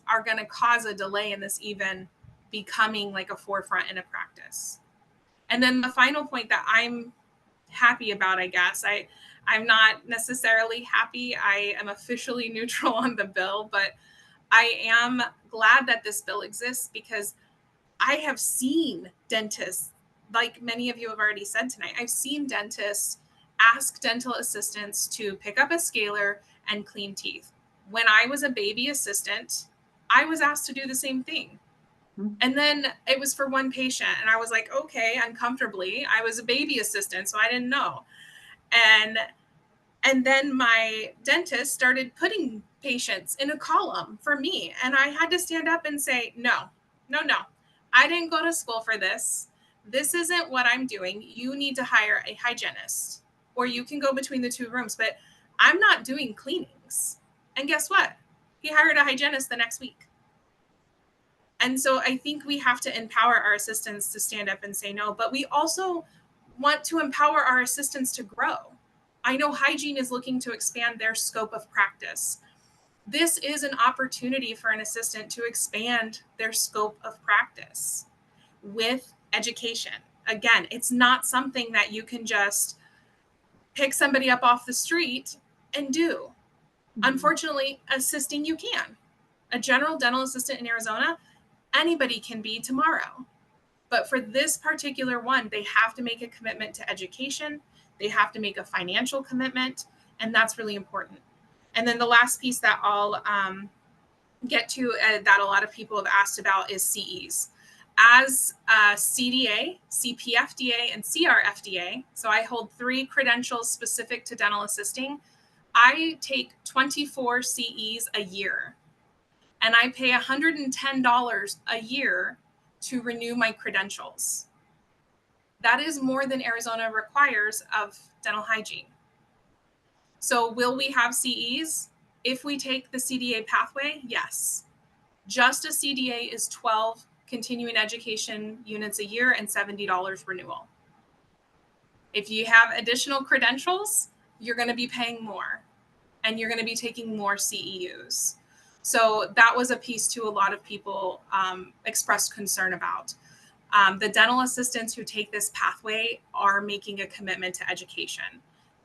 are going to cause a delay in this even becoming like a forefront in a practice. And then the final point that I'm happy about, I guess, I'm not necessarily happy. I am officially neutral on the bill, but I am glad that this bill exists because I have seen dentists, like many of you have already said tonight, I've seen dentists ask dental assistants to pick up a scaler and clean teeth. When I was a baby assistant, I was asked to do the same thing. And then it was for one patient, and I was like, okay, uncomfortably. I was a baby assistant, so I didn't know. And then my dentist started putting patients in a column for me, and I had to stand up and say, no. I didn't go to school for this. This isn't what I'm doing. You need to hire a hygienist, or you can go between the two rooms, but I'm not doing cleanings. And guess what? He hired a hygienist the next week. And so I think we have to empower our assistants to stand up and say no, but we also want to empower our assistants to grow. I know hygiene is looking to expand their scope of practice. This is an opportunity for an assistant to expand their scope of practice with education. Again, it's not something that you can just pick somebody up off the street and do. Unfortunately, assisting you can. A general dental assistant in Arizona, anybody can be tomorrow. But for this particular one, they have to make a commitment to education. They have to make a financial commitment, and that's really important. And then the last piece that I'll get to that a lot of people have asked about is CEs. As a CDA, CPFDA, and CRFDA, so I hold 3 credentials specific to dental assisting, I take 24 CEs a year. And I pay $110 a year to renew my credentials. That is more than Arizona requires of dental hygiene. So will we have CEs? If we take the CDA pathway, yes. Just a CDA is 12 continuing education units a year and $70 renewal. If you have additional credentials, you're going to be paying more, and you're going to be taking more CEUs. So that was a piece too a lot of people expressed concern about. The dental assistants who take this pathway are making a commitment to education.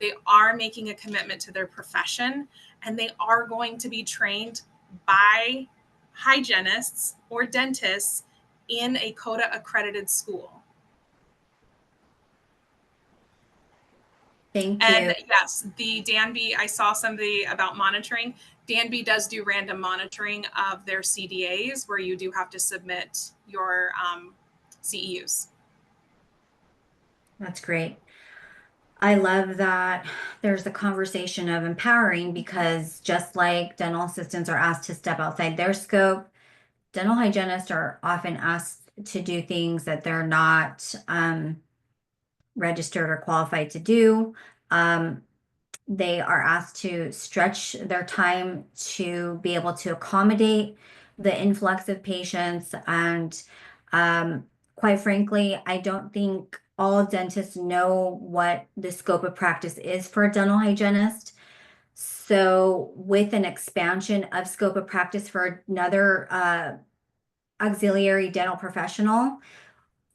They are making a commitment to their profession, and they are going to be trained by hygienists or dentists in a CODA accredited school. Thank you. And yes, the Danby, I saw somebody about monitoring. Danby does do random monitoring of their CDAs where you do have to submit your CEUs. That's great. I love that there's a conversation of empowering, because just like dental assistants are asked to step outside their scope, dental hygienists are often asked to do things that they're not registered or qualified to do. They are asked to stretch their time to be able to accommodate the influx of patients. And quite frankly, I don't think all dentists know what the scope of practice is for a dental hygienist. So with an expansion of scope of practice for another auxiliary dental professional,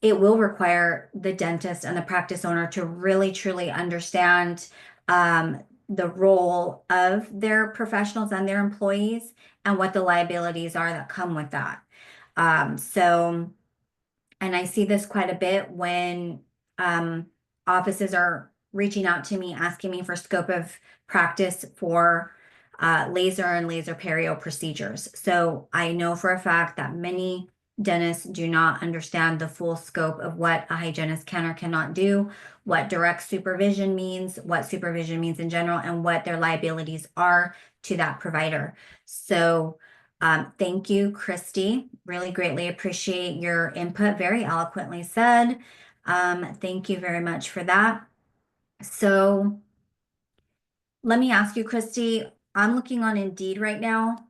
it will require the dentist and the practice owner to really truly understand the role of their professionals and their employees and what the liabilities are that come with that. And I see this quite a bit when offices are reaching out to me, asking me for scope of practice for laser and laser perio procedures. So I know for a fact that many dentists do not understand the full scope of what a hygienist can or cannot do, what direct supervision means, what supervision means in general, and what their liabilities are to that provider. So thank you, Christy. Really greatly appreciate your input. Very eloquently said. Thank you very much for that. So let me ask you, Christy, I'm looking on Indeed right now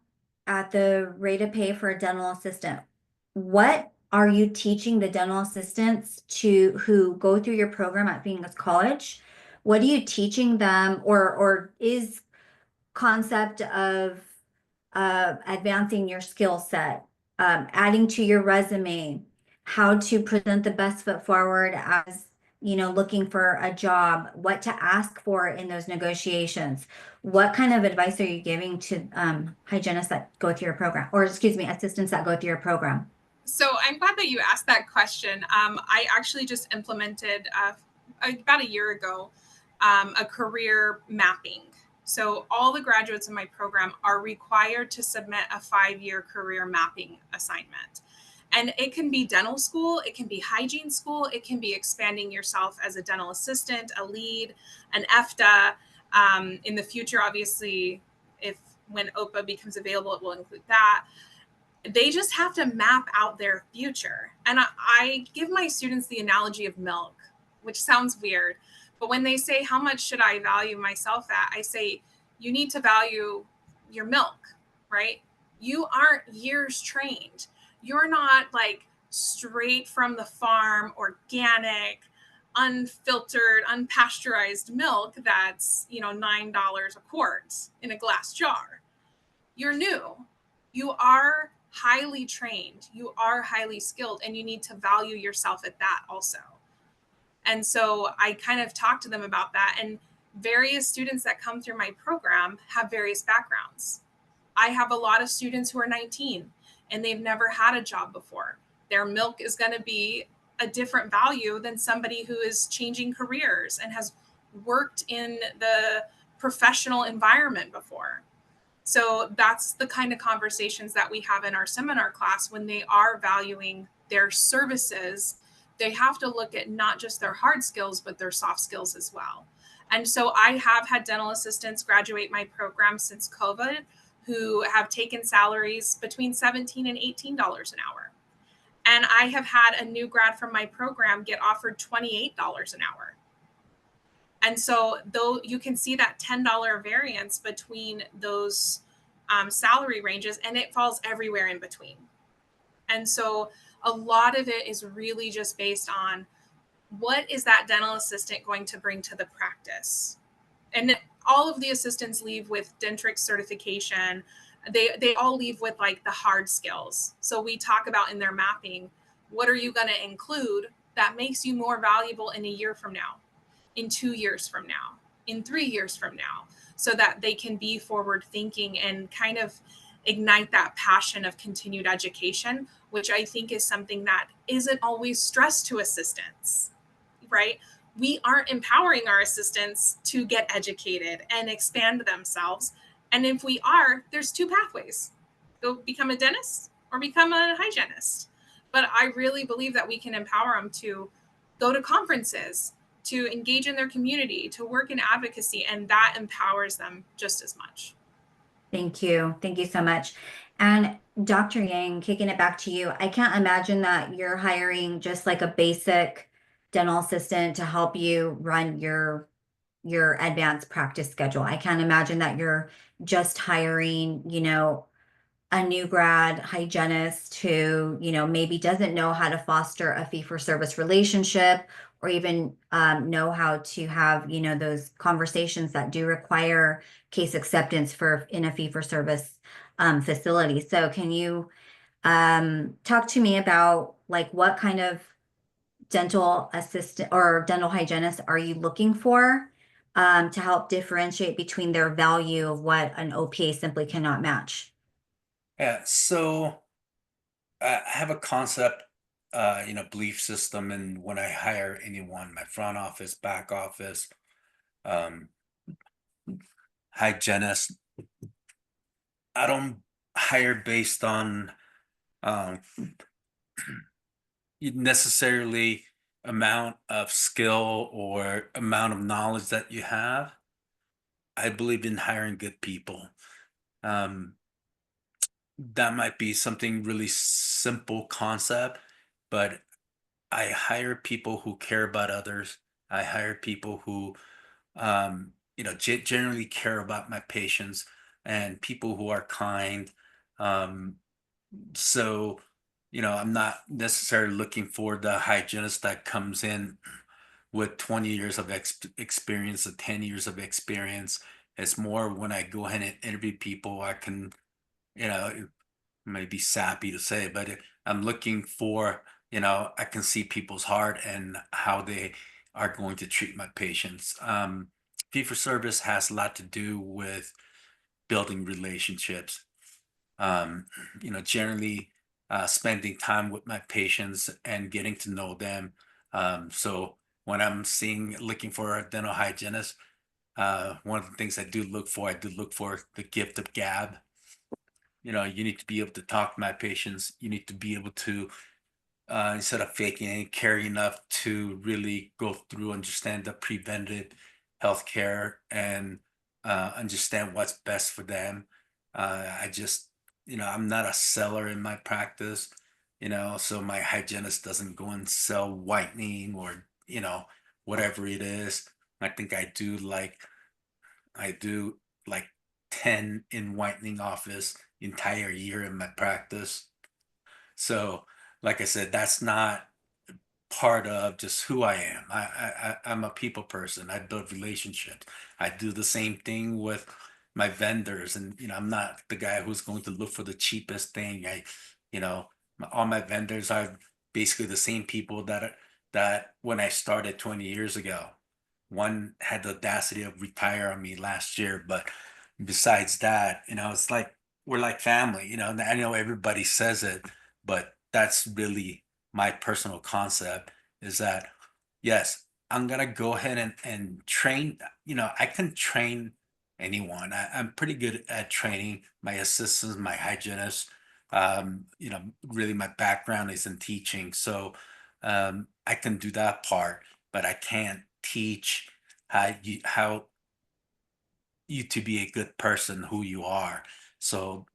at the rate of pay for a dental assistant. What are you teaching the dental assistants who go through your program at Phoenix College? What are you teaching them, or is concept of advancing your skill set, adding to your resume, how to present the best foot forward as looking for a job, what to ask for in those negotiations. What kind of advice are you giving to hygienists that go through your program, or excuse me, assistants that go through your program? So I'm glad that you asked that question. I actually just implemented about a year ago a career mapping. So all the graduates in my program are required to submit a 5-year career mapping assignment. And it can be dental school, it can be hygiene school, it can be expanding yourself as a dental assistant, a lead, an EFTA. In the future, obviously, if when OPA becomes available, it will include that. They just have to map out their future. And I give my students the analogy of milk, which sounds weird. But when they say, how much should I value myself at? I say, you need to value your milk, right? You aren't years trained. You're not like straight from the farm, organic, unfiltered, unpasteurized milk that's, $9 a quart in a glass jar. You're new. You are highly trained. You are highly skilled, and you need to value yourself at that also. And so I kind of talk to them about that. And various students that come through my program have various backgrounds. I have a lot of students who are 19 and they've never had a job before. Their milk is going to be a different value than somebody who is changing careers and has worked in the professional environment before. So that's the kind of conversations that we have in our seminar class. When they are valuing their services, they have to look at not just their hard skills, but their soft skills as well. And so I have had dental assistants graduate my program since COVID who have taken salaries between $17 and $18 an hour. And I have had a new grad from my program get offered $28 an hour. And so though you can see that $10 variance between those salary ranges, and it falls everywhere in between. And so a lot of it is really just based on what is that dental assistant going to bring to the practice. And all of the assistants leave with Dentrix certification. They all leave with like the hard skills. So we talk about in their mapping, what are you going to include that makes you more valuable in a year from now, in 2 years from now, in 3 years from now, so that they can be forward thinking and kind of ignite that passion of continued education, which I think is something that isn't always stressed to assistants, right? We aren't empowering our assistants to get educated and expand themselves. And if we are, there's 2 pathways: go become a dentist or become a hygienist. But I really believe that we can empower them to go to conferences, to engage in their community, to work in advocacy, and that empowers them just as much. Thank you. Thank you so much. And Dr. Yang, kicking it back to you, I can't imagine that you're hiring just like a basic dental assistant to help you run your advanced practice schedule. I can't imagine that you're just hiring, a new grad hygienist who, maybe doesn't know how to foster a fee-for-service relationship, or even know how to have, those conversations that do require case acceptance in a fee-for-service facility. So can you talk to me about like what kind of dental assistant or dental hygienist are you looking for to help differentiate between their value of what an OPA simply cannot match? Yeah, so I have a concept, belief system, and when I hire anyone, my front office, back office, um, hygienist, I don't hire based on um, necessarily amount of skill or amount of knowledge that you have. I believe in hiring good people. Um, that might be something really simple concept, but I hire people who care about others. I hire people who, generally care about my patients, and people who are kind. Um, so, I'm not necessarily looking for the hygienist that comes in with 20 years of experience or 10 years of experience. It's more when I go ahead and interview people, I can, it may be sappy to say, but I'm looking for, I can see people's heart and how they are going to treat my patients. Fee for service has a lot to do with building relationships. Generally spending time with my patients and getting to know them. So when I'm looking for a dental hygienist, one of the things I do look for the gift of gab. You need to be able to talk to my patients. You need to be able to, instead of faking it, care enough to really go through, understand the preventive healthcare and understand what's best for them. I'm not a seller in my practice, so my hygienist doesn't go and sell whitening or, whatever it is. I do like 10 in whitening office entire year in my practice. So, like I said, that's not part of just who I am. I'm a people person. I build relationships. I do the same thing with my vendors, and I'm not the guy who's going to look for the cheapest thing. All my vendors are basically the same people that when I started 20 years ago. One had the audacity of retire on me last year, but besides that, it's like we're like family. And I know everybody says it, but that's really my personal concept is that yes, I'm gonna go ahead and train. I can train anyone. I'm pretty good at training my assistants, my hygienists. Really my background is in teaching, so I can do that part, but I can't teach how you to be a good person, who you are. So,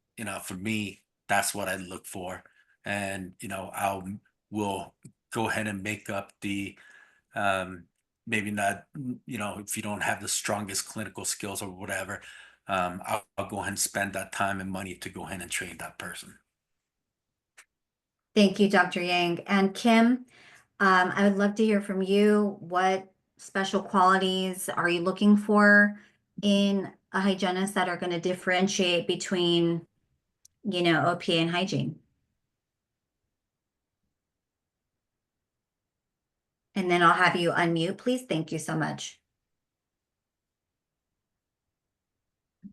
for me, that's what I look for. And, I'll will go ahead and make up the maybe not, if you don't have the strongest clinical skills or whatever, I'll go ahead and spend that time and money to go ahead and train that person. Thank you, Dr. Yang. And Kim, I would love to hear from you. What special qualities are you looking for in a hygienist that are going to differentiate between, OPA and hygiene? And then I'll have you unmute, please. Thank you so much.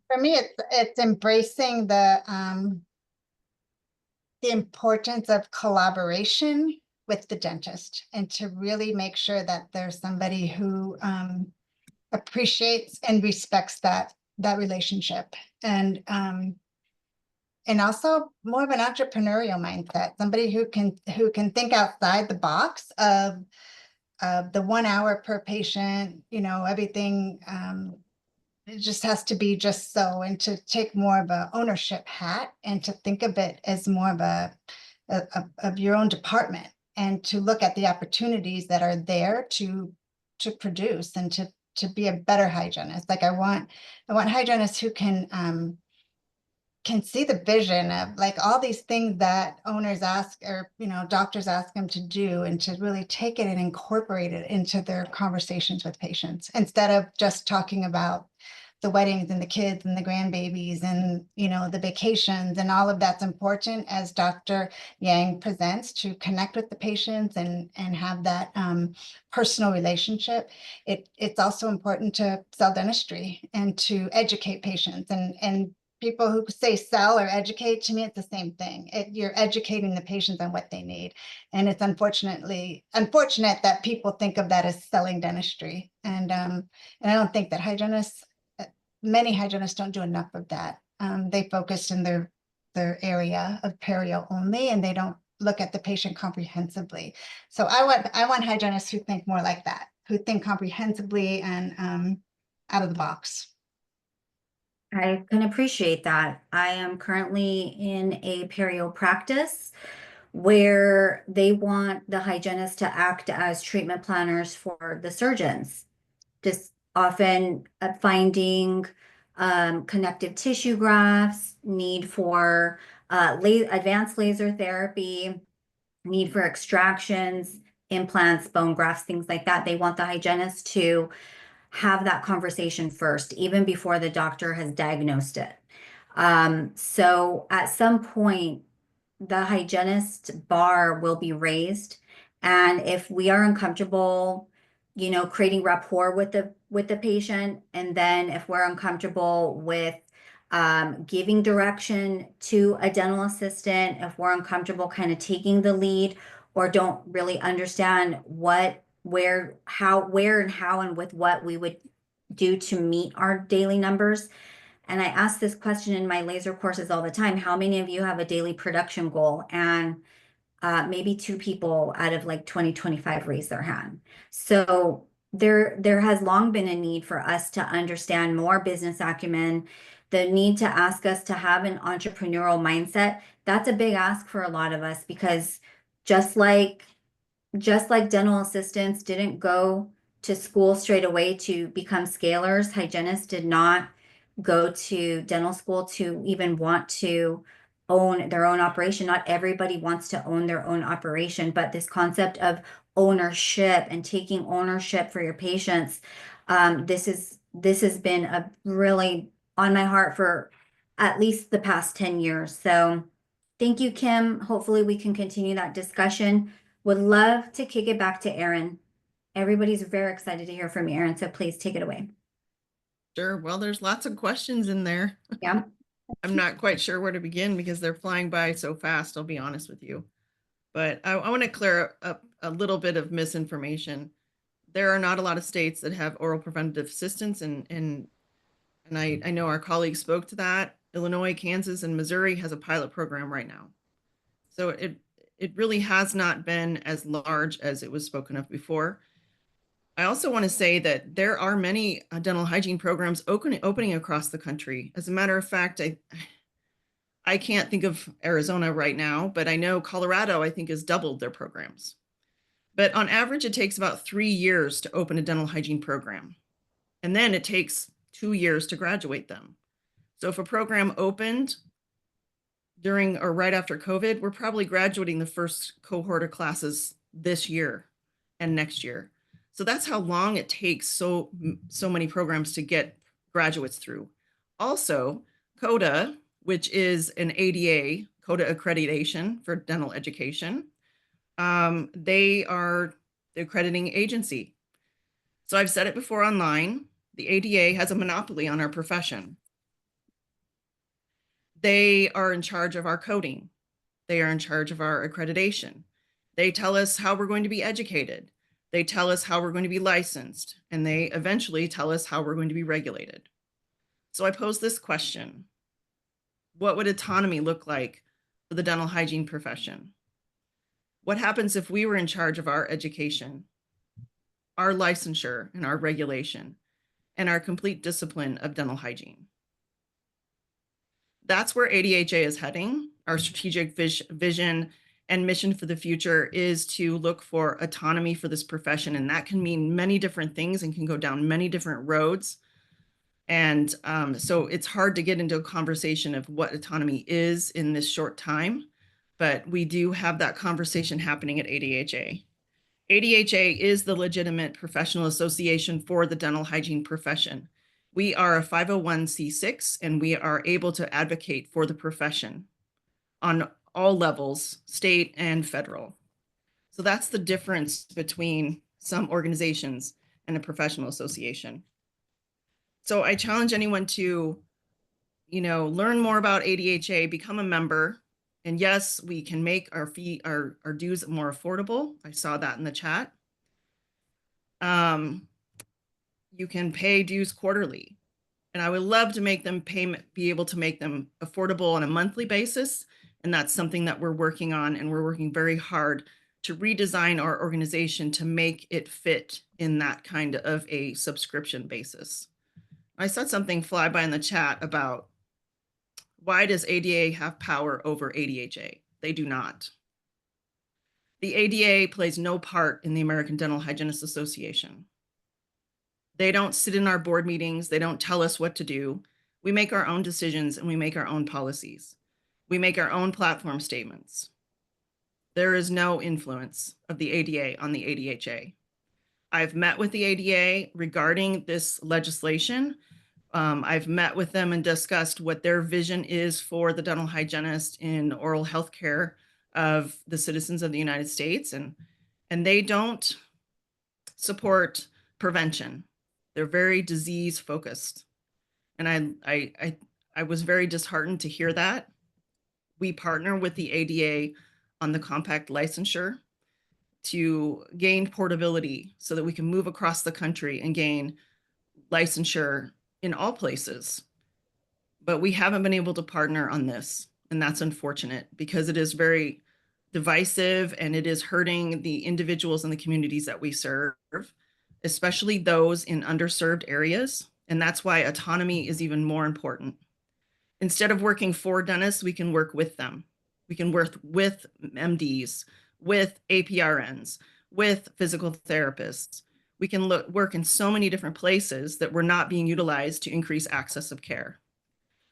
For me, it's embracing the importance of collaboration with the dentist and to really make sure that there's somebody who appreciates and respects that relationship. And also more of an entrepreneurial mindset, somebody who can think outside the box of the 1 hour per patient, everything it just has to be just so, and to take more of a ownership hat and to think of it as more of your own department, and to look at the opportunities that are there to produce and to be a better hygienist. Like I want hygienists who can see the vision of like all these things that owners ask, or doctors ask them to do, and to really take it and incorporate it into their conversations with patients, instead of just talking about the weddings and the kids and the grandbabies and the vacations. And all of that's important, as Dr. Yang presents, to connect with the patients and have that personal relationship. It's also important to sell dentistry and to educate patients, and people who say sell or educate, to me, it's the same thing. You're educating the patients on what they need. And it's unfortunate that people think of that as selling dentistry. And I don't think that many hygienists don't do enough of that. They focus in their area of perio only, and they don't look at the patient comprehensively. So I want hygienists who think more like that, who think comprehensively and out of the box. I can appreciate that. I am currently in a perio practice where they want the hygienist to act as treatment planners for the surgeons. Just often finding connective tissue grafts, need for advanced laser therapy, need for extractions, implants, bone grafts, things like that. They want the hygienist to have that conversation first, even before the doctor has diagnosed it. So at some point, the hygienist bar will be raised. And if we are uncomfortable you know, creating rapport with the patient. And then if we're uncomfortable with giving direction to a dental assistant, if we're uncomfortable kind of taking the lead or don't really understand what, where, and how and with what we would do to meet our daily numbers. And I ask this question in my laser courses all the time. How many of you have a daily production goal? And maybe 2 people out of like 2025 raise their hand. So there has long been a need for us to understand more business acumen, the need to ask us to have an entrepreneurial mindset. That's a big ask for a lot of us because just like dental assistants didn't go to school straight away to become scalers, hygienists did not go to dental school to even want to own their own operation. Not everybody wants to own their own operation, but this concept of ownership and taking ownership for your patients, this has been a really on my heart for at least the past 10 years. So thank you, Kim. Hopefully we can continue that discussion. Would love to kick it back to Erin. Everybody's very excited to hear from you, Erin, so please take it away. Sure. Well, there's lots of questions in there. Yeah. I'm not quite sure where to begin because they're flying by so fast, I'll be honest with you. But I want to clear up a little bit of misinformation. There are not a lot of states that have oral preventative assistants, and I know our colleagues spoke to that. Illinois, Kansas, and Missouri has a pilot program right now. So it really has not been as large as it was spoken of before. I also want to say that there are many dental hygiene programs opening across the country. As a matter of fact, I can't think of Arizona right now, but I know Colorado, I think, has doubled their programs. But on average, it takes about 3 years to open a dental hygiene program. And then it takes 2 years to graduate them. So if a program opened during or right after COVID, we're probably graduating the first cohort of classes this year and next year. So that's how long it takes so many programs to get graduates through. Also, CODA, which is an ADA, CODA accreditation for dental education, they are the accrediting agency. So I've said it before online, the ADA has a monopoly on our profession. They are in charge of our coding. They are in charge of our accreditation. They tell us how we're going to be educated. They tell us how we're going to be licensed, and they eventually tell us how we're going to be regulated. So I pose this question: what would autonomy look like for the dental hygiene profession? What happens if we were in charge of our education, our licensure, and our regulation, and our complete discipline of dental hygiene? That's where ADHA is heading. Our strategic vision and mission for the future is to look for autonomy for this profession. And that can mean many different things and can go down many different roads. And so it's hard to get into a conversation of what autonomy is in this short time, but we do have that conversation happening at ADHA. ADHA is the legitimate professional association for the dental hygiene profession. We are a 501c6 and we are able to advocate for the profession on all levels, state and federal. So that's the difference between some organizations and a professional association. So I challenge anyone to, learn more about ADHA, become a member. And yes, we can make our dues more affordable. I saw that in the chat. You can pay dues quarterly. And I would love to make them be able to make them affordable on a monthly basis. And that's something that we're working on, and we're working very hard to redesign our organization to make it fit in that kind of a subscription basis. I saw something fly by in the chat about why does ADA have power over ADHA? They do not. The ADA plays no part in the American Dental Hygienists Association. They don't sit in our board meetings. They don't tell us what to do. We make our own decisions and we make our own policies. We make our own platform statements. There is no influence of the ADA on the ADHA. I've met with the ADA regarding this legislation. I've met with them and discussed what their vision is for the dental hygienist in oral health care of the citizens of the United States. And they don't support prevention. They're very disease focused. And I was very disheartened to hear that. We partner with the ADA on the compact licensure to gain portability so that we can move across the country and gain licensure in all places. But we haven't been able to partner on this. And that's unfortunate because it is very divisive and it is hurting the individuals and the communities that we serve, especially those in underserved areas. And that's why autonomy is even more important. Instead of working for dentists, we can work with them. We can work with MDs, with APRNs, with physical therapists. We can work in so many different places that we're not being utilized to increase access of care.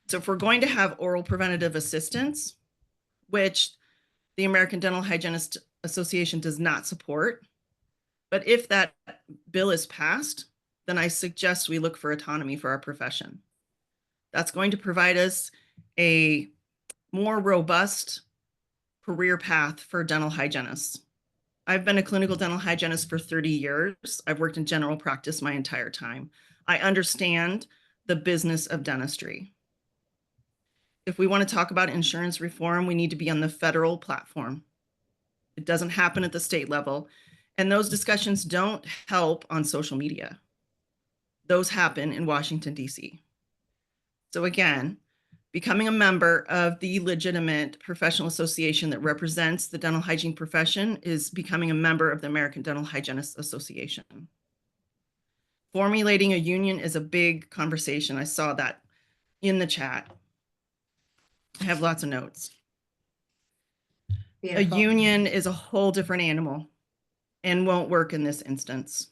So if we're going to have oral preventative assistants, which the American Dental Hygienist Association does not support, but if that bill is passed, then I suggest we look for autonomy for our profession. That's going to provide us a more robust career path for dental hygienists. I've been a clinical dental hygienist for 30 years. I've worked in general practice my entire time. I understand the business of dentistry. If we want to talk about insurance reform, we need to be on the federal platform. It doesn't happen at the state level. And those discussions don't help on social media. Those happen in Washington, D.C. So again, becoming a member of the legitimate professional association that represents the dental hygiene profession is becoming a member of the American Dental Hygienists Association. Formulating a union is a big conversation. I saw that in the chat. I have lots of notes. Beautiful. A union is a whole different animal and won't work in this instance.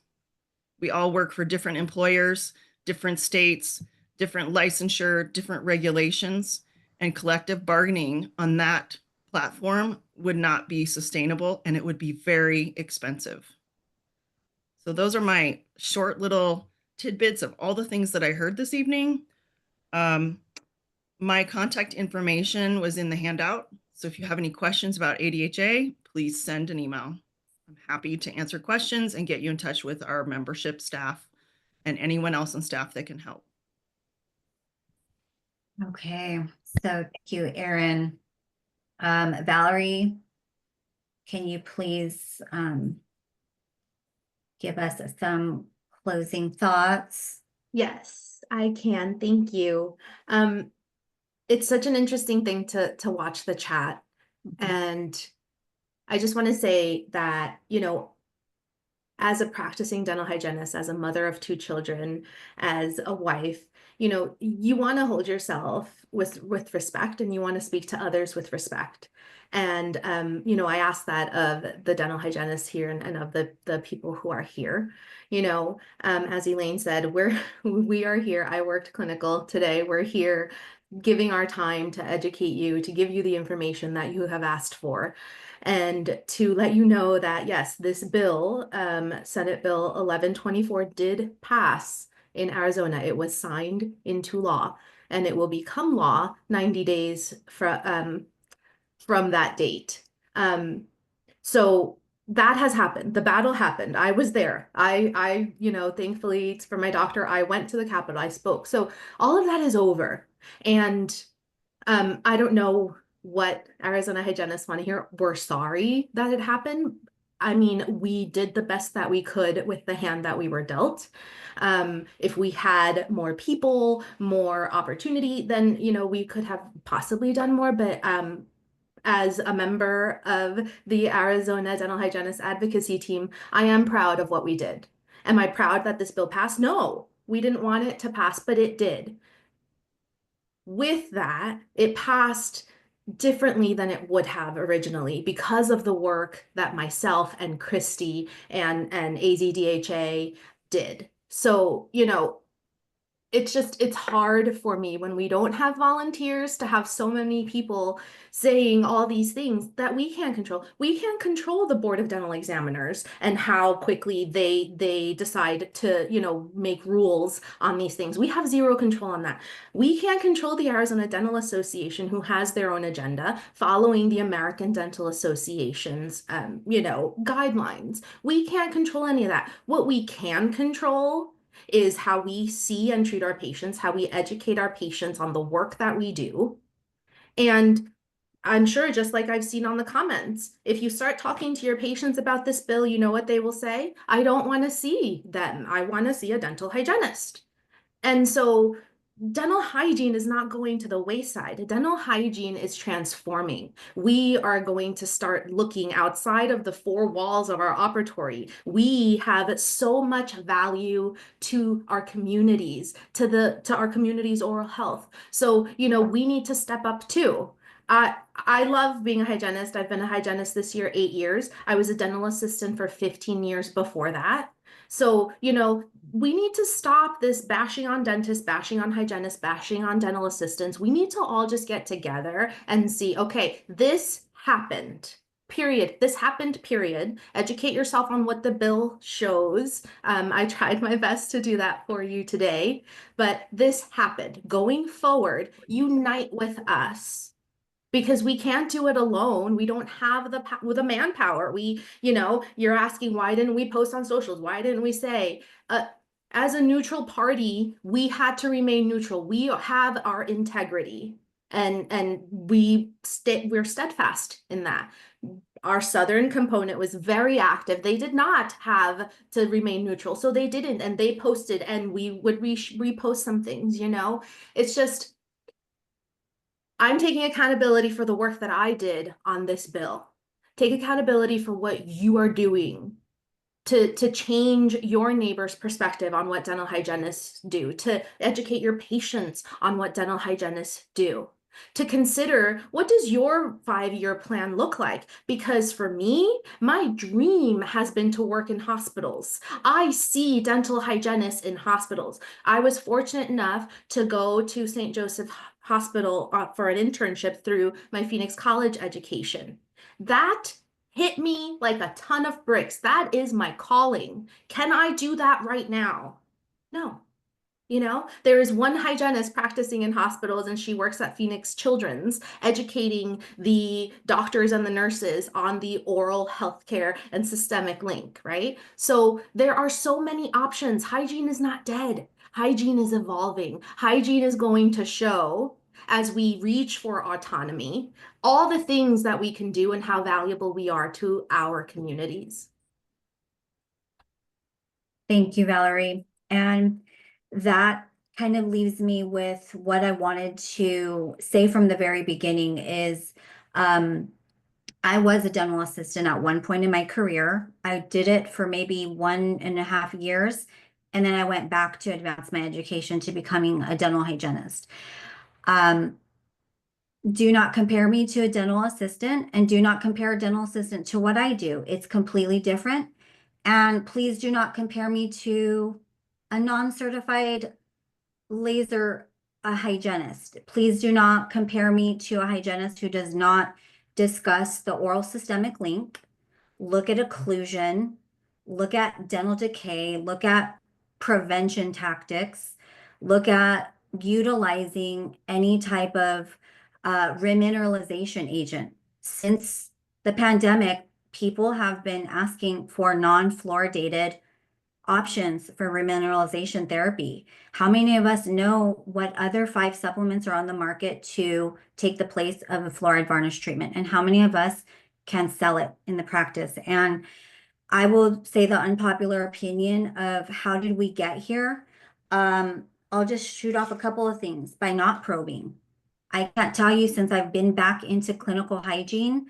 We all work for different employers, different states, different licensure, different regulations, and collective bargaining on that platform would not be sustainable and it would be very expensive. So those are my short little tidbits of all the things that I heard this evening. My contact information was in the handout. So if you have any questions about ADHA, please send an email. I'm happy to answer questions and get you in touch with our membership staff and anyone else on staff that can help. Okay, so thank you, Erin. Valerie, can you please give us some closing thoughts? Yes, I can. Thank you. It's such an interesting thing to watch the chat. And I just want to say that, you know, as a practicing dental hygienist, as a mother of 2 children, as a wife, you know, you want to hold yourself with respect and you want to speak to others with respect. And, you know, I ask that of the dental hygienists here and of the people who are here. You know, as Elaine said, we are here. I worked clinical today. We're here giving our time to educate you, to give you the information that you have asked for, and to let you know that, yes, this bill, Senate Bill 1124, did pass in Arizona. It was signed into law, and it will become law 90 days from that date. So that has happened. The battle happened. I was there. I, you know, thankfully for my doctor, I went to the Capitol, I spoke. So all of that is over. And I don't know what Arizona hygienists want to hear. We're sorry that it happened. I mean, we did the best that we could with the hand that we were dealt. If we had more people, more opportunity, then, you know, we could have possibly done more. But as a member of the Arizona Dental Hygienist Advocacy Team, I am proud of what we did. Am I proud that this bill passed? No, we didn't want it to pass, but it did. With that, it passed differently than it would have originally because of the work that myself and Christy and AZDHA did. So, you know, it's hard for me when we don't have volunteers to have so many people saying all these things that we can't control. We can't control the Board of Dental Examiners and how quickly they decide to, you know, make rules on these things. We have zero control on that. We can't control the Arizona Dental Association, who has their own agenda following the American Dental Association's, you know, guidelines. We can't control any of that. What we can control is how we see and treat our patients, how we educate our patients on the work that we do. And I'm sure, just like I've seen on the comments, if you start talking to your patients about this bill, you know what they will say? I don't want to see them. I want to see a dental hygienist. And so dental hygiene is not going to the wayside. Dental hygiene is transforming. We are going to start looking outside of the four walls of our operatory. We have so much value to our communities, to our community's oral health. So, you know, we need to step up too. I love being a hygienist. I've been a hygienist this year, 8 years. I was a dental assistant for 15 years before that. So, you know, we need to stop this bashing on dentists, bashing on hygienists, bashing on dental assistants. We need to all just get together and see, okay, this happened, period. This happened, period. Educate yourself on what the bill shows. I tried my best to do that for you today, but this happened. Going forward, unite with us. Because we can't do it alone. We don't have the manpower. You know, you're asking, why didn't we post on socials? Why didn't we say, as a neutral party, we had to remain neutral. We have our integrity, and we're steadfast in that. Our Southern component was very active. They did not have to remain neutral, so they didn't, and they posted, and we would repost some things, you know? It's just, I'm taking accountability for the work that I did on this bill. Take accountability for what you are doing to change your neighbor's perspective on what dental hygienists do, to educate your patients on what dental hygienists do, to consider, what does your 5-year plan look like? Because for me, my dream has been to work in hospitals. I see dental hygienists in hospitals. I was fortunate enough to go to St. Joseph Hospital for an internship through my Phoenix College education. That hit me like a ton of bricks. That is my calling. Can I do that right now? No. You know, there is one hygienist practicing in hospitals, and she works at Phoenix Children's, educating the doctors and the nurses on the oral healthcare and systemic link, right? So there are so many options. Hygiene is not dead. Hygiene is evolving. Hygiene is going to show, as we reach for autonomy, all the things that we can do and how valuable we are to our communities. Thank you, Valerie. And that kind of leaves me with what I wanted to say from the very beginning is, I was a dental assistant at one point in my career. I did it for maybe 1.5 years, and then I went back to advance my education to becoming a dental hygienist. Do not compare me to a dental assistant, and do not compare a dental assistant to what I do. It's completely different. And please do not compare me to a non-certified laser hygienist. Please do not compare me to a hygienist who does not discuss the oral systemic link, look at occlusion, look at dental decay, look at prevention tactics, look at utilizing any type of remineralization agent. Since the pandemic, people have been asking for non-fluoridated options for remineralization therapy. How many of us know what other 5 supplements are on the market to take the place of a fluoride varnish treatment? And how many of us can sell it in the practice? And I will say the unpopular opinion of how did we get here? I'll just shoot off a couple of things by not probing. I can't tell you, since I've been back into clinical hygiene,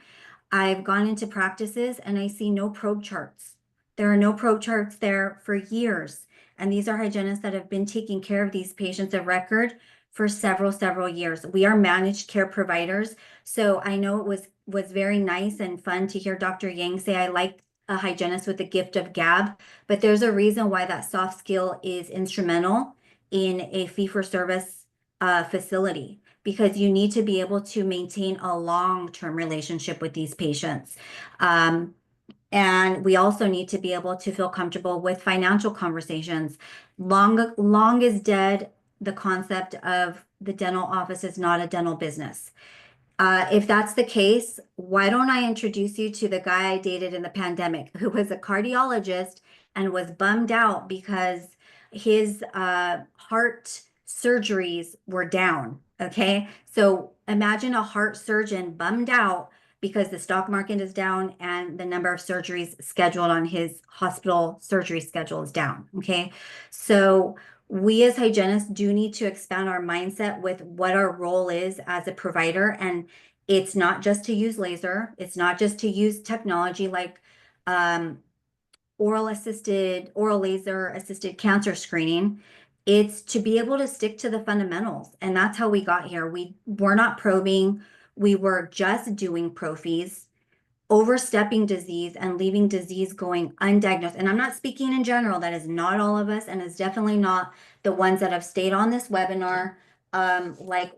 I've gone into practices and I see no probe charts. There are no probe charts there for years. And these are hygienists that have been taking care of these patients of record for several years. We are managed care providers. So I know it was very nice and fun to hear Dr. Yang say, I like a hygienist with the gift of gab, but there's a reason why that soft skill is instrumental in a fee-for-service facility, because you need to be able to maintain a long-term relationship with these patients. And we also need to be able to feel comfortable with financial conversations. Long is dead, the concept of the dental office is not a dental business. If that's the case, why don't I introduce you to the guy I dated in the pandemic, who was a cardiologist and was bummed out because his heart surgeries were down. Okay. So imagine a heart surgeon bummed out because the stock market is down and the number of surgeries scheduled on his hospital surgery schedule is down. Okay. So we as hygienists do need to expand our mindset with what our role is as a provider. And it's not just to use laser. It's not just to use technology like oral laser assisted cancer screening. It's to be able to stick to the fundamentals. And that's how we got here. We were not probing. We were just doing prophies, overstepping disease and leaving disease going undiagnosed. And I'm not speaking in general. That is not all of us, and is definitely not the ones that have stayed on this webinar like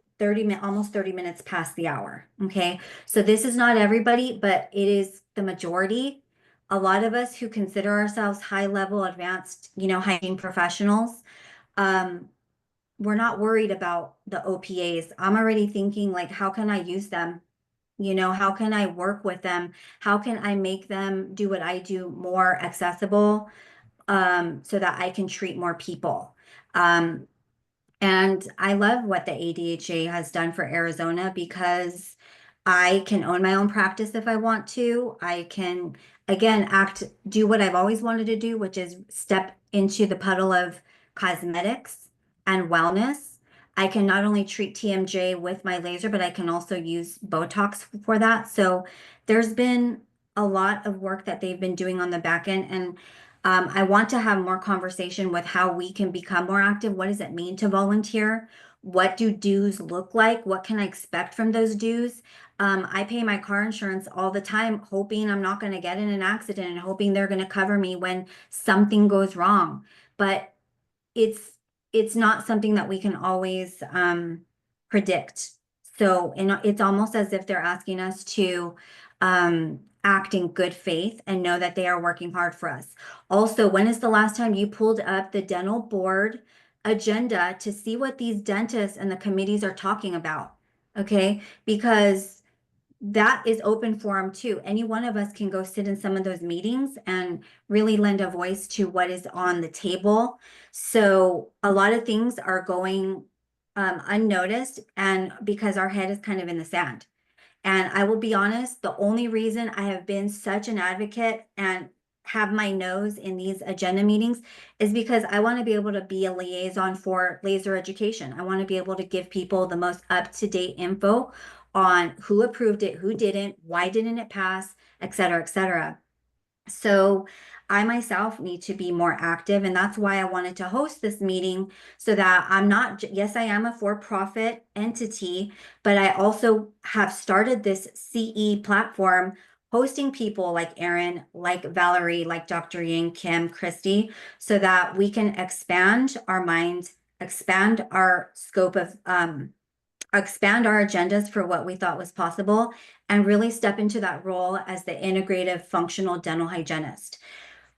almost 30 minutes past the hour. Okay. So this is not everybody, but it is the majority. A lot of us who consider ourselves high level advanced, hygiene professionals, we're not worried about the OPAs. I'm already thinking like, how can I use them? How can I work with them? How can I make them do what I do more accessible, so that I can treat more people? And I love what the ADHA has done for Arizona, because I can own my own practice if I want to. I can, again, do what I've always wanted to do, which is step into the puddle of cosmetics and wellness. I can not only treat TMJ with my laser, but I can also use Botox for that. So there's been a lot of work that they've been doing on the back end. And I want to have more conversation with how we can become more active. What does it mean to volunteer? What do dues look like? What can I expect from those dues? I pay my car insurance all the time, hoping I'm not going to get in an accident and hoping they're going to cover me when something goes wrong. But it's not something that we can always predict. So it's almost as if they're asking us to act in good faith and know that they are working hard for us. Also, when is the last time you pulled up the dental board agenda to see what these dentists and the committees are talking about? Okay, because that is open forum too. Any one of us can go sit in some of those meetings and really lend a voice to what is on the table. So a lot of things are going unnoticed, and because our head is kind of in the sand. And I will be honest, the only reason I have been such an advocate and have my nose in these agenda meetings is because I want to be able to be a liaison for laser education. I want to be able to give people the most up-to-date info on who approved it, who didn't, why didn't it pass, et cetera, et cetera. So I myself need to be more active, and that's why I wanted to host this meeting, so that I'm not, yes, I am a for-profit entity, but I also have started this CE platform, hosting people like Erin, like Valerie, like Dr. Ying, Kim, Christy, so that we can expand our minds, expand our scope of, expand our agendas for what we thought was possible, and really step into that role as the integrative functional dental hygienist.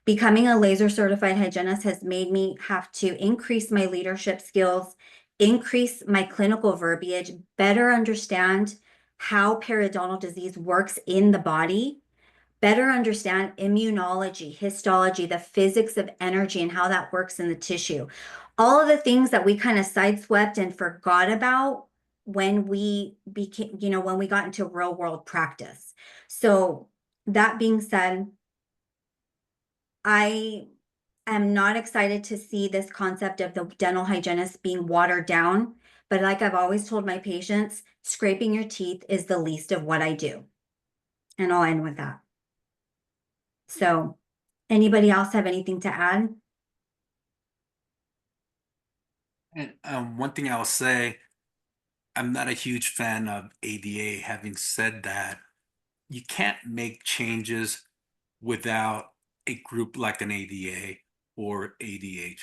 Becoming a laser certified hygienist has made me have to increase my leadership skills, increase my clinical verbiage, better understand how periodontal disease works in the body, better understand immunology, histology, the physics of energy, and how that works in the tissue. All of the things that we kind of sideswept and forgot about when we became, when we got into real world practice. So that being said, I am not excited to see this concept of the dental hygienist being watered down. But like I've always told my patients, scraping your teeth is the least of what I do. And I'll end with that. So anybody else have anything to add? And one thing I'll say, I'm not a huge fan of ADA. Having said that, you can't make changes without a group like an ADA or ADH.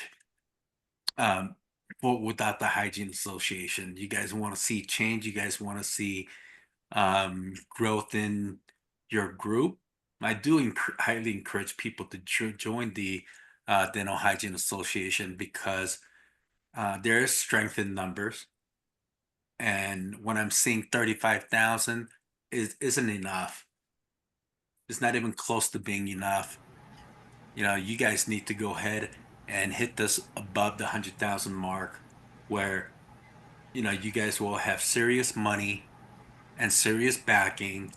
without the Hygiene Association? You guys want to see change? You guys want to see growth in your group? I do highly encourage people to join the Dental Hygiene Association because there is strength in numbers. And when I'm seeing 35,000 isn't enough. It's not even close to being enough. You know, you guys need to go ahead and hit this above the 100,000 mark where, you know, you guys will have serious money and serious backing.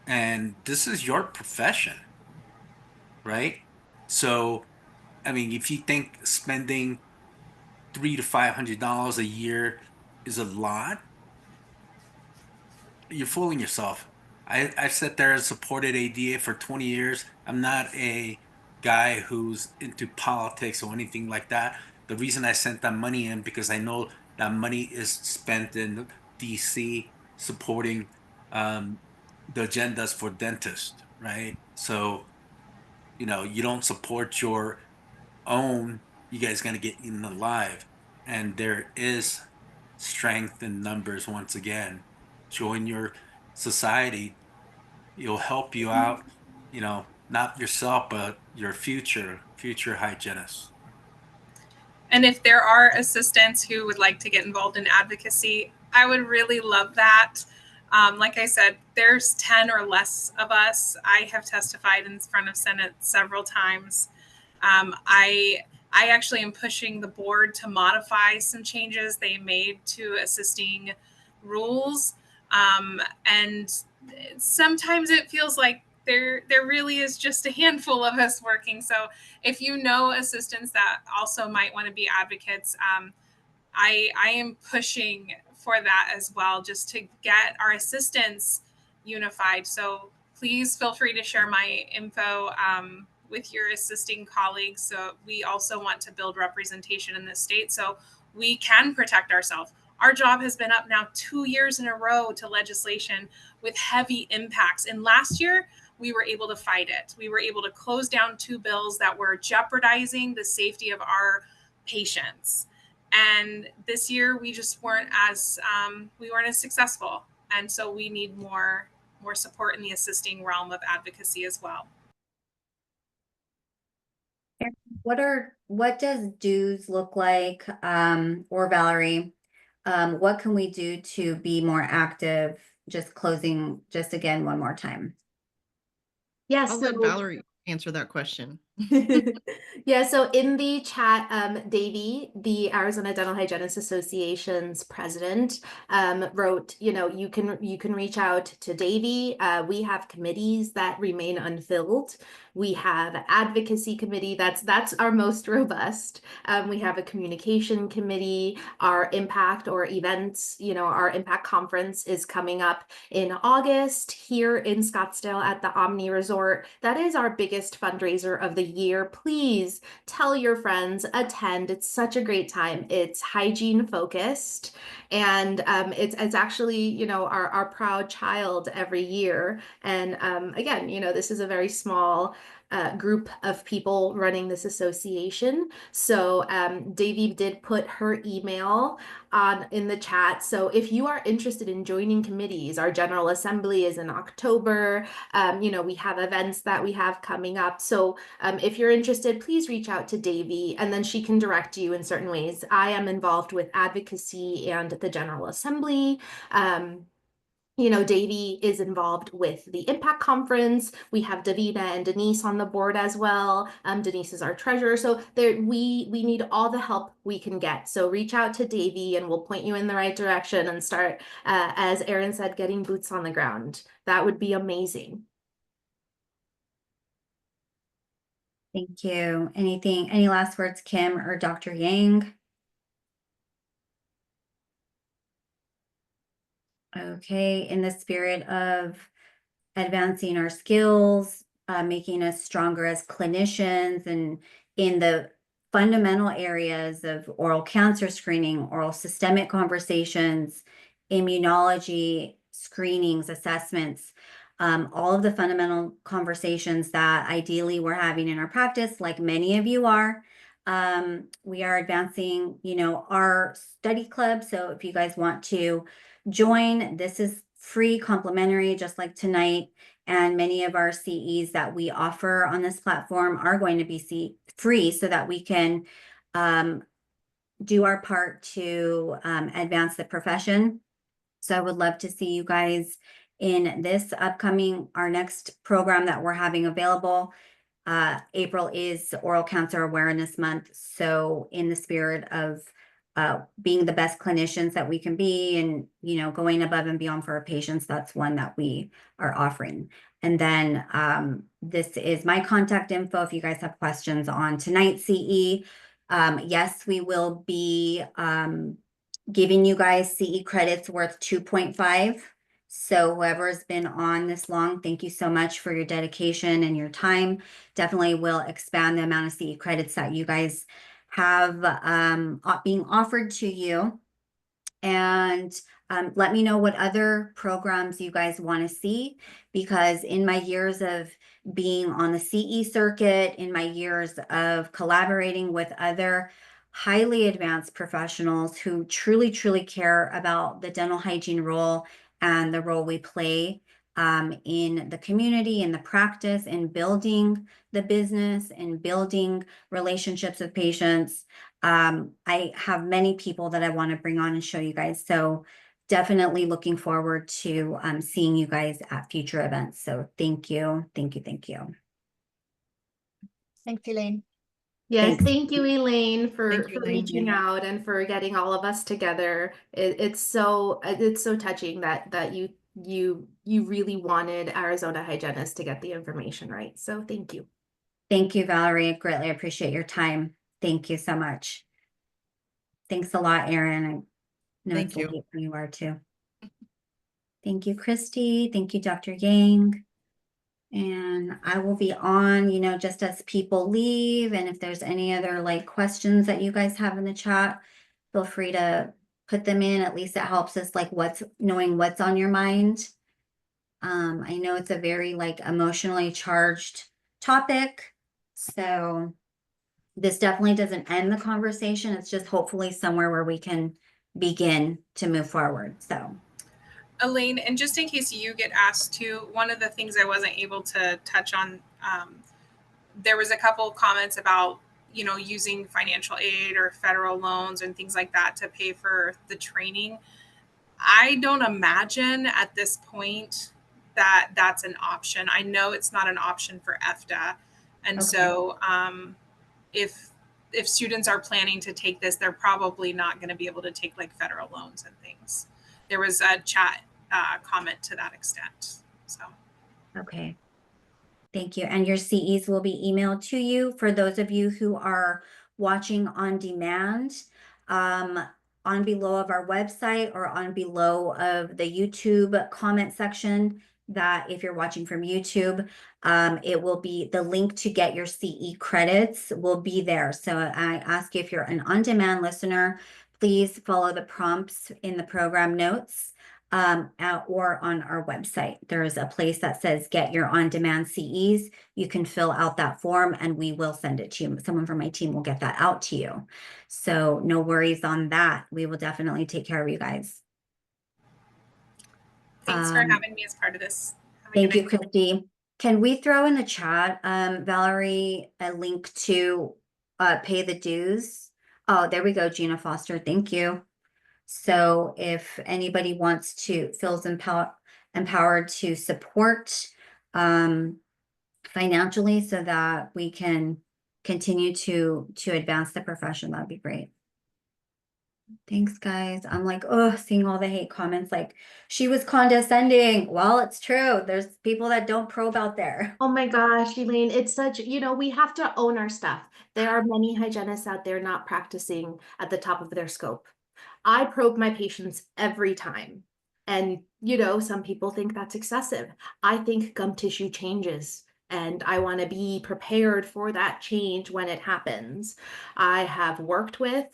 And this is your profession, right? So, I mean, if you think spending $300 to $500 a year is a lot, you're fooling yourself. I've sat there and supported ADA for 20 years. I'm not a guy who's into politics or anything like that. The reason I sent that money in because I know that money is spent in DC supporting the agendas for dentists, right? So, you know, you don't support your own, you guys gonna get eaten alive. And there is strength in numbers once again. Join your society. It'll help you out, you know, not yourself, but your future hygienists. And if there are assistants who would like to get involved in advocacy, I would really love that. Like I said, there's 10 or less of us. I have testified in front of Senate several times. I actually am pushing the board to modify some changes they made to assisting rules. And sometimes it feels like there really is just a handful of us working. So if you know assistants that also might want to be advocates, I am pushing for that as well, just to get our assistants unified. So please feel free to share my info with your assisting colleagues. So we also want to build representation in this state so we can protect ourselves. Our job has been up now 2 years in a row to legislation with heavy impacts. And last year, we were able to fight it. We were able to close down 2 bills that were jeopardizing the safety of our patients. And this year we just weren't as successful. And so we need more support in the assisting realm of advocacy as well. What does dues look like, or Valerie? What can we do to be more active? Just closing, just again, one more time. Yes. I'll let Valerie answer that question. Yeah, so in the chat, Davey, the Arizona Dental Hygienists Association's president, wrote, you know, you can reach out to Davey. We have committees that remain unfilled. We have an advocacy committee that's our most robust. We have a communication committee. Our impact or events, you know, our impact conference is coming up in August here in Scottsdale at the Omni Resort. That is our biggest fundraiser of the year. Please tell your friends, attend. It's such a great time. It's hygiene focused, and it's actually, you know, our proud child every year. And again, you know, this is a very small group of people running this association. So Davey did put her email in the chat. So if you are interested in joining committees, our General Assembly is in October. You know, we have events that we have coming up. So if you're interested, please reach out to Davey, and then she can direct you in certain ways. I am involved with advocacy and the General Assembly. You know, Davey is involved with the Impact Conference. We have Davina and Denise on the board as well. Denise is our treasurer. So we need all the help we can get. So reach out to Davey and we'll point you in the right direction and start, as Erin said, getting boots on the ground. That would be amazing. Thank you. Any last words, Kim or Dr. Yang? Okay, in the spirit of advancing our skills, making us stronger as clinicians, and in the fundamental areas of oral cancer screening, oral systemic conversations, immunology, screenings, assessments, all of the fundamental conversations that ideally we're having in our practice, like many of you are. We are advancing, our study club. So if you guys want to join, this is free, complimentary, just like tonight. And many of our CEs that we offer on this platform are going to be free so that we can do our part to advance the profession. So I would love to see you guys in this our next program that we're having available. April is Oral Cancer Awareness Month. So in the spirit of being the best clinicians that we can be and, going above and beyond for our patients, that's one that we are offering. And then this is my contact info if you guys have questions on tonight's CE. Yes, we will be giving you guys CE credits worth 2.5. So whoever's been on this long, thank you so much for your dedication and your time. Definitely will expand the amount of CE credits that you guys have being offered to you. And let me know what other programs you guys want to see, because in my years of being on the CE circuit, in my years of collaborating with other highly advanced professionals who truly, truly care about the dental hygiene role and the role we play in the community, in the practice, in building the business, and building relationships with patients. I have many people that I want to bring on and show you guys. So definitely looking forward to seeing you guys at future events. So thank you. Thank you. Thank you. Thanks, Elaine. Yes, Thanks. thank you, Elaine, for Thank you, Elaine. reaching out and for getting all of us together. It's so touching that you really wanted Arizona hygienists to get the information right. So thank you. Thank you, Valerie. I greatly appreciate your time. Thank you so much. Thanks a lot, Erin. I know Thank it's you. late where you are too. Thank you, Christy. Thank you, Dr. Yang. And I will be on, just as people leave. And if there's any other questions that you guys have in the chat, feel free to put them in. At least it helps us knowing what's on your mind. I know it's a very emotionally charged topic. So this definitely doesn't end the conversation. It's just hopefully somewhere where we can begin to move forward. So Elaine, and just in case you get asked to, one of the things I wasn't able to touch on, there was a couple comments about, using financial aid or federal loans and things like that to pay for the training. I don't imagine at this point that that's an option. I know it's not an option for EFTA. And Okay. so if students are planning to take this, they're probably not going to be able to take federal loans and things. There was a chat comment to that extent. So okay. Thank you. And your CEs will be emailed to you. For those of you who are watching on demand, on below of our website or on below of the YouTube comment section, that if you're watching from YouTube, it will be the link to get your CE credits will be there. So I ask you, if you're an on-demand listener, please follow the prompts in the program notes. Or on our website. There's a place that says get your on-demand CEs. You can fill out that form and we will send it to you. Someone from my team will get that out to you. So no worries on that. We will definitely take care of you guys. thanks for having me as part of this. Thank you, Christy. Can we throw in the chat, Valerie, a link to pay the dues? Oh, there we go, Gina Foster. Thank you. So if anybody feels empowered to support financially so that we can continue to advance the profession, that'd be great. Thanks, guys. I'm seeing all the hate comments she was condescending. Well, it's true. There's people that don't probe out there. Oh my gosh, Elaine, it's such, we have to own our stuff. There are many hygienists out there not practicing at the top of their scope. I probe my patients every time. And, some people think that's excessive. I think gum tissue changes and I want to be prepared for that change when it happens. I have worked with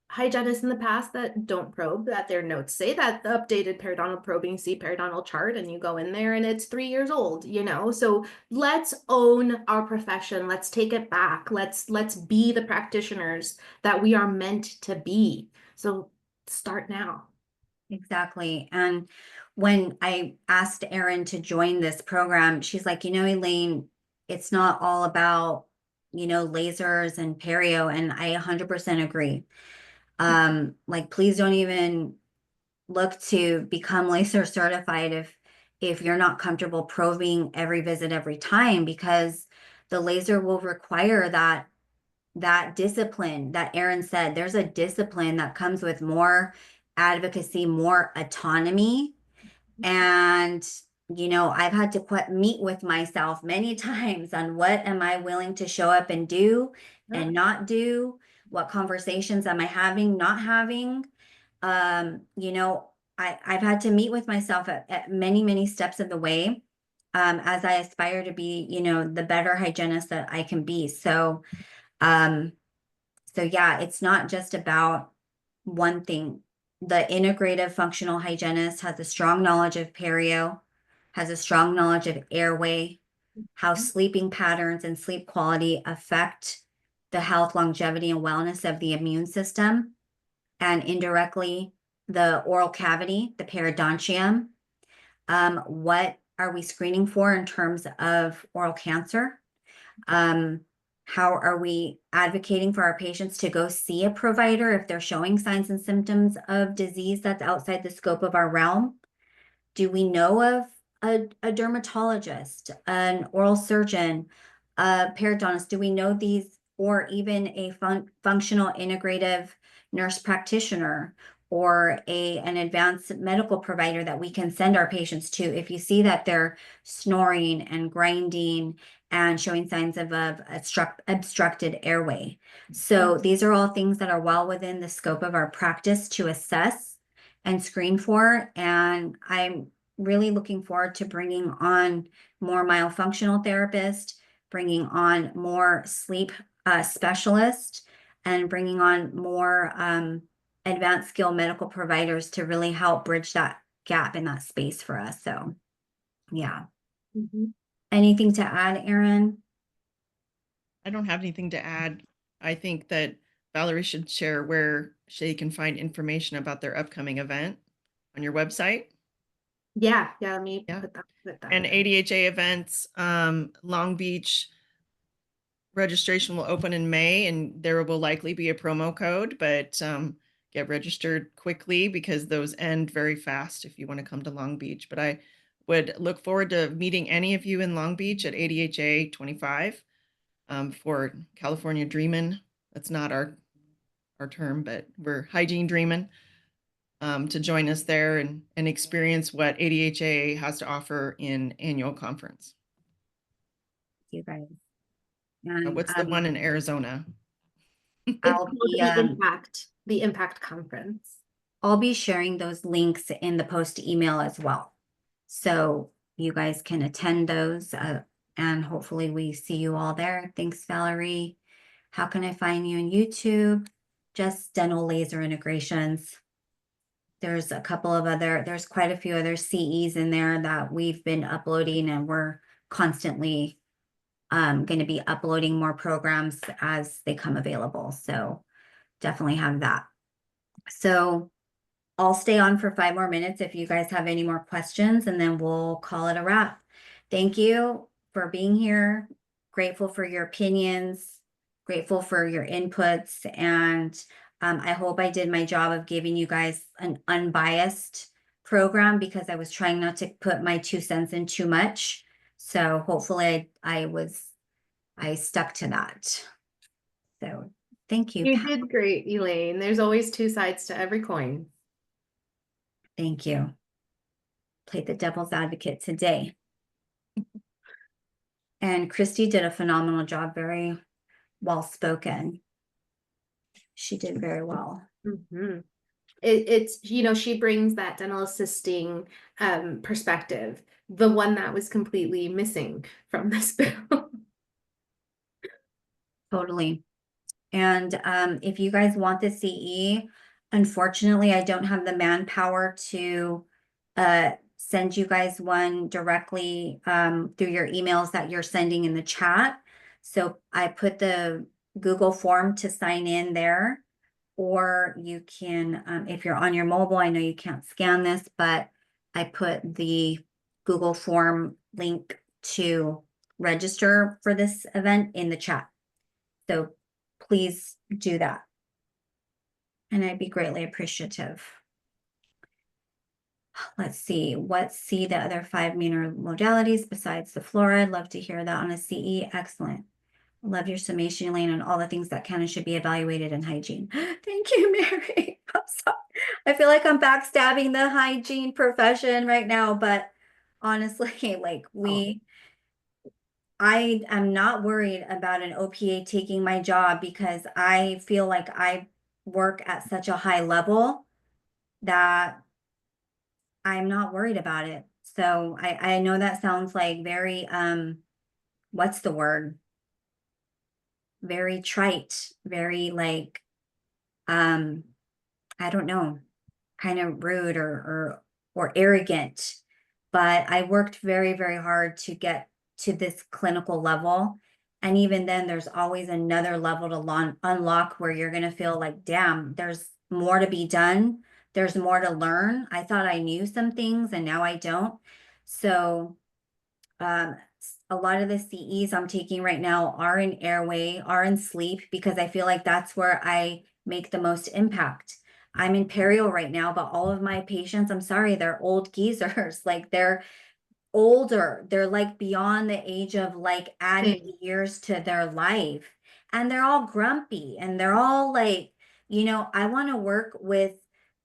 hygienists in the past that don't probe, that their notes say that the updated periodontal probing C periodontal chart, and you go in there and it's 3 years old, you know? So let's own our profession. Let's take it back. Let's be the practitioners that we are meant to be. So start now. Exactly. And when I asked Erin to join this program, she's like, Elaine, it's not all about, lasers and perio. And I 100% agree. Like, please don't even look to become laser certified if you're not comfortable probing every visit every time, because the laser will require that discipline that Erin said. There's a discipline that comes with more advocacy, more autonomy. And, I've had to meet with myself many times on what am I willing to show up and do and not do? What conversations am I having, not having? I've had to meet with myself at many, many steps of the way, as I aspire to be, the better hygienist that I can be. So yeah, it's not just about one thing. The integrative functional hygienist has a strong knowledge of perio, has a strong knowledge of airway, how sleeping patterns and sleep quality affect the health, longevity, and wellness of the immune system, and indirectly the oral cavity, the periodontium. What are we screening for in terms of oral cancer? How are we advocating for our patients to go see a provider if they're showing signs and symptoms of disease that's outside the scope of our realm? Do we know of a dermatologist, an oral surgeon, a periodontist? Do we know these, or even a functional integrative nurse practitioner, or an advanced medical provider that we can send our patients to if you see that they're snoring and grinding and showing signs of obstructed airway? So these are all things that are well within the scope of our practice to assess and screen for. And I'm really looking forward to bringing on more myofunctional therapists, bringing on more sleep specialists, and bringing on more advanced skill medical providers to really help bridge that gap in that space for us. So yeah. Anything to add, Erin? I don't have anything to add. I think that Valerie should share where she can find information about their upcoming event on your website. Yeah, let me Yeah. put that. And ADHA events, Long Beach registration will open in May, and there will likely be a promo code, but get registered quickly because those end very fast if you want to come to Long Beach. But I would look forward to meeting any of you in Long Beach at ADHA 25 for California Dreamin'. That's not our term, but we're hygiene dreamin'. To join us there and experience what ADHA has to offer in annual conference. You guys. And What's the one in Arizona? It's I'll called be, the Impact Conference. I'll be sharing those links in the post email as well. So you guys can attend those, and hopefully we see you all there. Thanks, Valerie. How can I find you on YouTube? Just Dental Laser Integrations. There's there's quite a few other CEs in there that we've been uploading, and we're constantly going to be uploading more programs as they come available. So definitely have that. So I'll stay on for 5 more minutes if you guys have any more questions, and then we'll call it a wrap. Thank you for being here. Grateful for your opinions, grateful for your inputs, and I hope I did my job of giving you guys an unbiased program, because I was trying not to put my 2 cents in too much. So hopefully I stuck to that. So thank you. You did great, Elaine. There's always 2 sides to every coin. Thank you. Played the devil's advocate today. And Christy did a phenomenal job, very well spoken. She did very well. It's, she brings that dental assisting perspective, the one that was completely missing from this bill. Totally. And if you guys want the CE, unfortunately, I don't have the manpower to send you guys one directly through your emails that you're sending in the chat. So I put the Google form to sign in there, or you can, if you're on your mobile, I know you can't scan this, but I put the Google form link to register for this event in the chat. So please do that. And I'd be greatly appreciative. Let's see, what's the other 5 minor modalities besides the fluoride? Love to hear that on a CE. Excellent. Love your summation, Elaine, on all the things that can and should be evaluated in hygiene. Thank you, Mary. I'm sorry. I feel like I'm backstabbing the hygiene profession right now, but honestly, like I am not worried about an OPA taking my job because I feel like I work at such a high level that I'm not worried about it. So I know that sounds like very, what's the word? Very trite, very like, I don't know, kind of rude or arrogant, but I worked very, very hard to get to this clinical level. And even then, there's always another level to unlock where you're going to feel like, damn, there's more to be done. There's more to learn. I thought I knew some things and now I don't. So a lot of the CEs I'm taking right now are in airway, are in sleep, because I feel like that's where I make the most impact. I'm in perio right now, but all of my patients, I'm sorry, they're old geezers. Like they're older. They're like beyond the age of like adding years to their life. And they're all grumpy and they're all like, I want to work with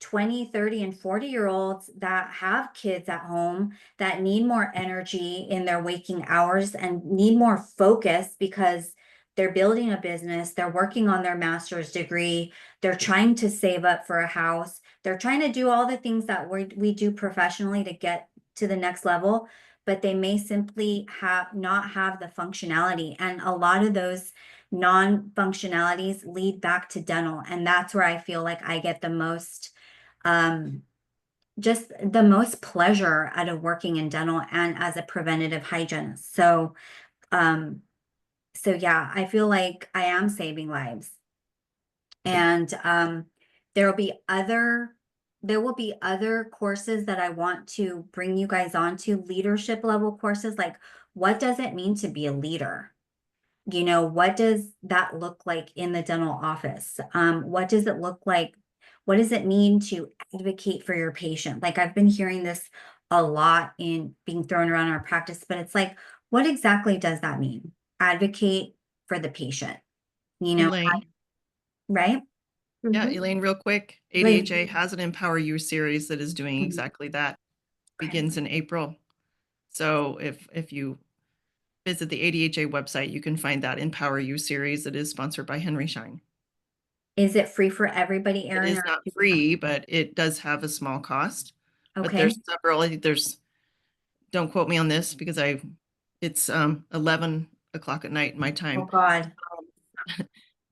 20, 30, and 40-year-olds that have kids at home that need more energy in their waking hours and need more focus because they're building a business, they're working on their master's degree, they're trying to save up for a house, they're trying to do all the things that we do professionally to get to the next level, but they may simply not have the functionality. And a lot of those non-functionalities lead back to dental. And that's where I feel like I get the most, just the most pleasure out of working in dental and as a preventative hygienist. So yeah, I feel like I am saving lives. And there will be other courses that I want to bring you guys on to, leadership level courses. Like, what does it mean to be a leader? What does that look like in the dental office? What does it look like? What does it mean to advocate for your patient? Like, I've been hearing this a lot in being thrown around our practice, but it's like, what exactly does that mean? Advocate for the patient, Elaine. right? Yeah, Mhm. Elaine, real quick, ADHA has an Empower You series that is doing exactly that. Begins in April. So if you visit the ADHA website, you can find that Empower You series that is sponsored by Henry Schein. Is it free for everybody, It Erin? is not free, but it does have a small cost. But Okay. there's several, I think don't quote me on this because it's 11 o'clock at night my time. Oh God.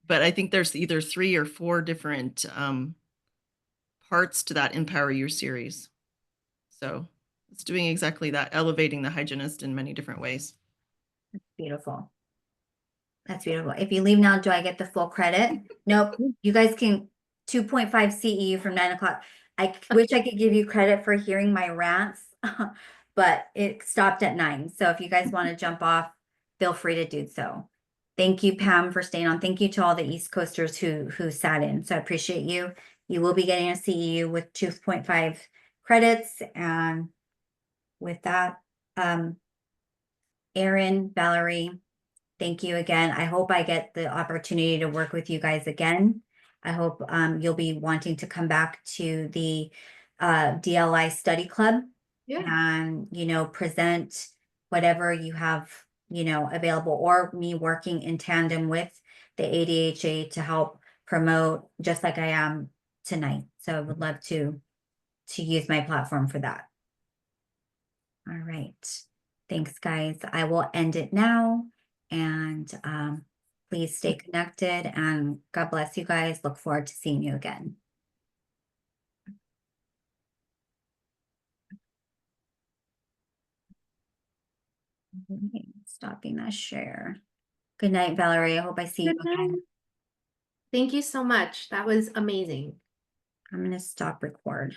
But I think there's either 3 or 4 different parts to that Empower You series. So it's doing exactly that, elevating the hygienist in many different ways. Beautiful. That's beautiful. If you leave now, do I get the full credit? Nope. You guys can 2.5 CEU from 9 o'clock. I wish I could give you credit for hearing my rants, but it stopped at 9. So if you guys want to jump off, feel free to do so. Thank you, Pam, for staying on. Thank you to all the East Coasters who sat in. So I appreciate you. You will be getting a CEU with 2.5 credits. And with that, Erin, Valerie, thank you again. I hope I get the opportunity to work with you guys again. I hope you'll be wanting to come back to the DLI study club and, present whatever you have, available, or me working in tandem with the ADHA to help promote, just like I am tonight. So I would love to use my platform for that. All right. Thanks, guys. I will end it now. And Please stay connected, and God bless you guys. Look forward to seeing you again. Okay, stopping that share. Good night, Valerie. I hope I see you Good again. night. Thank you so much. That was amazing. I'm going to stop record.